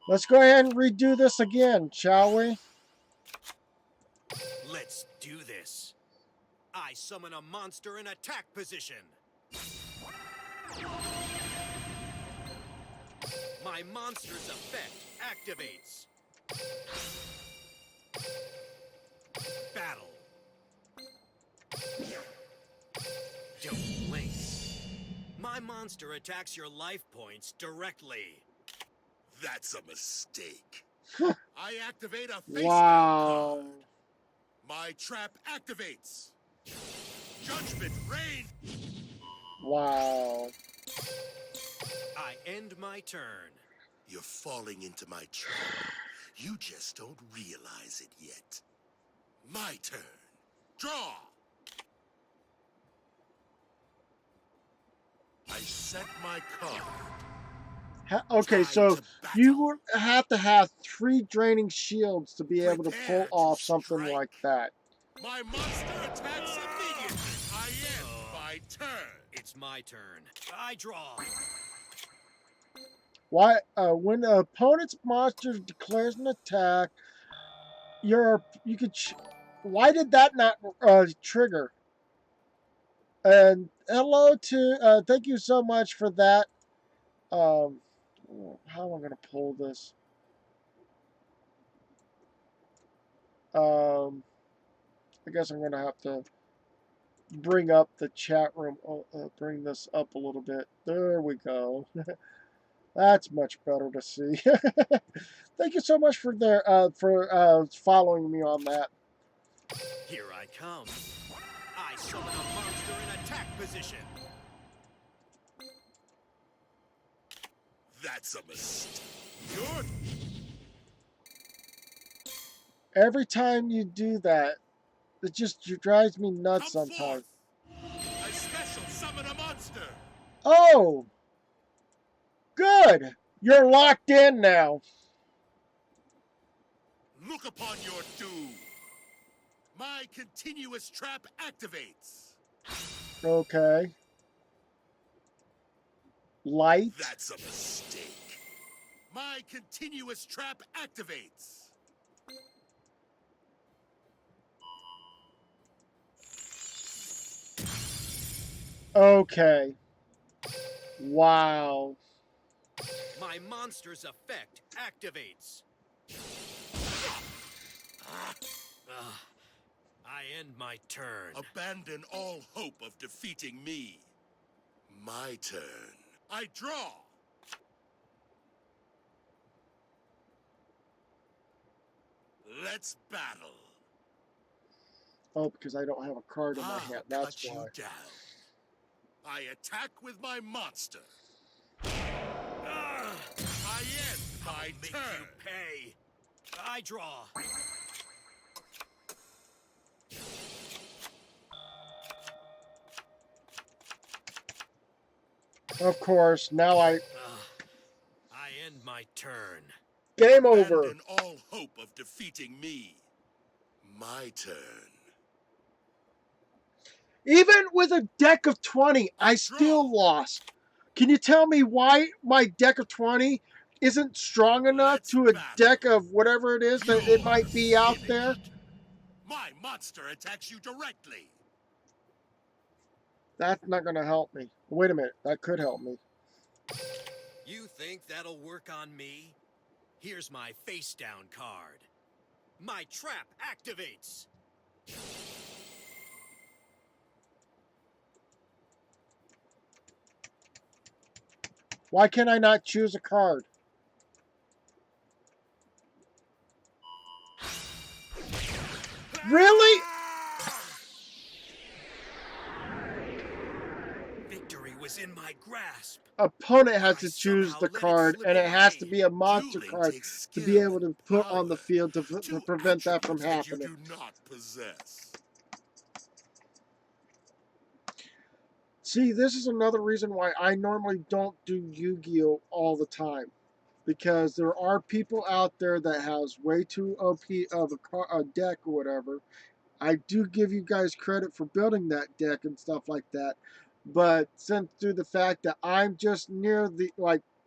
Let's go ahead and redo this again, shall we? Let's do this. I summon a monster in attack position. My monster's effect activates. Battle. Don't blink. My monster attacks your life points directly. That's a mistake. I activate a face down Wow. card. My trap activates. Judgment reign. Wow. I end my turn. You're falling into my trap. You just don't realize it yet. My turn. Draw. I set my card. Okay, so you would have to have 3 draining shields to be able to pull off something like that. My monster attacks immediately. I end my turn. It's my turn. I draw. Why? When the opponent's monster declares an attack, you could. Why did that not trigger? And hello to. Thank you so much for that. How am I gonna pull this? I guess I'm gonna have to bring up the chat room. Bring this up a little bit. There we go. That's much better to see. Thank you so much for following me on that. Here I come. I summon a monster in attack position. That's a mistake. Good. Every time you do that, it just drives me nuts Come sometimes. forth. I special summon a monster. Oh! Good! You're locked in now. Look upon your doom. My continuous trap activates. Okay. Light. That's a mistake. My continuous trap activates. Okay. Wow. My monster's effect activates. I end my turn. Abandon all hope of defeating me. My turn. I draw. Let's battle. Oh, because I don't have a card in my hand. That's Cut why. you down. I attack with my monster. Ah, I end my make turn. you pay. I draw. Of course, now I end my turn. game over. Abandon all hope of defeating me. My turn. Even with a deck of 20, I still lost. Can you tell me why my deck of 20 isn't strong enough Let's to a battle. deck of whatever it is that it might be out there? My monster attacks you directly. That's not going to help me. Wait a minute. That could help me. You think that'll work on me? Here's my face down card. My trap activates. Why can I not choose a card? Really? Victory was in my grasp. Opponent has to choose the card, and it has to be a monster Dueling card takes to be skill able to and put on the power. field to Two prevent that from attributes happening. you do not possess. See, this is another reason why I normally don't do Yu-Gi-Oh all the time, because there are people out there that has way too OP of a deck or whatever. I do give you guys credit for building that deck and stuff like that, but since through the fact that I'm just near the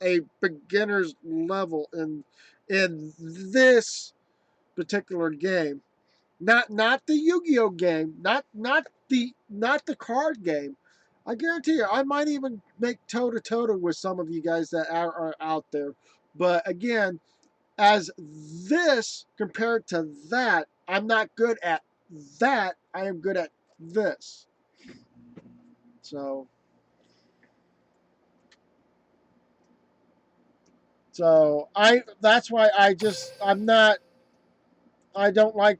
a beginner's level in this particular game, not the Yu-Gi-Oh game, not the card game. I guarantee you, I might even make toe-to-toe with some of you guys that are out there. But again, as this compared to that, I'm not good at that. I am good at this. So that's why I don't like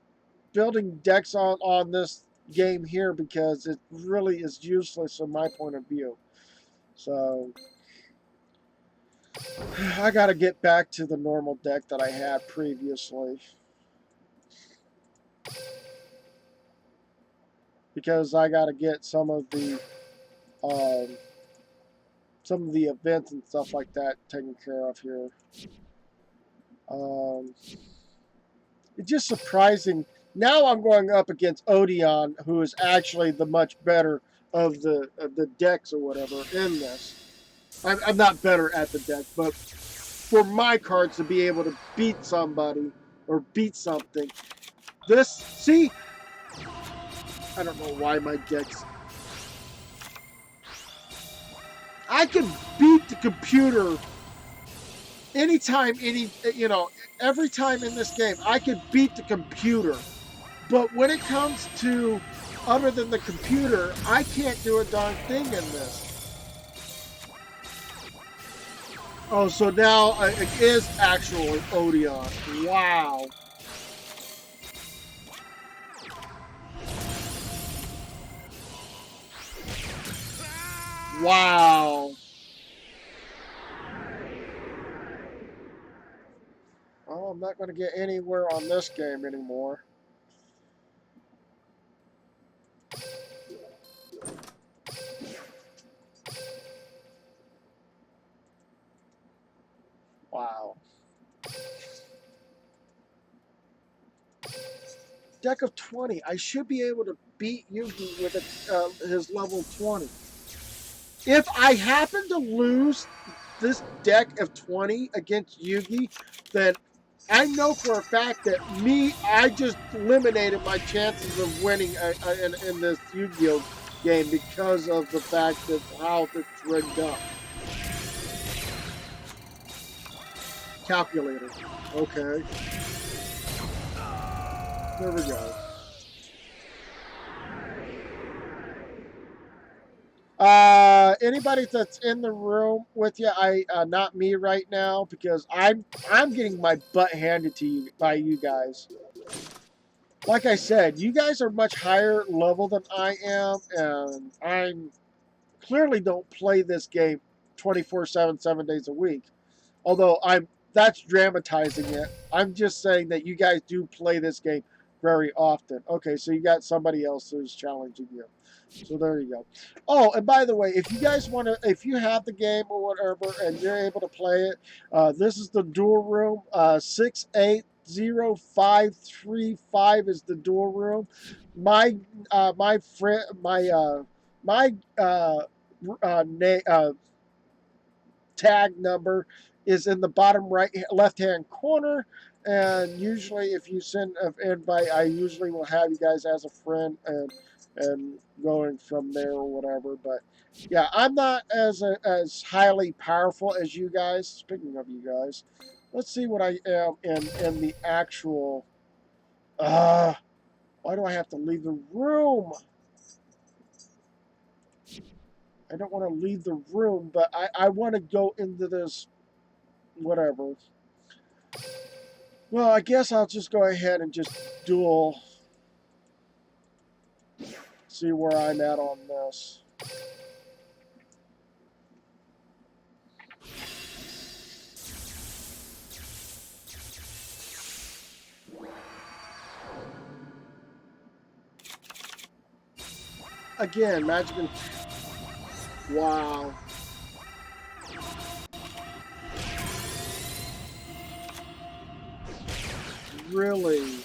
building decks on this game here, because it really is useless in my point of view. So I got to get back to the normal deck that I had previously, because I got to get some of the events and stuff like that taken care of here. It's just surprising. Now I'm going up against Odeon, who is actually the much better of the decks or whatever in this. I'm not better at the deck, but for my cards to be able to beat somebody or beat something, this, see, I don't know why my decks. I can beat the computer anytime, every time in this game. I could beat the computer. But when it comes to other than the computer, I can't do a darn thing in this. Oh, so now it is actual Odeon. Wow. Wow. Oh, I'm not going to get anywhere on this game anymore. Wow. Deck of 20. I should be able to beat Yugi with his level 20. If I happen to lose this deck of 20 against Yugi, then I know for a fact that I just eliminated my chances of winning in this Yu-Gi-Oh game because of the fact of how it's rigged up. Calculator. Okay. There we go. Anybody that's in the room with you, not me right now, because I'm getting my butt handed to you by you guys. Like I said, you guys are much higher level than I am, and I clearly don't play this game 24/7, 7 days a week. Although that's dramatizing it. I'm just saying that you guys do play this game very often. Okay, so you got somebody else who's challenging you. So there you go. Oh, and by the way, if you guys want to, if you have the game or whatever, and you're able to play it, this is the Duel Room. 680-535 is the Duel Room. My tag number is in the bottom left hand corner, and usually if you send an invite, I usually will have you guys as a friend and going from there or whatever. But yeah, I'm not as highly powerful as you guys. Speaking of you guys, let's see what I am in the actual. Why do I have to leave the room? I don't want to leave the room, but I want to go into this. Whatever. Well, I guess I'll just go ahead and just duel. See where I'm at on this. Again, Magic and... Wow. Really?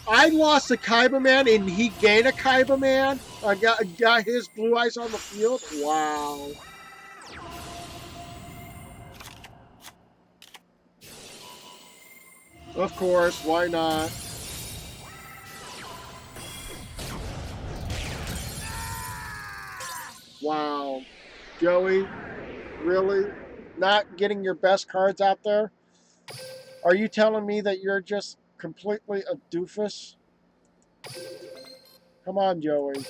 I lost a Kaiba Man and he gained a Kaiba Man? I got his blue eyes on the field? Wow. Of course, why not? Wow. Joey, really? Not getting your best cards out there? Are you telling me that you're just completely a doofus? Come on, Joey.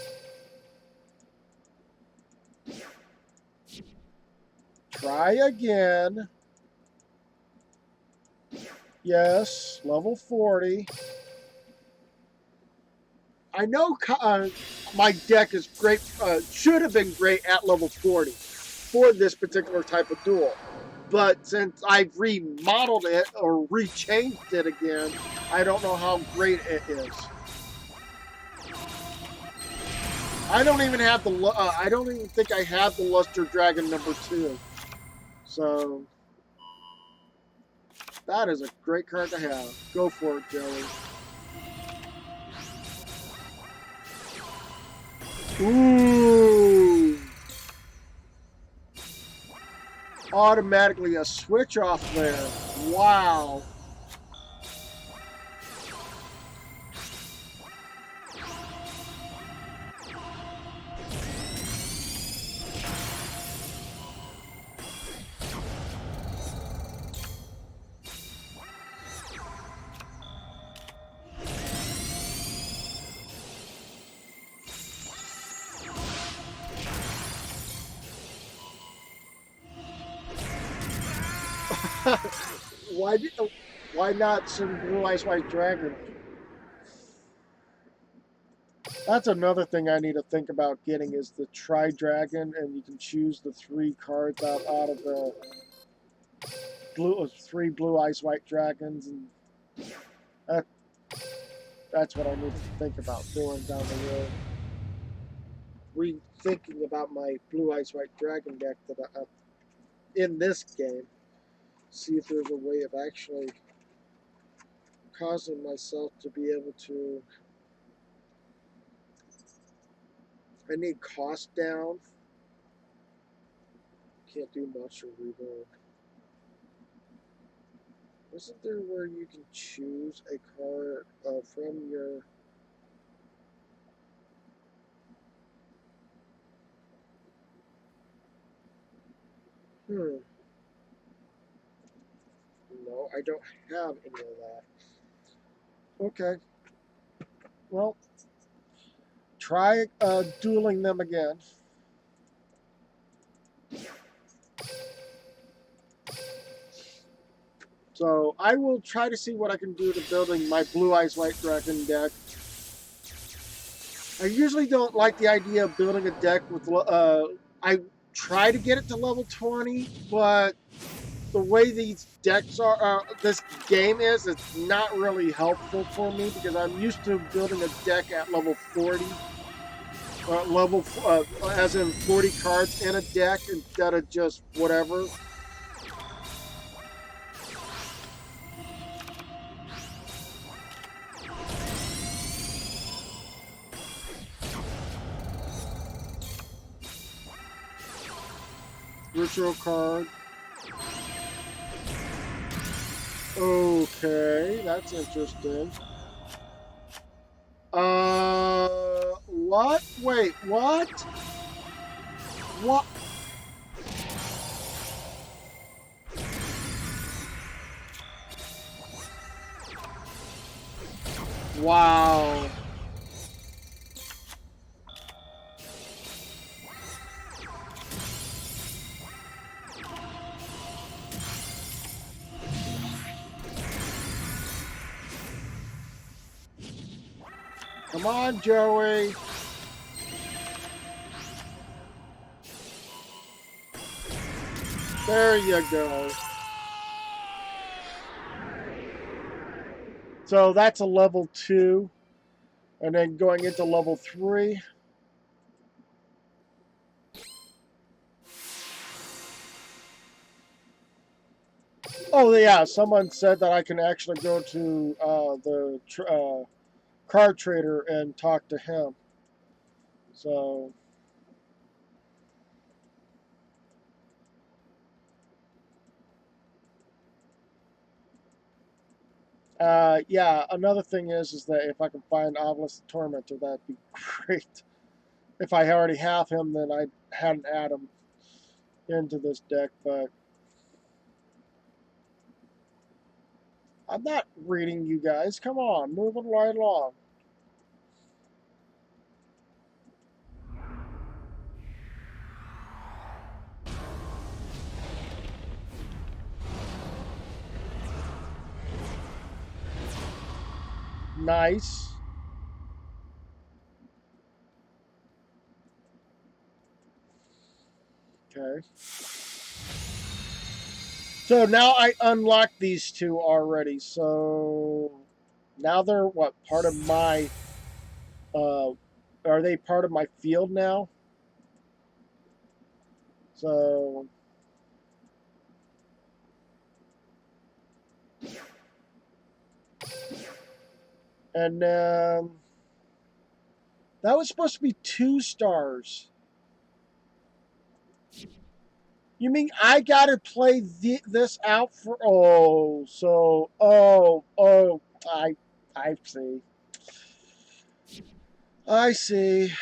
Try again. Yes, level 40. I know my deck is great, should have been great at level 40 for this particular type of duel. But since I've remodeled it or rechanged it again, I don't know how great it is. I don't even have the, I don't even think I have the Luster Dragon number 2. So, that is a great card to have. Go for it, Joey. Ooh. Automatically a switch off there. Wow. Why not some Blue Eyes White Dragon? That's another thing I need to think about getting is the Tri-Dragon, and you can choose the 3 cards out of the three Blue Eyes White Dragons, and that's what I need to think about doing down the road. Rethinking about my Blue Eyes White Dragon deck that in this game. See if there's a way of actually causing myself to be able to. I need cost down. Can't do Monster Reborn. Isn't there where you can choose a card from your... No, I don't have any of that. Okay. Well, try dueling them again. So I will try to see what I can do to building my Blue Eyes White Dragon deck. I usually don't like the idea of building a deck with... I try to get it to level 20, but the way these decks are, this game is, it's not really helpful for me because I'm used to building a deck at level 40. As in 40 cards in a deck instead of just whatever. Virtual card. Okay, that's interesting. What? Wait, what? What? Wow. Come on, Joey. There you go. So that's a level 2. And then going into level 3. Oh, yeah. Someone said that I can actually go to the card trader and talk to him. So... yeah, another thing is that if I can find Obelisk the Tormentor, that'd be great. If I already have him, then I hadn't add him into this deck, but I'm not reading you guys. Come on, moving right along. Nice. Okay. So now I unlocked these 2 already. So now they're what? Part of my... are they part of my field now? So... And That was supposed to be 2 stars. You mean I gotta play this out for? Oh, so I see. I see.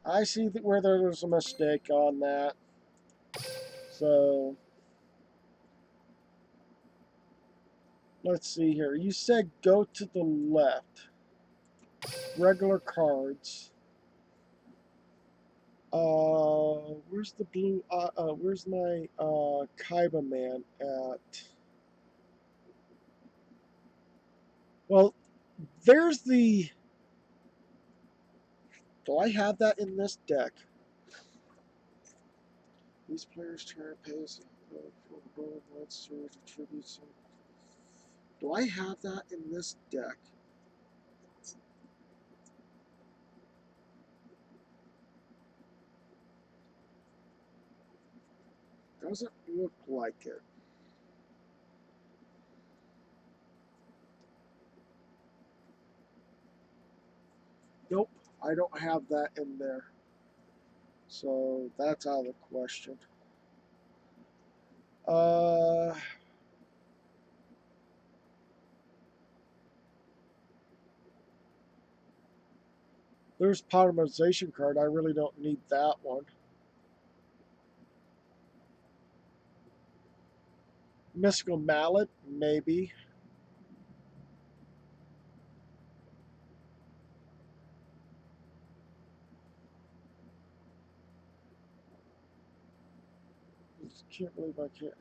I see that where there was a mistake on that. So let's see here. You said go to the left. Regular cards. Where's the blue? Where's my Kaiba man at? Well, there's the. Do I have that in this deck? These players try to pay us for the gold monster attributes. Do I have that in this deck? Doesn't look like it. Nope, I don't have that in there. So that's out of the question. There's polymerization card. I really don't need that one. Mystical Mallet, maybe. Can't believe I can't.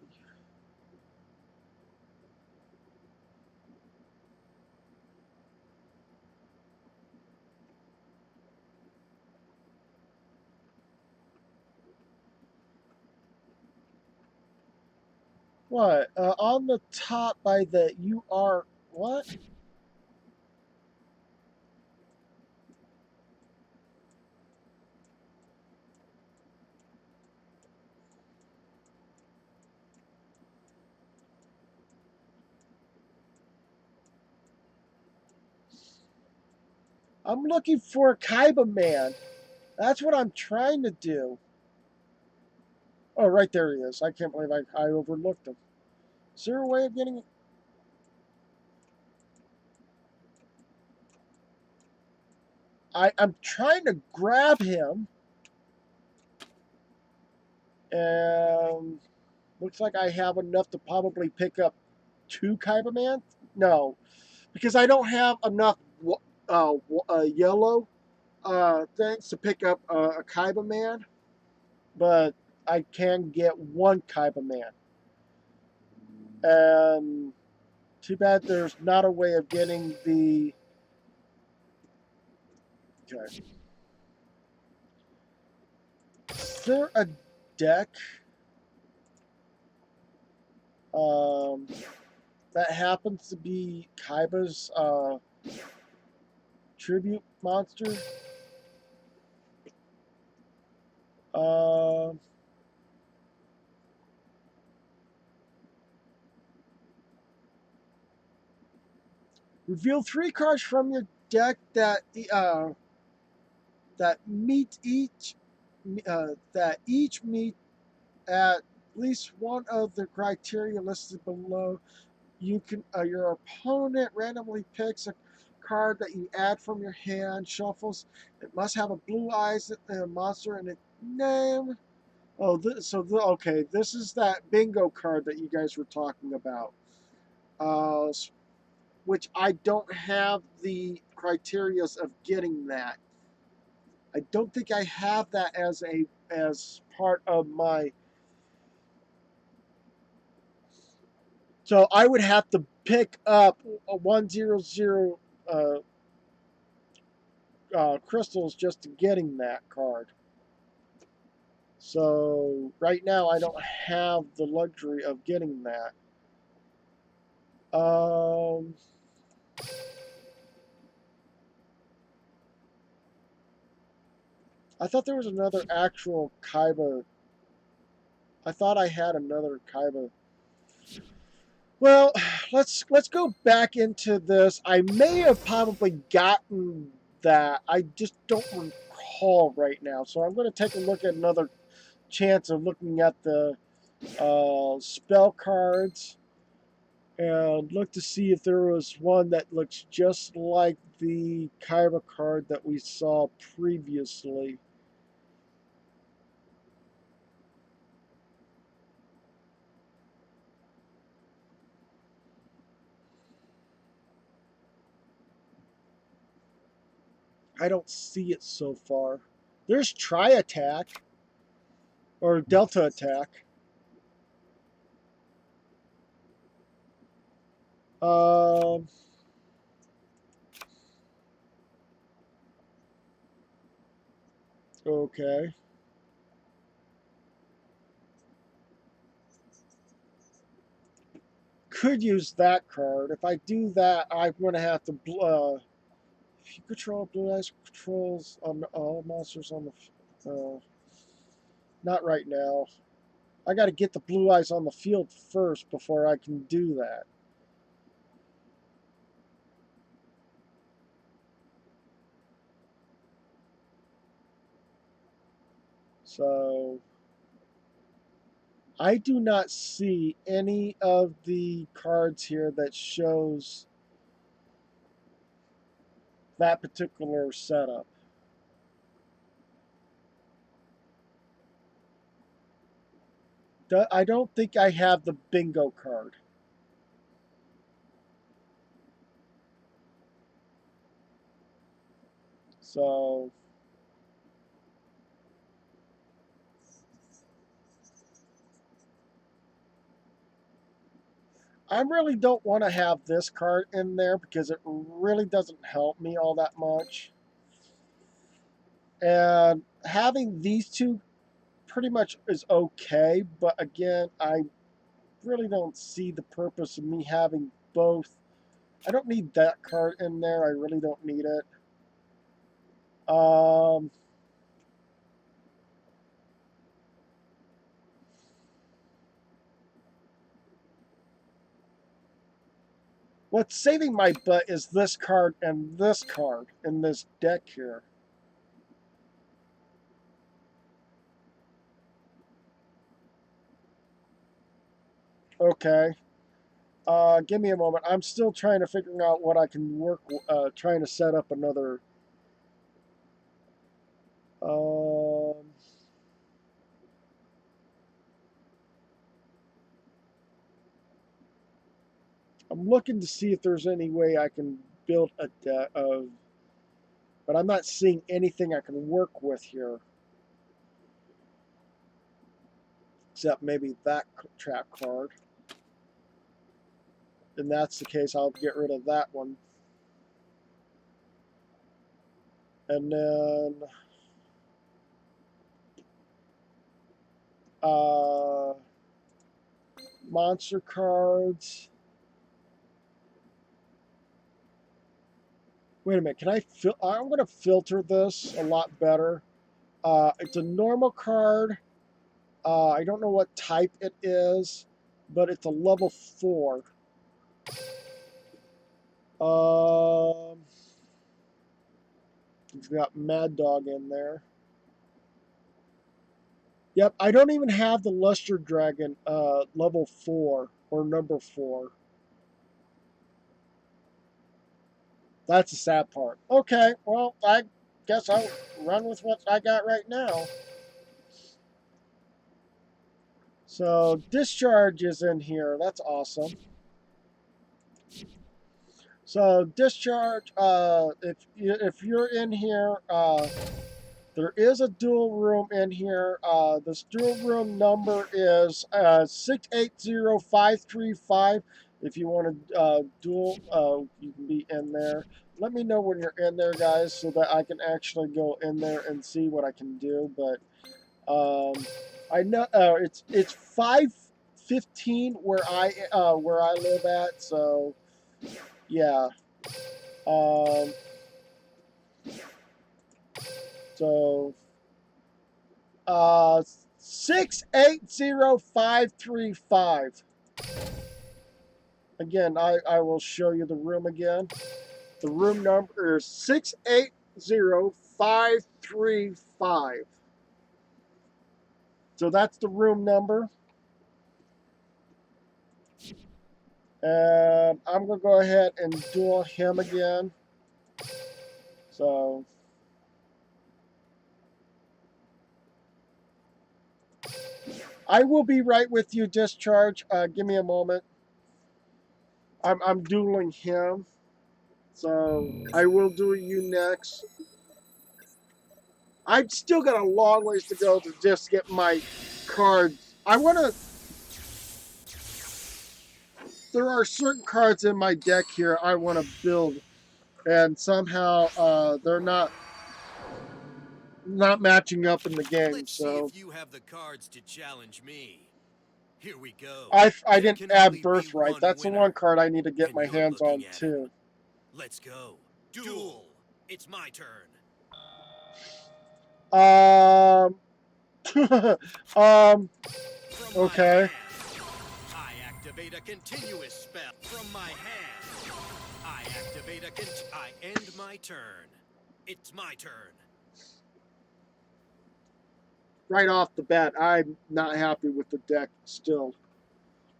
What? On the top by the UR. What? I'm looking for a Kaiba man. That's what I'm trying to do. Oh, right there he is. I can't believe I overlooked him. Is there a way of getting... I'm trying to grab him. And looks like I have enough to probably pick up 2 Kaiba man. No, because I don't have enough yellow things to pick up a Kaiba man. But I can get 1 Kaiba man. And too bad there's not a way of getting the... Okay. Is there a deck that happens to be Kaiba's tribute monster? Reveal 3 cards from your deck that each meet at least one of the criteria listed below. You can your opponent randomly picks a card that you add from your hand, shuffles. It must have a blue eyes monster in its name. Oh, okay. This is that bingo card that you guys were talking about. Which I don't have the criterias of getting that. I don't think I have that as part of my. So I would have to pick up a 100 crystals just to getting that card. So right now I don't have the luxury of getting that. I thought there was another actual Kaiba. I thought I had another Kaiba. Well, let's go back into this. I may have probably gotten that. I just don't recall right now. So I'm going to take a look at another chance of looking at the spell cards and look to see if there was one that looks just like the Kyra card that we saw previously. I don't see it so far. There's Tri Attack or Delta Attack. Um, okay. Could use that card. If I do that, I'm going to have to. If you control Blue Eyes controls on all monsters on the. Not right now. I got to get the Blue Eyes on the field first before I can do that. So I do not see any of the cards here that shows that particular setup. I don't think I have the bingo card. So I really don't want to have this card in there because it really doesn't help me all that much. And having these two pretty much is okay, but again, I really don't see the purpose of me having both. I don't need that card in there. I really don't need it. What's saving my butt is this card and this card in this deck here. Okay. Give me a moment. I'm still trying to figure out what I can work, trying to set up another. I'm looking to see if there's any way I can build a deck of, but I'm not seeing anything I can work with here. Except maybe that trap card. And that's the case, I'll get rid of that one. And then monster cards. Wait a minute, can I'm going to filter this a lot better. It's a normal card. I don't know what type it is, but it's a level 4. It's got Mad Dog in there. Yep, I don't even have the Luster Dragon level 4 or number 4. That's the sad part. Okay, well, I guess I'll run with what I got right now. So, Discharge is in here. That's awesome. So, Discharge, if you're in here, there is a dual room in here. This dual room number is 680535. If you want to duel, you can be in there. Let me know when you're in there, guys, so that I can actually go in there and see what I can do. But I know it's 5:15 where I live at, so yeah. So 680535. Again, I will show you the room again. The room number is 535. So that's the room number. And I'm going to go ahead and duel him again. So I will be right with you, Discharge. Give me a moment. I'm dueling him. So I will do you next. I've still got a long ways to go to just get my cards. I want to... There are certain cards in my deck here I want to build. And somehow they're not matching up in the game. Let's see So if you have the cards to challenge me. Here we go. I There didn't can add only be Birthright. one That's the winner, one card I need to get and my you're hands on looking at too. him. Let's go. Duel. It's my turn. Um, From okay. my hand, I activate a continuous spell. From my hand, I activate a I end my turn. It's my turn. Right off the bat, I'm not happy with the deck still.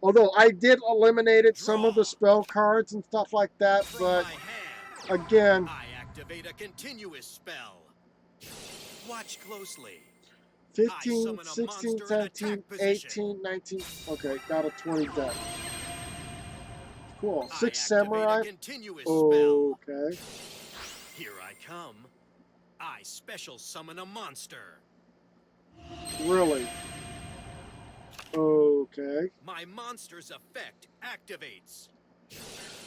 Although I did eliminate some of the spell cards and stuff like that, From but my hand, again, I activate a continuous spell. Watch closely. 15, 16, 17, 18, 19. Okay, got a 20 deck. Cool. 6 Samurai. Okay. Here I come. I special summon a monster. Really? Okay. My monster's effect activates.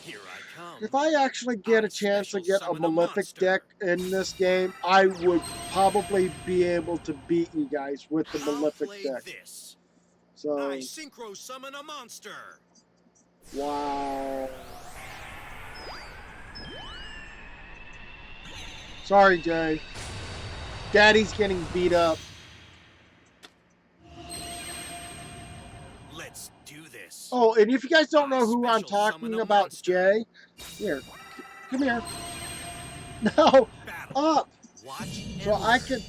Here I come. If I actually get a chance to get a Malefic deck in this game, I would probably be able to beat you guys with the Malefic deck. This. So, I synchro summon a monster. wow. Sorry, Jay. Daddy's getting beat up. Let's do this. Oh, and if you guys don't know who I'm talking about, Jay, here, come here. No, up. So I can.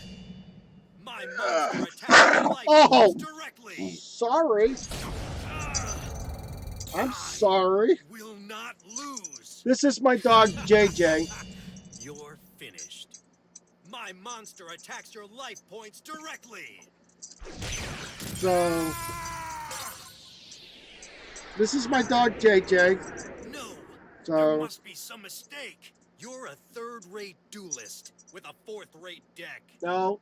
My monster attacks your life Oh, directly. Sorry. I'm sorry. Will not lose. This is my dog, JJ. You're finished. My monster attacks your life points directly. So, this is my dog, JJ. No, So, there must be some mistake. You're a third-rate duelist with a fourth-rate deck. no.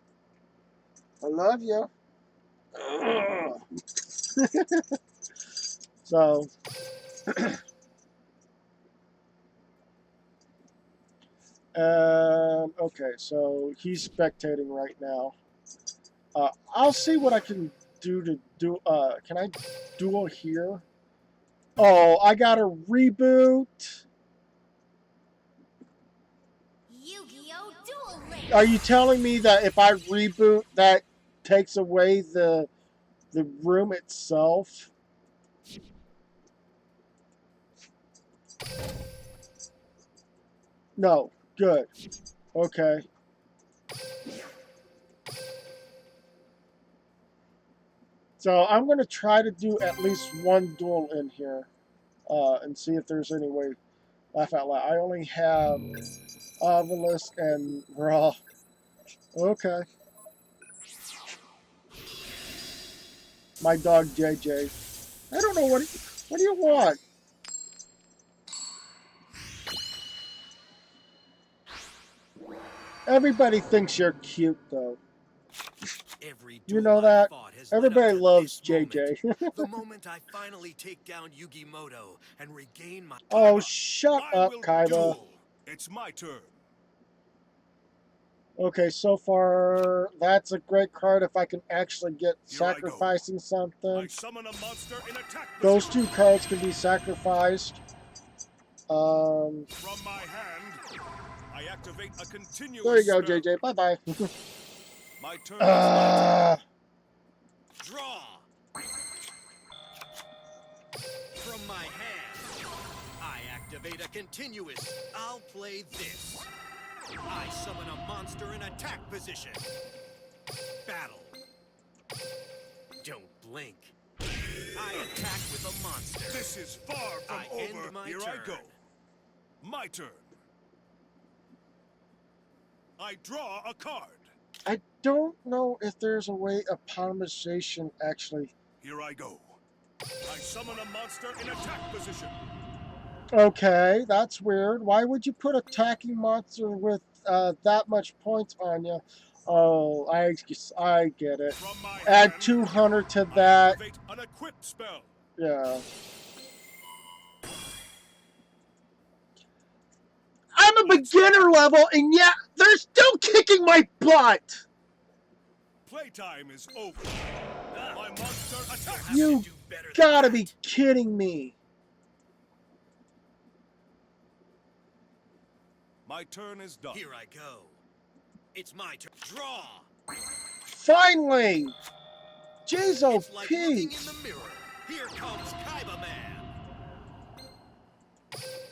I love you. So, okay, so he's spectating right now. I'll see what I can do to do. Can I duel here? Oh, I got a reboot. Yu-Gi-Oh! Duel Links! Are you telling me that if I reboot, that takes away the room itself? No. Good. Okay. So I'm going to try to do at least one duel in here and see if there's any way. Laugh out loud. I only have Obelisk and Raw. Okay. My dog JJ. I don't know what do you want? Everybody thinks you're cute though. You know that? Everybody loves JJ. The moment I finally take down Yugimoto and regain my Oh, shut up, Kaiba. It's my turn. Okay, so far, that's a great card if I can actually get sacrificing something. I summon a monster in attack Those two cards can be sacrificed. From my hand, I activate a continuous There you go, spell. JJ. Bye-bye. My turn. Draw. From my hand, I activate a continuous. I'll play this. I summon a monster in attack position. Battle. Don't blink. I attack with a monster. This is far from I over. end my Here turn. I go. My turn. I draw a card. I don't know if there's a way optimization actually. Here I go. I summon a monster in attack position. Okay, that's weird. Why would you put attacking monster with that much points on you? Oh, I get it. From my Add hand, 200 to I that. activate an equip spell. Yeah. I'm a beginner level, and yet they're still kicking my butt. Playtime is over. My monster attacks. You do better than gotta that. be kidding me. My turn is done. Here I go. It's my turn. Draw. Finally! Jeez, oh, It's like looking in Pete. the mirror. Here comes Kaiba Man.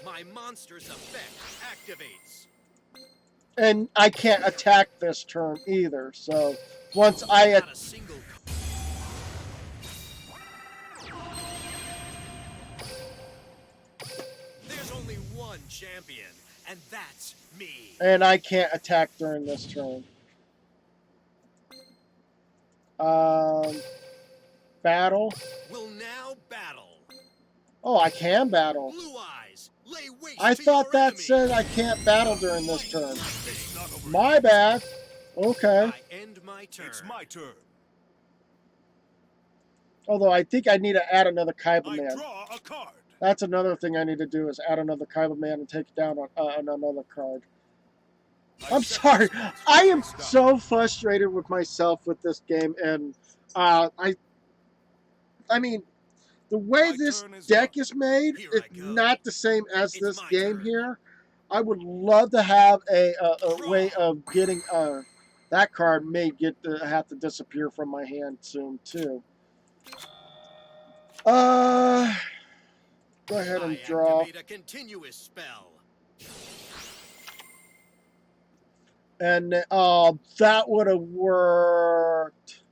My monster's effect activates. And I can't attack this turn either, so once I... Not a single. There's only one champion, and that's me. And I can't attack during this turn. Battle. Will now battle. Oh, I can battle. Blue Eyes, lay waste I to thought your that enemy. said I can't battle during this turn. It's not over. My bad. Okay. I end my turn. It's my turn. Although I think I need to add another Kaiba I Man. draw a card. That's another thing I need to do is add another Kaiba Man and take down on another card. I I'm set sorry. this monster I am face down. so frustrated with myself with this game, and I mean, the way My this turn is deck done. is made, Here it's I go. not the same as It's this my game turn. here. I would love to have a way of getting that card may have to disappear from my hand soon too. Go ahead and I draw. activate a continuous spell. And that would have worked.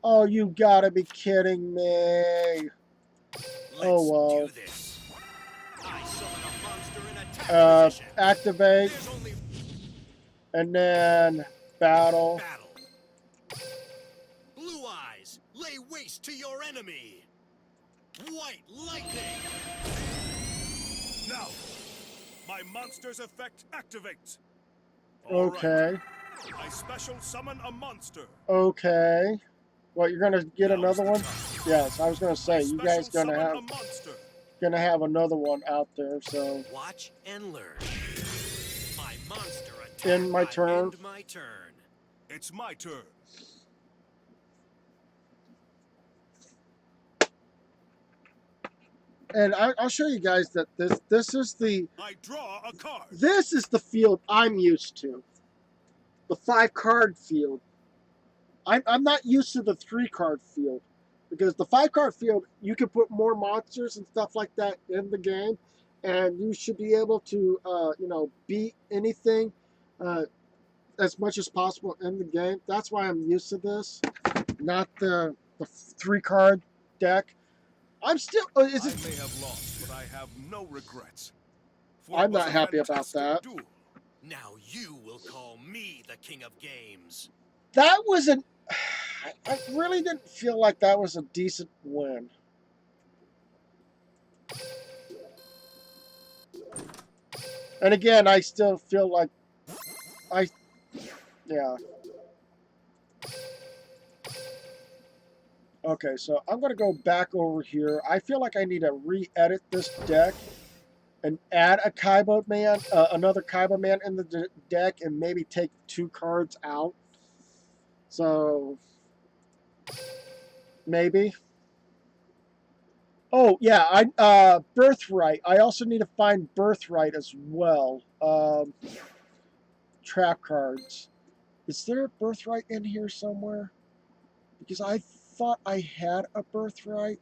Oh, you gotta be kidding me. Let's well. do this. I summon a monster in attack position. Activate, There's only and then battle. battle. Blue Eyes, lay waste to your enemy. White lightning. Now, my monster's effect activates. All right. Okay, I special summon a monster. okay. What, you're gonna get Now's another the one? time. Yes, I was gonna say, I you guys special gonna summon have a monster. another one out there, so. Watch and learn. My monster attack. End my I turn. End my turn. It's my turn. And I'll show you guys that this is the I draw a card. this is the field I'm used to. The 5-card field. I'm not used to the 3-card field. Because the 5-card field, you can put more monsters and stuff like that in the game. And you should be able to, beat anything as much as possible in the game. That's why I'm used to this. Not the 3-card deck. I'm still... I may have lost, but I have no regrets. For I'm it was not a happy about fantastic that. duel. Now you will call me the king of games. That was an... I really didn't feel like that was a decent win. And again, I still feel like... Yeah. Okay, so I'm going to go back over here. I feel like I need to re-edit this deck and add a Kaiba Man, another Kaiba Man in the deck, and maybe take 2 cards out. So, maybe. Oh, yeah, Birthright. I also need to find Birthright as well. Trap cards. Is there a Birthright in here somewhere? Because I thought I had a Birthright.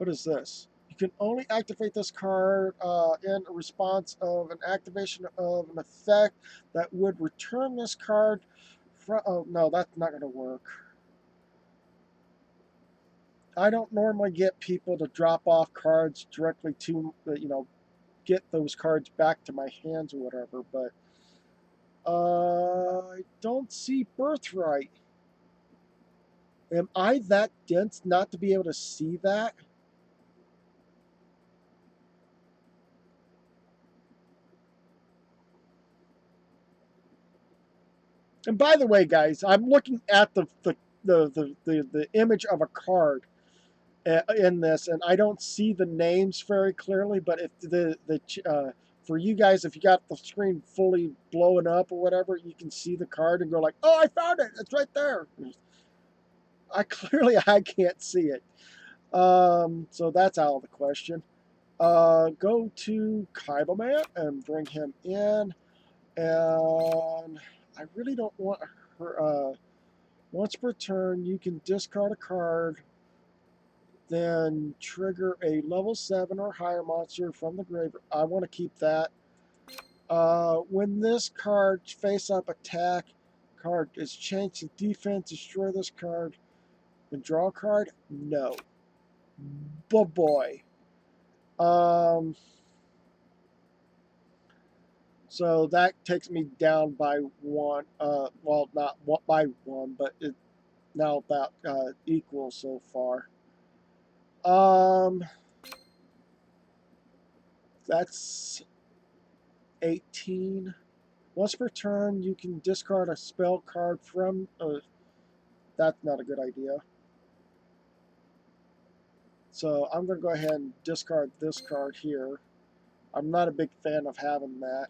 What is this? You can only activate this card in response of an activation of an effect that would return this card from. Oh, no, that's not going to work. I don't normally get people to drop off cards directly to, get those cards back to my hands or whatever, but I don't see Birthright. Am I that dense not to be able to see that? And by the way, guys, I'm looking at the image of a card in this, and I don't see the names very clearly. But if for you guys, if you got the screen fully blown up or whatever, you can see the card and go like, "Oh, I found it! It's right there." I can't see it, so that's out of the question. Go to Kaibaman and bring him in, and I really don't want her. Once per turn, you can discard a card, then trigger a level 7 or higher monster from the graveyard. I want to keep that. When this card face-up attack card is changed to defense, destroy this card, then draw a card? No. But boy. So that takes me down by 1. Well, not by 1, but it now about equal so far. That's 18. Once per turn, you can discard a spell card from. That's not a good idea. So I'm going to go ahead and discard this card here. I'm not a big fan of having that.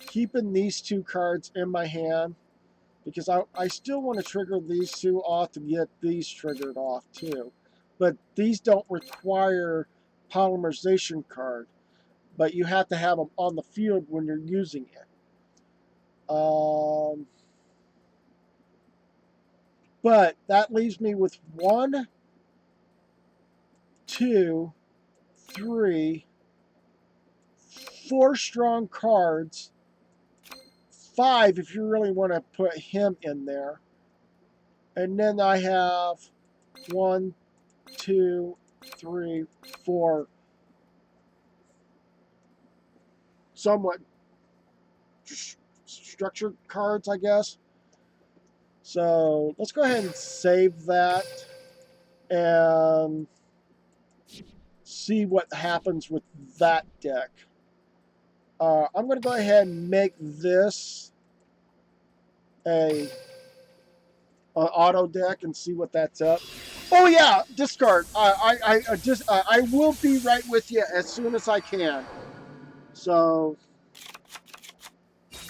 Keeping these 2 cards in my hand, because I still want to trigger these 2 off to get these triggered off too. But these don't require polymerization card, but you have to have them on the field when you're using it. But that leaves me with 1, 2, 3, 4 strong cards. 5 if you really want to put him in there. And then I have 1, 2, 3, 4 somewhat structured cards, I guess. So let's go ahead and save that and see what happens with that deck. I'm going to go ahead and make this a auto deck and see what that's up. Oh yeah, discard. I will be right with you as soon as I can. So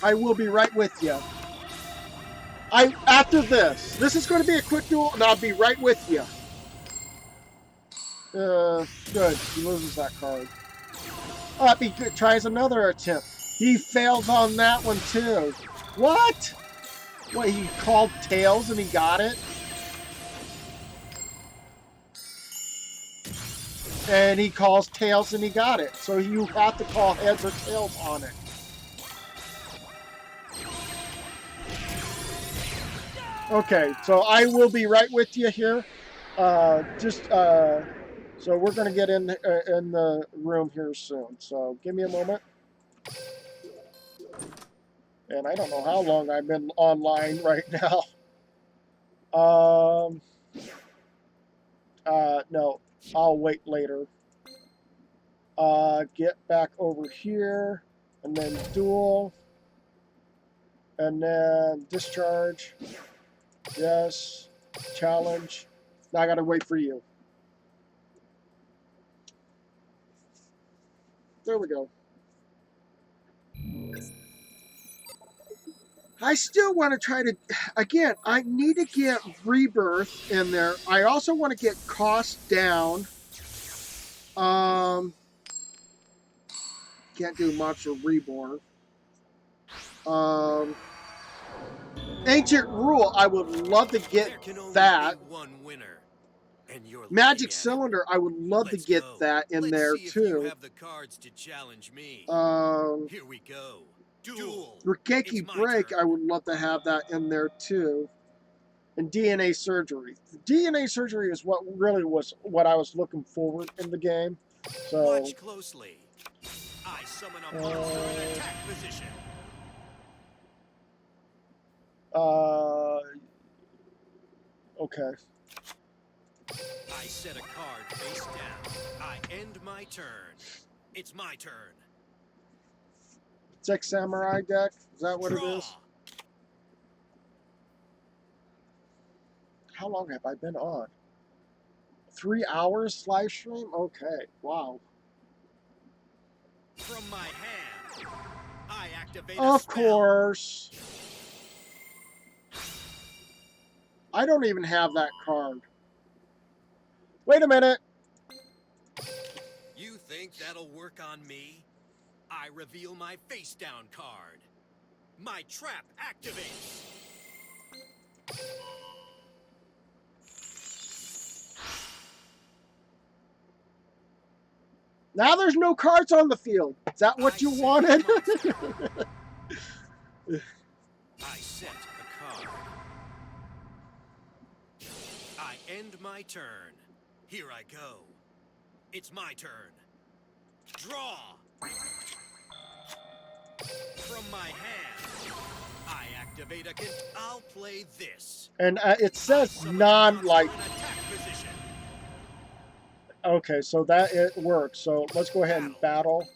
I will be right with you. After this is going to be a quick duel, and I'll be right with you. Good. He loses that card. Oh, he tries another attempt. He fails on that one too. What? What, he called tails and he got it? And he calls tails and he got it. So you have to call heads or tails on it. Okay, so I will be right with you here. So we're going to get in the room here soon. So give me a moment. And I don't know how long I've been online right now. No, I'll wait later. Get back over here, and then duel, and then discharge. Yes, challenge. Now I gotta wait for you. There we go. I still want to try to, again, I need to get Rebirth in there. I also want to get cost down. Can't do Monster Reborn. Ancient Rule, I would love to get There can only that. be one winner, and you're Magic looking at it. Cylinder, I would love to Let's get go. that in Let's there see if you too. have the cards to challenge me. Here we go. Duel. Rikeki It's my Break, turn. I would love to have that in there too. And DNA Surgery. The DNA Surgery is what really was what I was looking forward in the game. So, Watch closely. I summon a monster in attack position. okay. I set a card face down. I end my turn. It's my turn. Six Samurai deck? Is that what it Draw. is? How long have I been on? 3 hours live stream? Okay. Wow. From my hand, I activate a Of spell. course. I don't even have that card. Wait a minute. You think that'll work on me? I reveal my face down card. My trap activates. Now there's no cards on the field. Is that what you wanted? I set a card. I end my turn. Here I go. It's my turn. Draw. From my hand, I activate a I'll play this. And it says Summon a non-like. monster in attack position. Okay, so that it works. So let's go ahead and battle.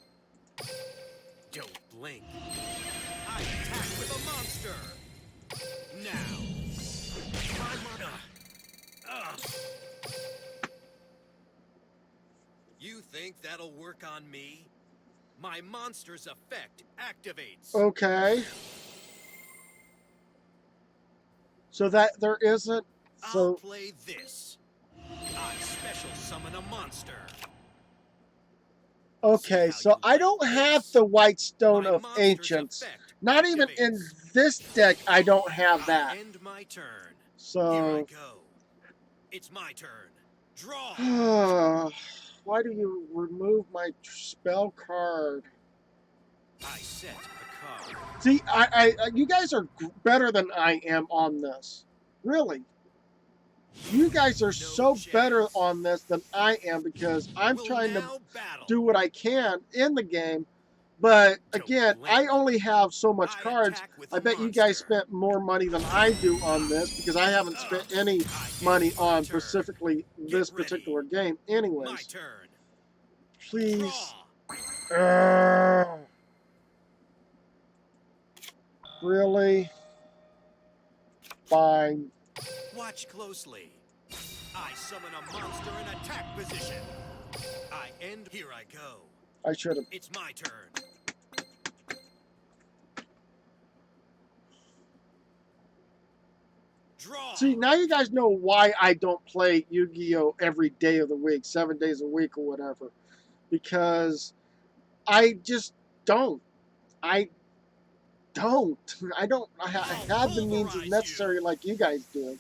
Don't blink. I attack with a monster. Now. You think that'll work on me? My monster's effect activates. Okay. So that there isn't. I'll So play this. I special summon a monster. okay, so I don't have the White Stone My of monster's Ancients. effect Not even in activates. this deck I don't have I that. end my turn. Here I So go. It's my turn. Draw. why do you remove my spell card? I set a card. See, you guys are better than I am on this. Really. You guys are so better on this than I am because I'm We'll trying to now battle. do what I can in the game. But again, I only have so much cards. I bet you guys spent more money than I do on this because I haven't spent any money on specifically this particular game My anyways. turn. Please. Draw. Really? Fine. Watch closely. I summon a monster in attack position. I end. Here I go. I should have. It's my turn. Draw. See, now you guys know why I don't play Yu-Gi-Oh! Every day of the week, 7 days a week or whatever. Because I just don't. I don't. I have the means necessary like you guys do.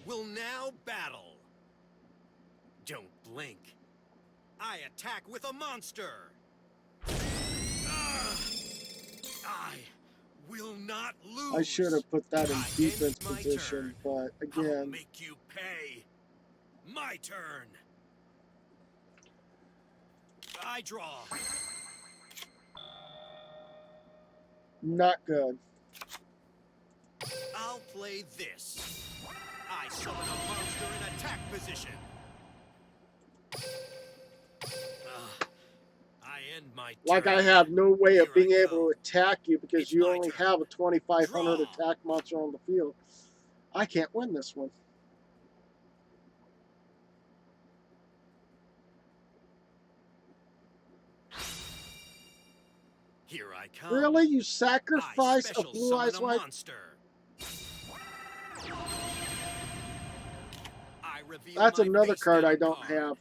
Will now battle. Don't blink. I attack with a monster. I will not lose. I should have put that in I defense end my position, turn. but I'll again, make you pay. My turn. I draw. not good. I'll play this. I summon a monster in attack position. I end my turn. Like I have no way of Here I being able go. to attack you because It's you my only turn. have a 2,500 Draw. attack monster on the field. I can't win this one. Here I come. Really? You I sacrifice a special Blue summon Eyes a White? monster. I reveal That's my another face card down I don't card. have.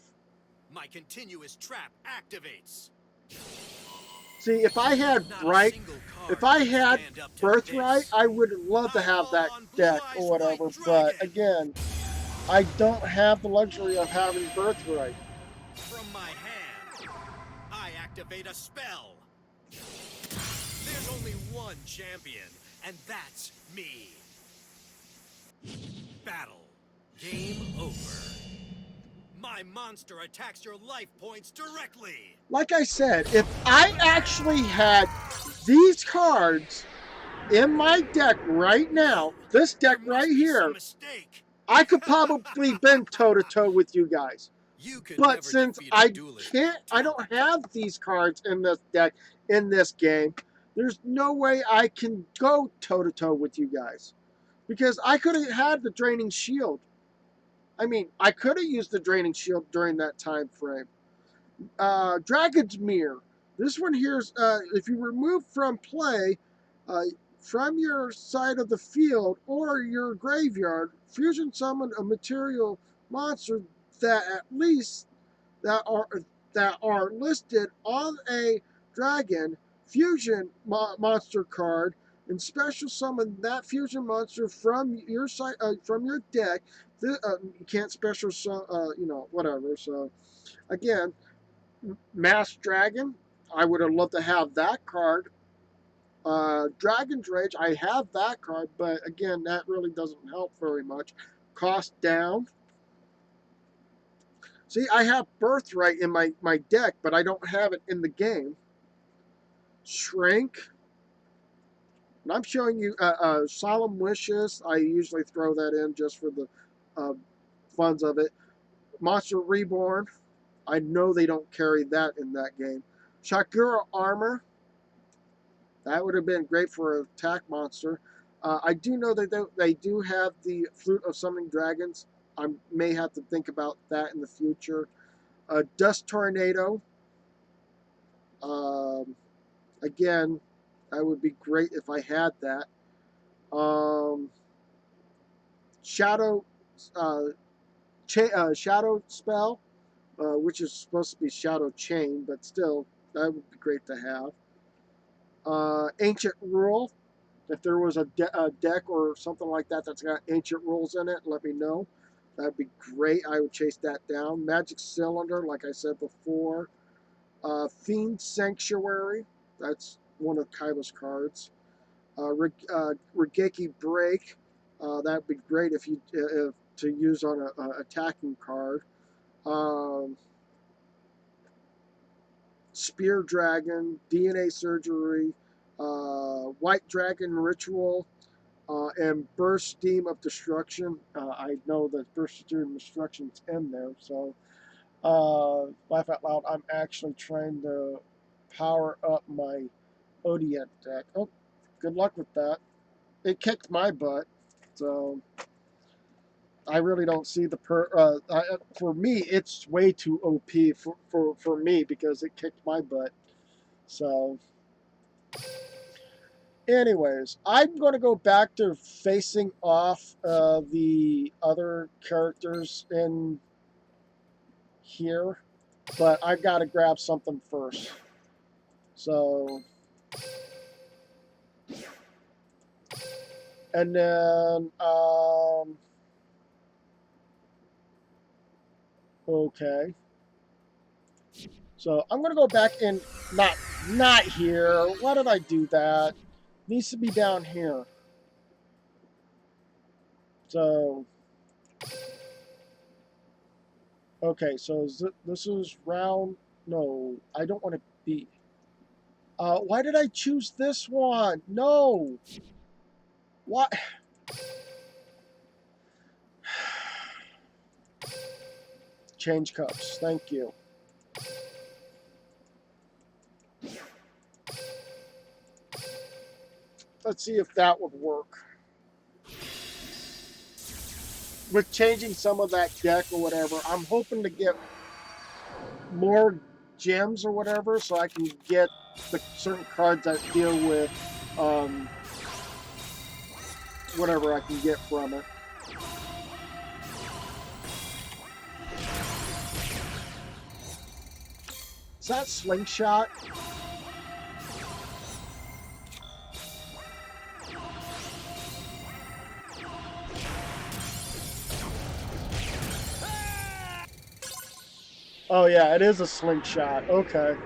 My continuous trap activates. See, if I had Not a Bright, single card if I can had stand up to Birthright, this. I would love to have that Eyeball on Blue deck Eyes or whatever. White But Dragon. again, I don't have the luxury of having Birthright. From my hand, I activate a spell. There's only one champion, and that's me. Battle. Game over. My monster attacks your life points directly. Like I said, if I actually had these cards in my deck right now, this deck There must right be some here, mistake. I could probably been toe-to-toe with you guys. You can But never since defeat a I duelist can't, with I don't talent. have these cards in this deck, in this game, there's no way I can go toe-to-toe with you guys. Because I could have had the Draining Shield. I mean, I could have used the Draining Shield during that time frame. Dragon's Mirror. This one here's, if you remove from play, from your side of the field or your graveyard, fusion summon a material monster that at least that are listed on a dragon fusion monster card, and special summon that fusion monster from your side, from your deck. You can't special whatever. So again, Mass Dragon, I would have loved to have that card. Dragon's Rage, I have that card, but again, that really doesn't help very much. Cost down. See, I have Birthright in my deck, but I don't have it in the game. Shrink. And I'm showing you Solemn Wishes. I usually throw that in just for the funds of it. Monster Reborn. I know they don't carry that in that game. Shakura Armor. That would have been great for an attack monster. I do know that they do have the Flute of Summoning Dragons. I may have to think about that in the future. Dust Tornado. Again, that would be great if I had that. Shadow Shadow Spell, which is supposed to be Shadow Chain, but still, that would be great to have. Ancient Rule. If there was a deck or something like that that's got ancient rules in it, let me know. That'd be great. I would chase that down. Magic Cylinder, like I said before. Fiend Sanctuary. That's one of Kaiba's cards. Regeki Break. That'd be great if you to use on a attacking card. Spear Dragon, DNA Surgery, White Dragon Ritual, and Burst Steam of Destruction. I know that Burst Steam of Destruction's in there, so laugh out loud, I'm actually trying to power up my Odient deck. Oh, good luck with that. It kicked my butt, so I really don't see the for me, it's way too OP for me because it kicked my butt. So, anyways, I'm going to go back to facing off the other characters in here, but I've got to grab something first. So, and then, okay. So I'm going to go back in, not here. Why did I do that? Needs to be down here. So, okay, so this is round, no, I don't want to be, why did I choose this one? No. What? Change cups, thank you. Let's see if that would work. With changing some of that deck or whatever, I'm hoping to get more gems or whatever so I can get the certain cards that deal with whatever I can get from it. Is that Slingshot? Oh yeah, it is a slingshot. Okay.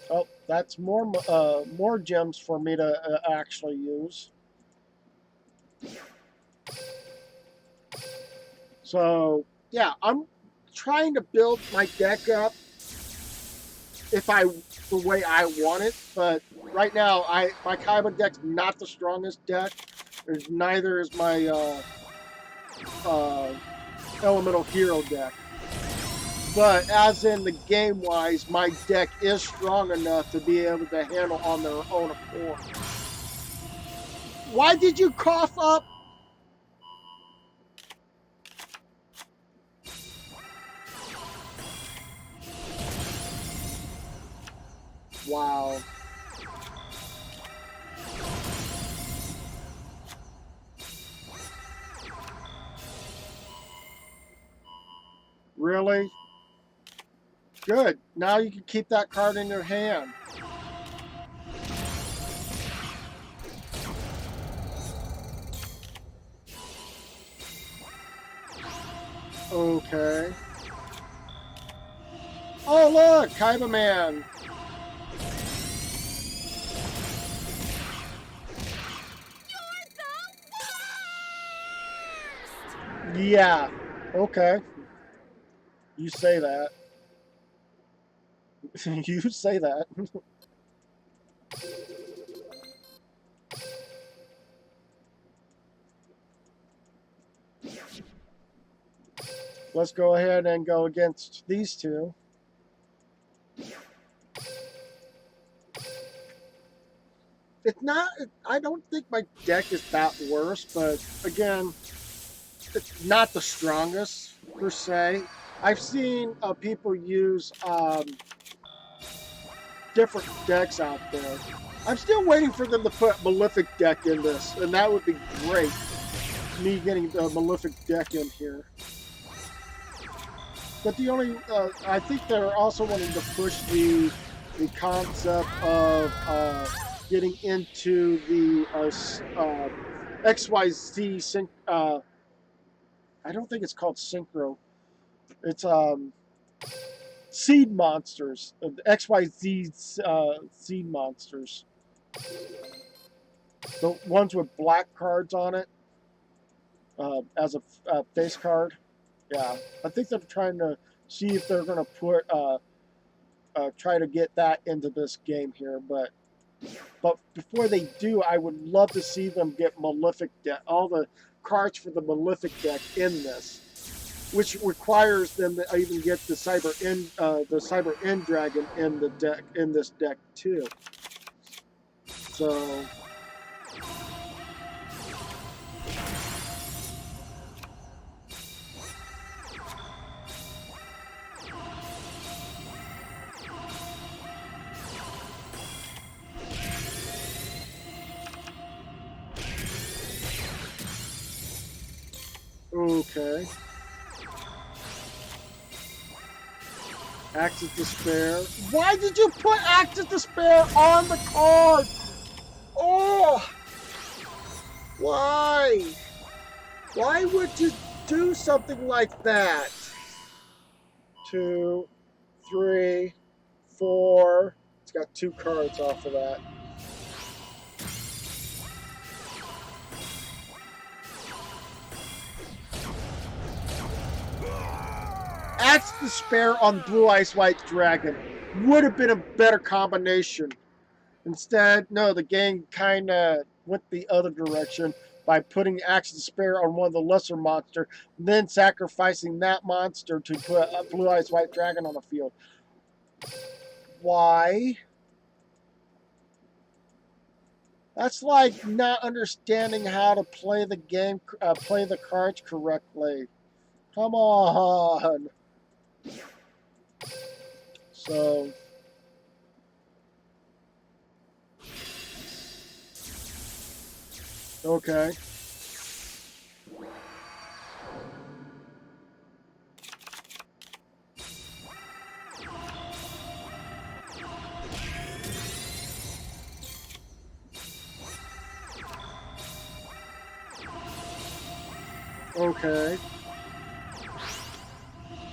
Oh, that's more gems for me to actually use. So yeah, I'm trying to build my deck up the way I want it, but right now my Kaiba deck's not the strongest deck. Neither is my Elemental Hero deck. But as in the game wise, my deck is strong enough to be able to handle on their own accord. Why did you cough up? Wow. Really? Good. Now you can keep that card in your hand. Okay. Oh, look! Kaiba Man! Yeah. Okay. You say that. You say that. Let's go ahead and go against these two. It's not, I don't think my deck is that worse, but again, it's not the strongest per se. I've seen people use different decks out there. I'm still waiting for them to put Malefic deck in this, and that would be great. Me getting the Malefic deck in here. But the only, I think they're also wanting to push the concept of getting into the XYZ I don't think it's called Synchro. It's Seed Monsters, the XYZ Seed Monsters. The ones with black cards on it as a face card. Yeah, I think they're trying to see if they're going to put try to get that into this game here, but before they do, I would love to see them get Malefic deck, all the cards for the Malefic deck in this, which requires them to even get the Cyber End Dragon in the deck in this deck too. So. Okay. Axe of Despair. Why did you put Axe of Despair on the card? Oh! Why? Why would you do something like that? 2, 3, 4. It's got 2 cards off of that. Axe Despair on Blue Ice White Dragon would have been a better combination. Instead, no, the game kind of went the other direction by putting Axe Despair on one of the lesser monsters, then sacrificing that monster to put a Blue Eyes White Dragon on the field. Why? That's like not understanding how to play the game, play the cards correctly. Come on. So. Okay. Okay.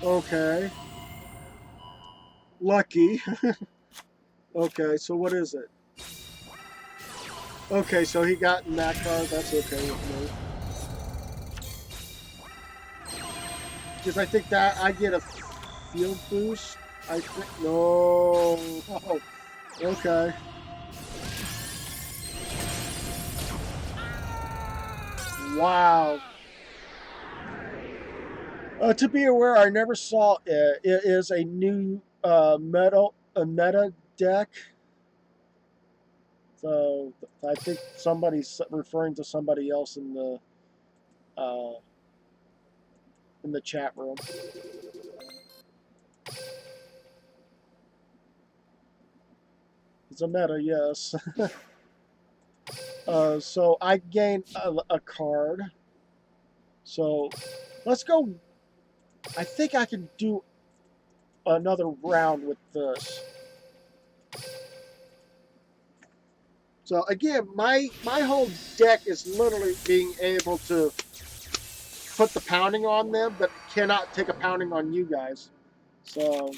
Okay. Lucky. Okay, so what is it? Okay, so he got in that card. That's okay with me. Because I think that I get a field boost. I think no. Oh, okay. Wow. To be aware, I never saw it. It is a new meta deck. So I think somebody's referring to somebody else uh, in the chat room. It's a meta, yes. So I gained a card. So let's go. I think I can do another round with this. So again, my whole deck is literally being able to put the pounding on them, but cannot take a pounding on you guys. So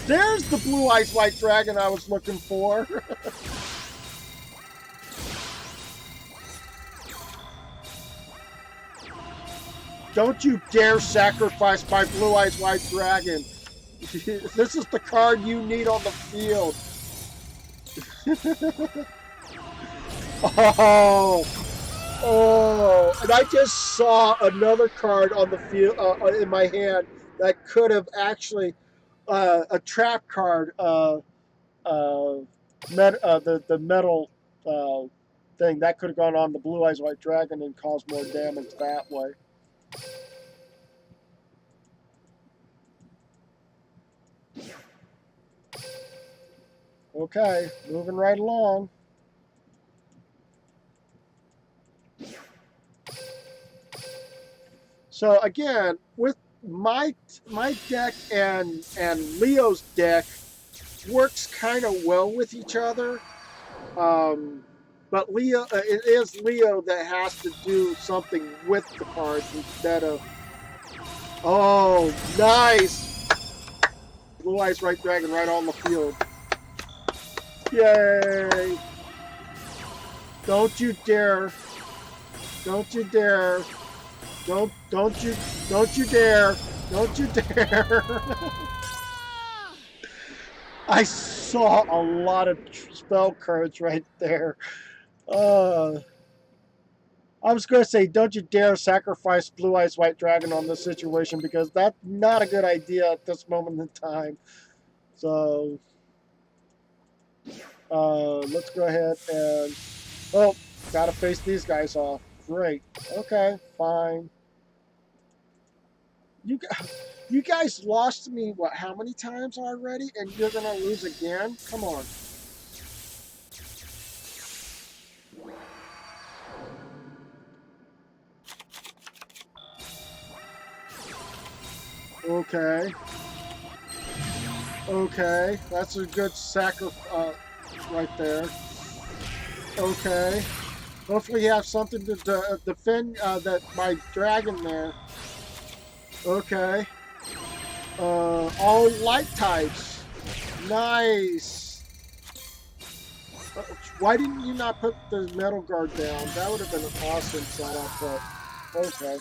there's the blue eyes white dragon I was looking for. Don't you dare sacrifice my blue eyes white dragon. This is the card you need on the field. Oh, and I just saw another card on the field in my hand that could have actually a trap card. The metal thing that could have gone on the blue eyes white dragon and caused more damage that way. Okay, moving right along. So again, with my deck and Leo's deck works kind of well with each other, but Leo it is Leo that has to do something with the cards instead of. Oh, nice! Blue Eyes White Dragon right on the field. Yay! Don't you dare! Don't you dare! Don't you dare! Don't you dare! I saw a lot of spell cards right there. I was going to say, don't you dare sacrifice Blue Eyes White Dragon on this situation, because that's not a good idea at this moment in time. So, let's go ahead and... Oh, gotta face these guys off. Great. Okay, fine. You guys lost to me, what, how many times already? And you're going to lose again? Come on. Okay. Okay. That's a good sacrifice right there. Okay. Hopefully you have something to defend that my dragon there. Okay. All light types. Nice. Why didn't you not put the metal guard down? That would have been an awesome setup, but okay.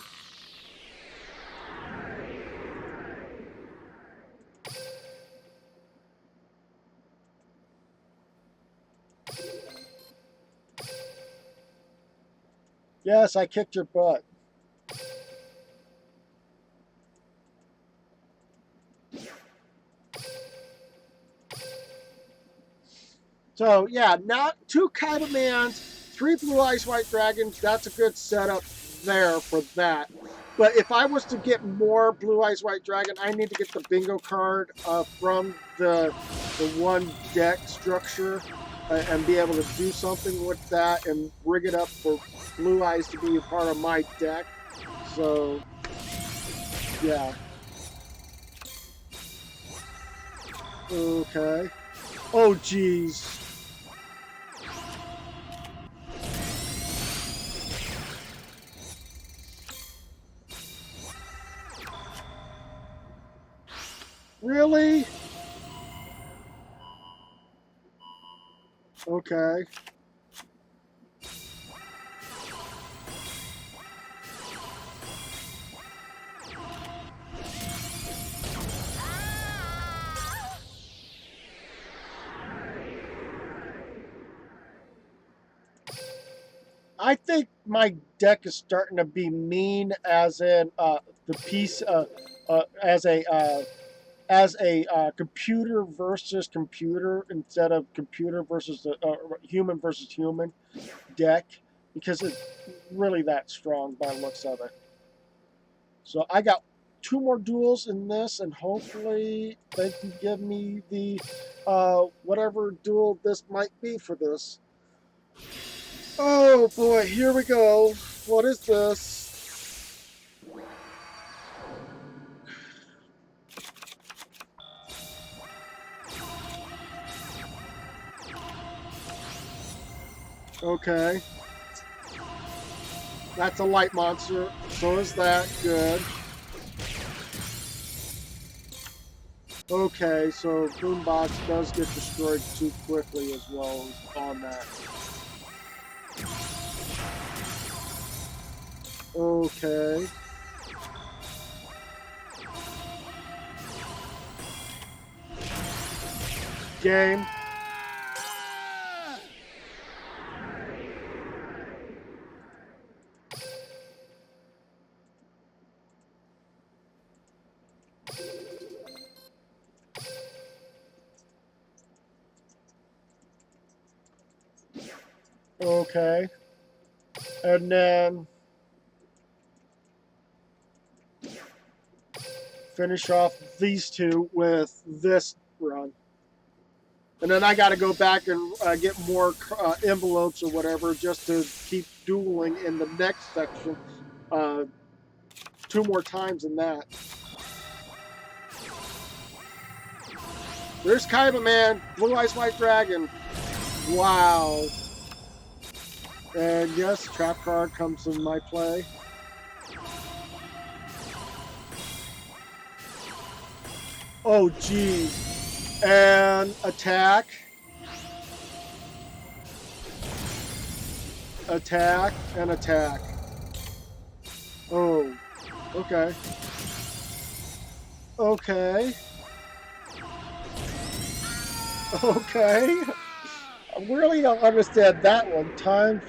Yes, I kicked your butt. So, yeah, not 2 Kaidomans, 3 Blue Eyes White Dragons. That's a good setup there for that. But if I was to get more Blue Eyes White Dragon, I need to get the bingo card from the one deck structure and be able to do something with that and rig it up for Blue Eyes to be a part of my deck. So, yeah. Okay. Oh, jeez. Really? Okay. I think my deck is starting to be mean, as in the piece, as a computer versus computer instead of computer versus human versus human deck, because it's really that strong by the looks of it. So I got 2 more duels in this, and hopefully they can give me the whatever duel this might be for this. Oh boy, here we go. What is this? Okay. That's a light monster. So is that. Good. Okay, so Boombox does get destroyed too quickly as well on that. Okay. Game. Okay. And then finish off these two with this run. And then I got to go back and get more envelopes or whatever just to keep dueling in the next section 2 more times in that. There's Kaiba Man, Blue Eyes White Dragon. Wow. And yes, trap card comes in my play. Oh, geez. And attack. Attack and attack. Oh, okay. Okay. Okay. I really don't understand that one. Time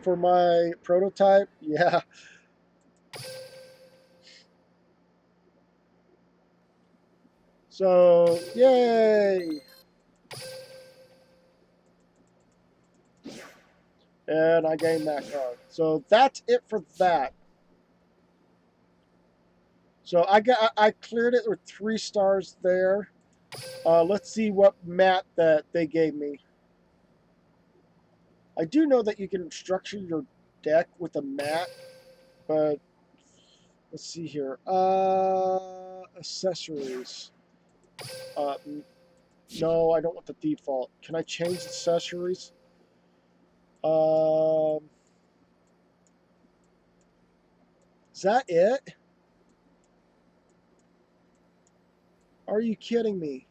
for my prototype? Yeah. So, yay! And I gained that card. So that's it for that. So I cleared it with 3 stars there. Let's see what mat that they gave me. I do know that you can structure your deck with a mat, but let's see here. Accessories. No, I don't want the default. Can I change accessories? Is that it? Are you kidding me?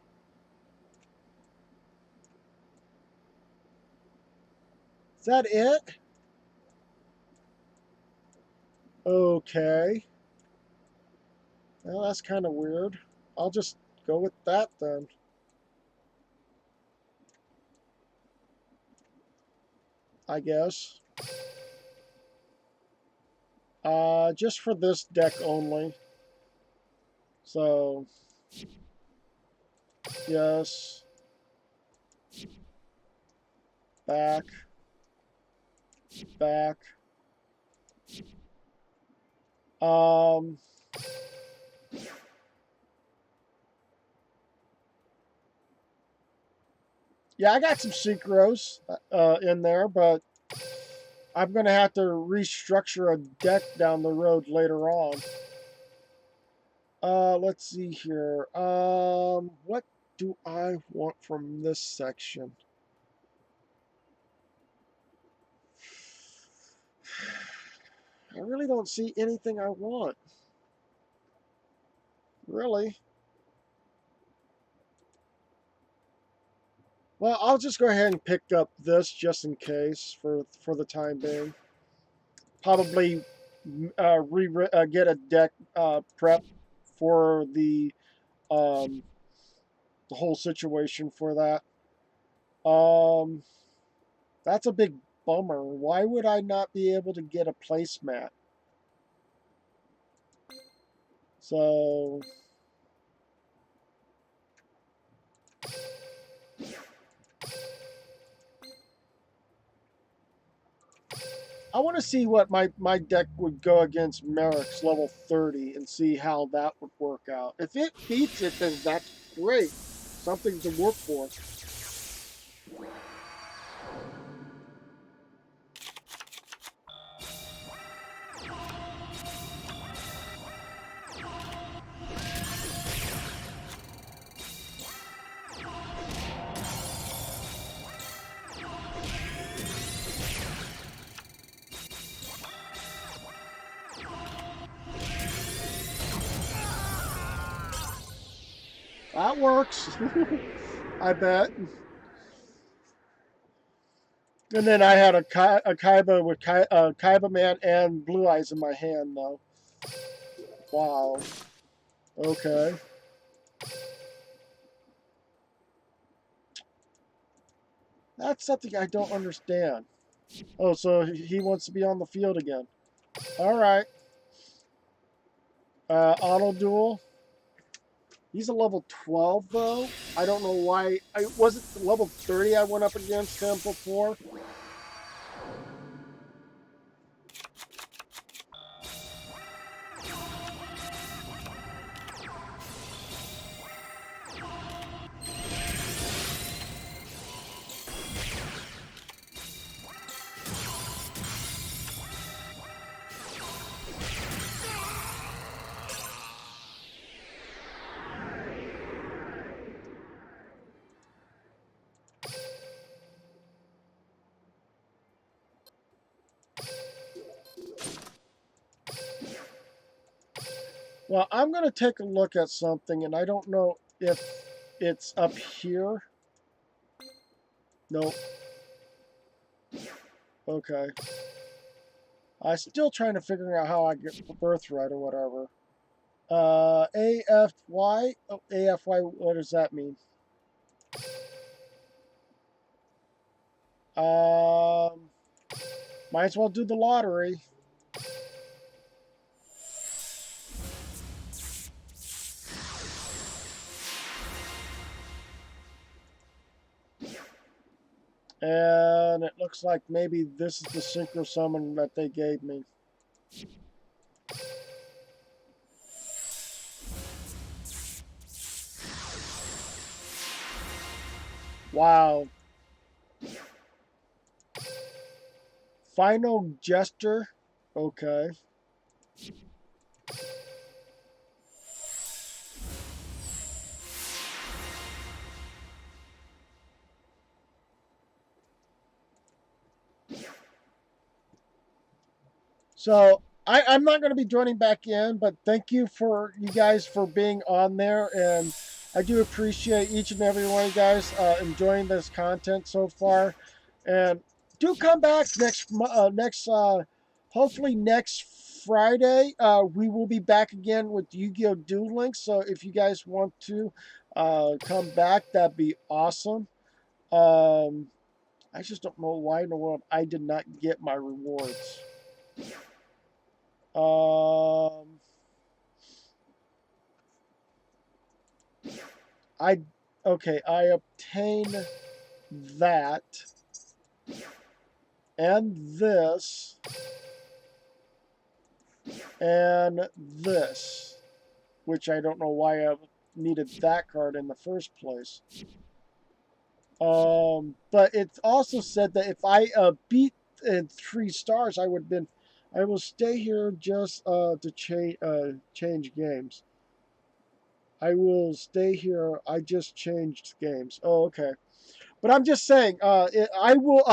Is that it? Okay. Well, that's kind of weird. I'll just go with that then. I guess. Just for this deck only. So, yes. Back. Back. Yeah, I got some synchros in there, but I'm going to have to restructure a deck down the road later on. Let's see here. What do I want from this section? I really don't see anything I want. Really? Well, I'll just go ahead and pick up this just in case for the time being. Probably get a deck prep for the whole situation for that. That's a big bummer. Why would I not be able to get a placemat? So I want to see what my deck would go against Merrick's level 30 and see how that would work out. If it beats it, then that's great. Something to work for. That works. I bet. And then I had a Kaiba with Kaiba Man and Blue Eyes in my hand, though. Wow. Okay. That's something I don't understand. Oh, so he wants to be on the field again. All right. Auto Duel. He's a level 12, though. I don't know why. Was it level 30 I went up against him before? Well, I'm going to take a look at something, and I don't know if it's up here. Nope. Okay. I'm still trying to figure out how I get the birthright or whatever. AFY? Oh, AFY, what does that mean? Might as well do the lottery. And it looks like maybe this is the synchro summon that they gave me. Wow. Final Gesture. Okay. So I'm not going to be joining back in, but thank you for you guys for being on there, and I do appreciate each and every one of you guys enjoying this content so far, and do come back hopefully next Friday. We will be back again with Yu-Gi-Oh! Duel Links. So if you guys want to come back, that'd be awesome. I just don't know why in the world I did not get my rewards. I obtain that and this and this, which I don't know why I needed that card in the first place. But it also said that if I beat 3 stars, I will stay here just to change games. I will stay here. I just changed games. Oh, okay. But I'm just saying, I will.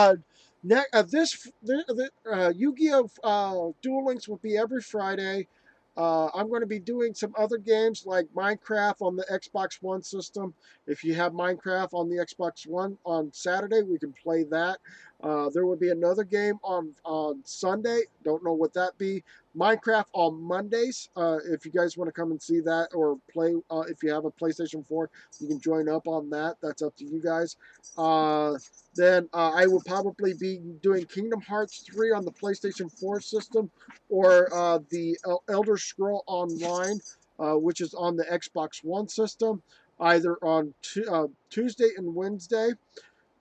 Yu-Gi-Oh! Duel Links will be every Friday. I'm going to be doing some other games like Minecraft on the Xbox One system. If you have Minecraft on the Xbox One on Saturday, we can play that. There will be another game on Sunday. Don't know what that be. Minecraft on Mondays. If you guys want to come and see that or play, if you have a PlayStation 4, you can join up on that. That's up to you guys. Then I will probably be doing Kingdom Hearts 3 on the PlayStation 4 system, or the Elder Scroll Online, which is on the Xbox One system, either on Tuesday and Wednesday.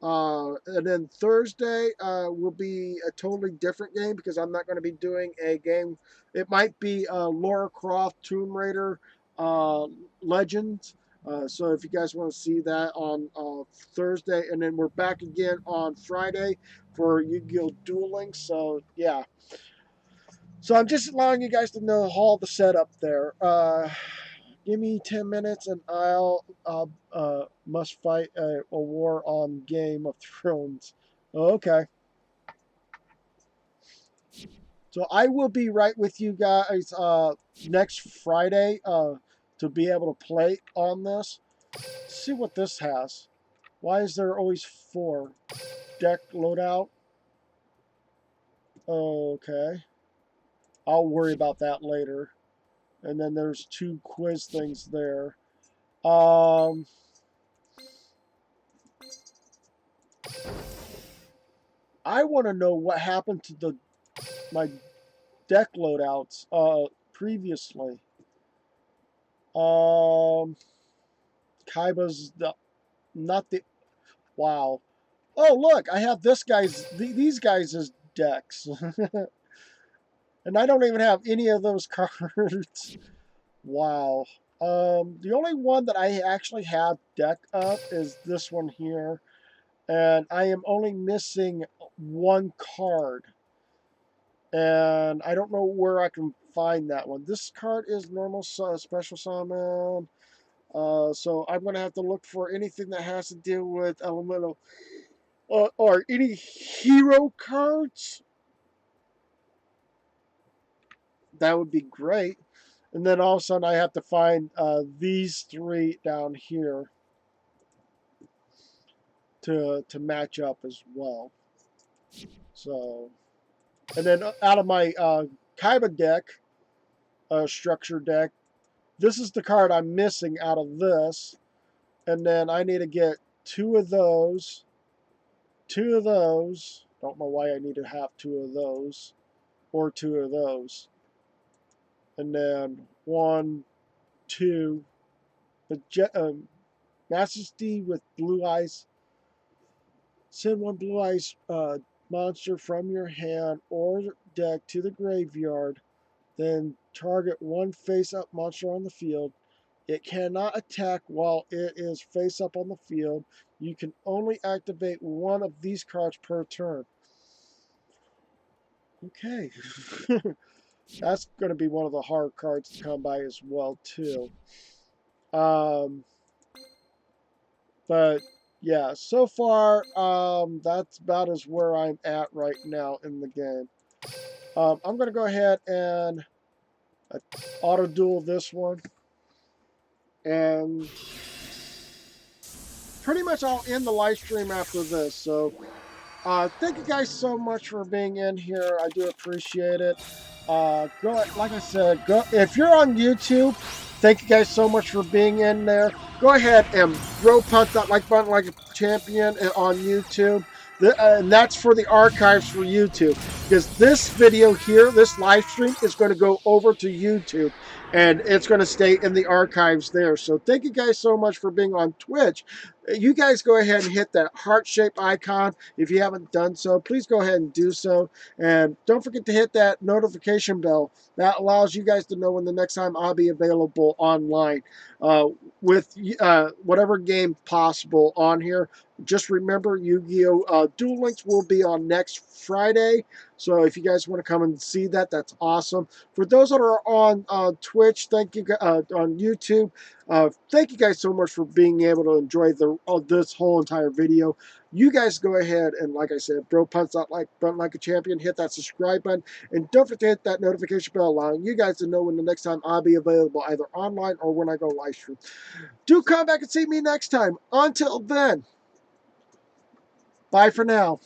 And then Thursday will be a totally different game because I'm not going to be doing a game. It might be Lara Croft Tomb Raider uh, Legends. So if you guys want to see that on Thursday, and then we're back again on Friday for Yu-Gi-Oh! Duel Links. So yeah. So I'm just allowing you guys to know all the setup there. Give me 10 minutes and I'll must fight a war on Game of Thrones. Okay. So I will be right with you guys next Friday to be able to play on this. Let's see what this has. Why is there always 4? Deck loadout. Okay. I'll worry about that later. And then there's 2 quiz things there. I want to know what happened to my deck loadouts previously. Kaiba's not the wow. Oh look, I have these guys as decks, and I don't even have any of those cards. Wow. The only one that I actually have deck up is this one here, and I am only missing 1 card. And I don't know where I can find that one. This card is normal special summon. So I'm going to have to look for anything that has to deal with elemental or any hero cards. That would be great. And then all of a sudden I have to find these 3 down here to match up as well. So, and then out of my Kaiba deck, structure deck, this is the card I'm missing out of this. And then I need to get 2 of those. 2 of those. Don't know why I need to have 2 of those. Or 2 of those. And then 1, 2. The Majesty with blue eyes. Send 1 blue eyes monster from your hand or deck to the graveyard. Then target 1 face-up monster on the field. It cannot attack while it is face up on the field. You can only activate 1 of these cards per turn. Okay. That's going to be one of the hard cards to come by as well, too. But, yeah, so far, that's about as where I'm at right now in the game. I'm going to go ahead and auto-duel this one. And pretty much I'll end the live stream after this. So thank you guys so much for being in here. I do appreciate it. Like I said, if you're on YouTube, thank you guys so much for being in there. Go ahead and punch that like button like a champion on YouTube. And that's for the archives for YouTube. Because this video here, this live stream, is going to go over to YouTube. And it's going to stay in the archives there. So thank you guys so much for being on Twitch. You guys go ahead and hit that heart-shaped icon. If you haven't done so, please go ahead and do so. And don't forget to hit that notification bell. That allows you guys to know when the next time I'll be available online with whatever game possible on here. Just remember, Yu-Gi-Oh! Duel Links will be on next Friday. So if you guys want to come and see that, that's awesome. For those that are on Twitch, thank you on YouTube. Thank you guys so much for being able to enjoy this whole entire video. You guys go ahead and, like I said, throw punch that like button like a champion, hit that subscribe button, and don't forget to hit that notification bell, allowing you guys to know when the next time I'll be available, either online or when I go live stream. Do come back and see me next time. Until then, bye for now.